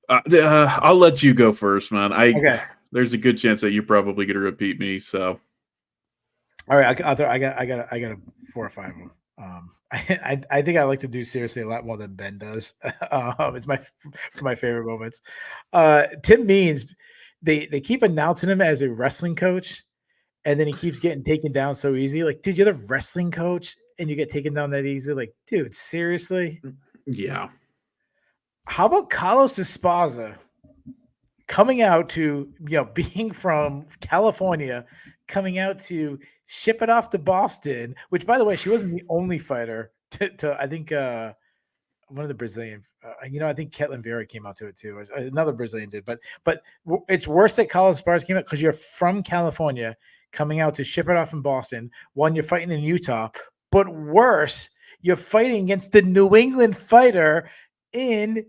I'll let you go first, man. Okay. There's a good chance that you're probably going to repeat me. So, all right, I got 4 or 5 of them. I think I like to do seriously a lot more than Ben does. It's my favorite moments. Tim Means, they keep announcing him as a wrestling coach, and then he keeps getting taken down so easy. Like, dude, you're the wrestling coach, and you get taken down that easy. Like, dude, seriously? Yeah. How about Carlos Esparza coming out to, being from California, coming out to ship it off to Boston, which, by the way, she wasn't the only fighter to I think one of the Brazilian, I think Ketlin Vera came out to it too. Another Brazilian did, but it's worse that Carlos Esparza came out because you're from California coming out to ship it off in Boston. One, you're fighting in Utah, but worse, you're fighting against the New England fighter in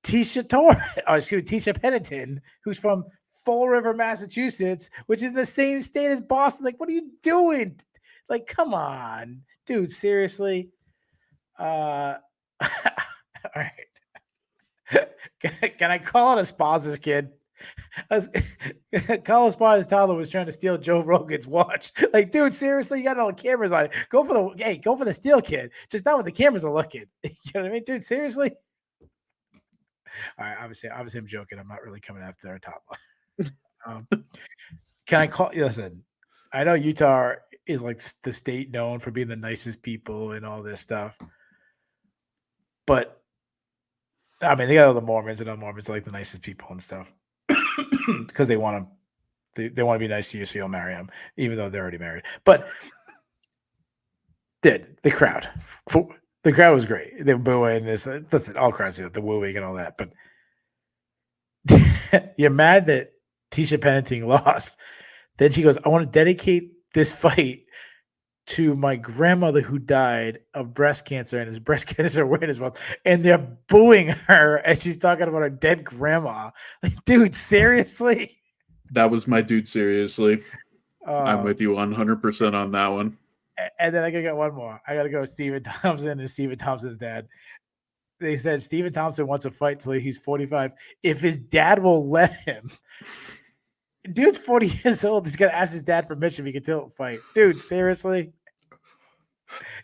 Tisha Pennington, who's from Fall River, Massachusetts, which is the same state as Boston. Like, what are you doing? Like, come on, dude, seriously. All right. Can I call it Esparza's kid? Carlos Par's toddler was trying to steal Joe Rogan's watch. Like, dude, seriously, you got all the cameras on it. Go for the steal, kid. Just not when the cameras are looking. You know what I mean, dude? Seriously. All right, obviously, I'm joking. I'm not really coming after our toddler. Can I call? Listen, I know Utah is like the state known for being the nicest people and all this stuff, but I mean, they got all the Mormons, and all Mormons are like the nicest people and stuff because they want to. They want to be nice to you, so you'll marry them, even though they're already married. But the crowd was great. They were booing this. Listen, all crowds do the wooing and all that. But you're mad that Tisha Pennington lost. Then she goes, "I want to dedicate this fight to my grandmother who died of breast cancer and is breast cancer awareness month." And they're booing her as she's talking about her dead grandma. Like, dude, seriously? That was my dude, seriously. I'm with you 100% on that one. And then I gotta get one more. I gotta go Stephen Thompson and Stephen Thompson's dad. They said Stephen Thompson wants to fight till he's 45 if his dad will let him. Dude's 40 years old. He's gonna ask his dad permission if he can fight. Dude, seriously?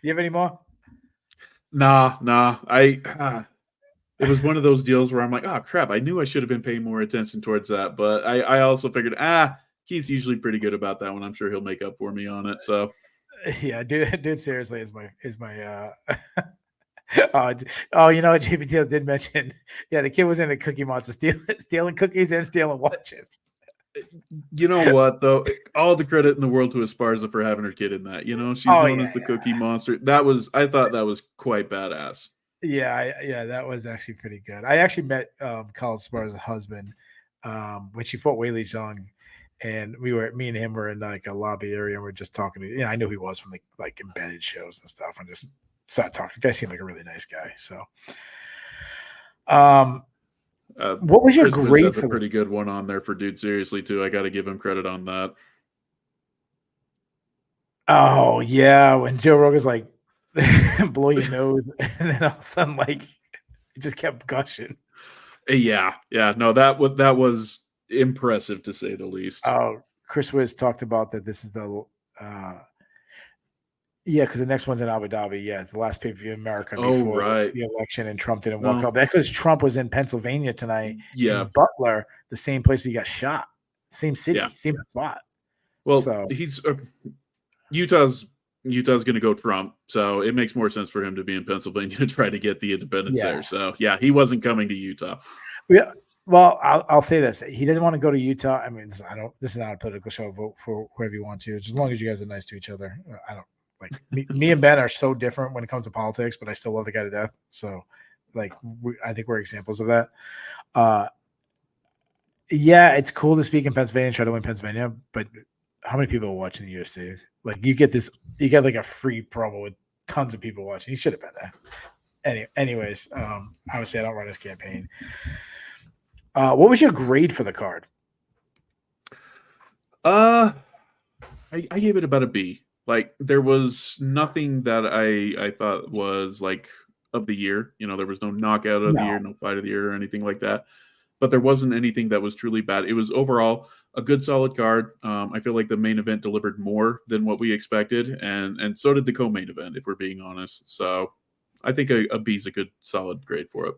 You have any more? Nah. It was one of those deals where I'm like, oh crap, I knew I should have been paying more attention towards that. But I also figured, he's usually pretty good about that one. I'm sure he'll make up for me on it. So yeah, dude seriously is my you know what JPT did mention? Yeah, the kid was in a Cookie Monster stealing cookies and stealing watches. You know what, though? All the credit in the world to Esparza for having her kid in that. You know, she's known as the Cookie Monster. I thought that was quite badass. Yeah, that was actually pretty good. I actually met Khalil Esparza's husband when she fought Weili Zhang, and me and him were in like a lobby area, and we're just talking to. I knew who he was from the like embedded shows and stuff, and just started talking. The guy seemed like a really nice guy. So, what was your grade? Has a pretty good one on there for dude. Seriously, too. I got to give him credit on that. Oh yeah, when Joe Rogan's like, blow your nose, and then all of a sudden, like, it just kept gushing. Yeah. No, that was impressive to say the least. Oh, Chris Wiz talked about that. This is the because the next one's in Abu Dhabi. Yeah, it's the last pay-per-view in America before the election, and Trump didn't walk out. Because Trump was in Pennsylvania tonight. Yeah, in Butler, the same place he got shot, same city, same spot. Well, he's Utah's going to go Trump, so it makes more sense for him to be in Pennsylvania to try to get the independence there. So he wasn't coming to Utah. Yeah. Well, I'll say this: he doesn't want to go to Utah. I mean, this is not a political show. Vote for whoever you want to, as long as you guys are nice to each other. I don't like me and Ben are so different when it comes to politics, but I still love the guy to death. So, like, I think we're examples of that. Yeah, it's cool to speak in Pennsylvania and try to win Pennsylvania, but how many people are watching the UFC? Like, you get like a free promo with tons of people watching. You should have been there. Anyways, obviously I don't run his campaign. What was your grade for the card? I gave it about a B. Like, there was nothing that I thought was like of the year. You know, there was no knockout of the year, no fight of the year or anything like that. But there wasn't anything that was truly bad. It was overall a good, solid card. I feel like the main event delivered more than what we expected, and so did the co-main event, if we're being honest. So I think a B is a good, solid grade for it.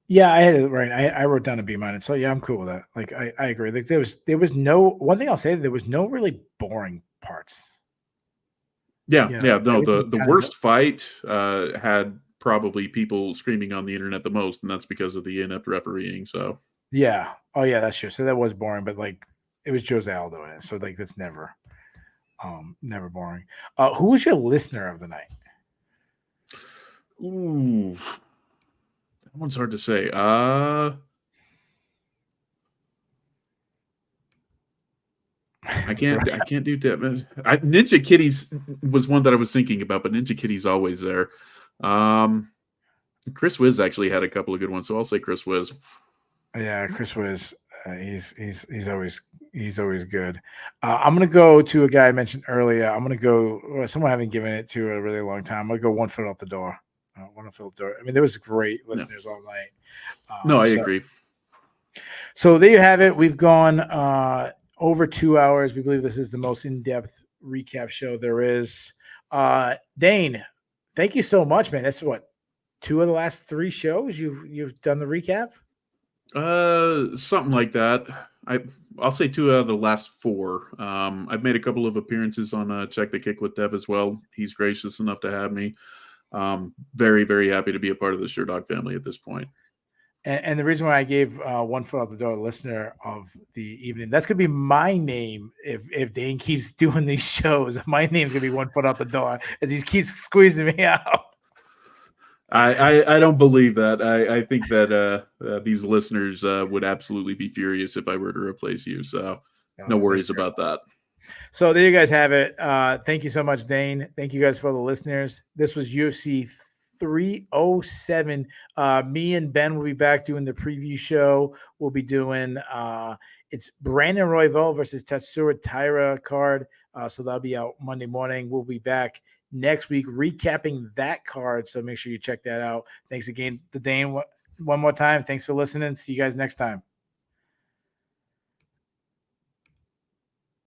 Yeah, I had it right. I wrote down a B minus. So yeah, I'm cool with that. Like, I agree. Like, there was no one thing I'll say. There was no really boring parts. Yeah. No, the worst fight had probably people screaming on the internet the most, and that's because of the inept refereeing. So yeah, that's true. So that was boring, but like, it was Jose Aldo in it, so like that's never boring. Who was your listener of the night? Ooh, that one's hard to say. I can't do that. Ninja Kitties was one that I was thinking about, but Ninja Kitty's always there. Chris Wiz actually had a couple of good ones, so I'll say Chris Wiz. Yeah, Chris Wiz. He's always good. I'm gonna go to a guy I mentioned earlier. I'm gonna go someone I haven't given it to a really long time. I'm gonna go 1 foot out the door. 1 foot out the door. I mean, there was great listeners all night. No, I agree. So there you have it. We've gone over 2 hours. We believe this is the most in-depth recap show there is. Dayne, thank you so much, man. That's what, 2 of the last 3 shows you've done the recap? Something like that. I'll say 2 out of the last 4. I've made a couple of appearances on Check the Kick with Dev as well. He's gracious enough to have me. Very, very happy to be a part of the Sherdog family at this point. And the reason why I gave one foot out the door listener of the evening, that's gonna be my name if Dayne keeps doing these shows. My name's gonna be one foot out the door as he keeps squeezing me out. I don't believe that. I think that these listeners would absolutely be furious if I were to replace you. So no worries about that. So there you guys have it. Thank you so much, Dayne. Thank you guys for the listeners. This was UFC 307. Me and Ben will be back doing the preview show. We'll be doing it's Brandon Royval versus Tatsuro Taira card. So that'll be out Monday morning. We'll be back next week recapping that card. So make sure you check that out. Thanks again to Dayne one more time. Thanks for listening. See you guys next time.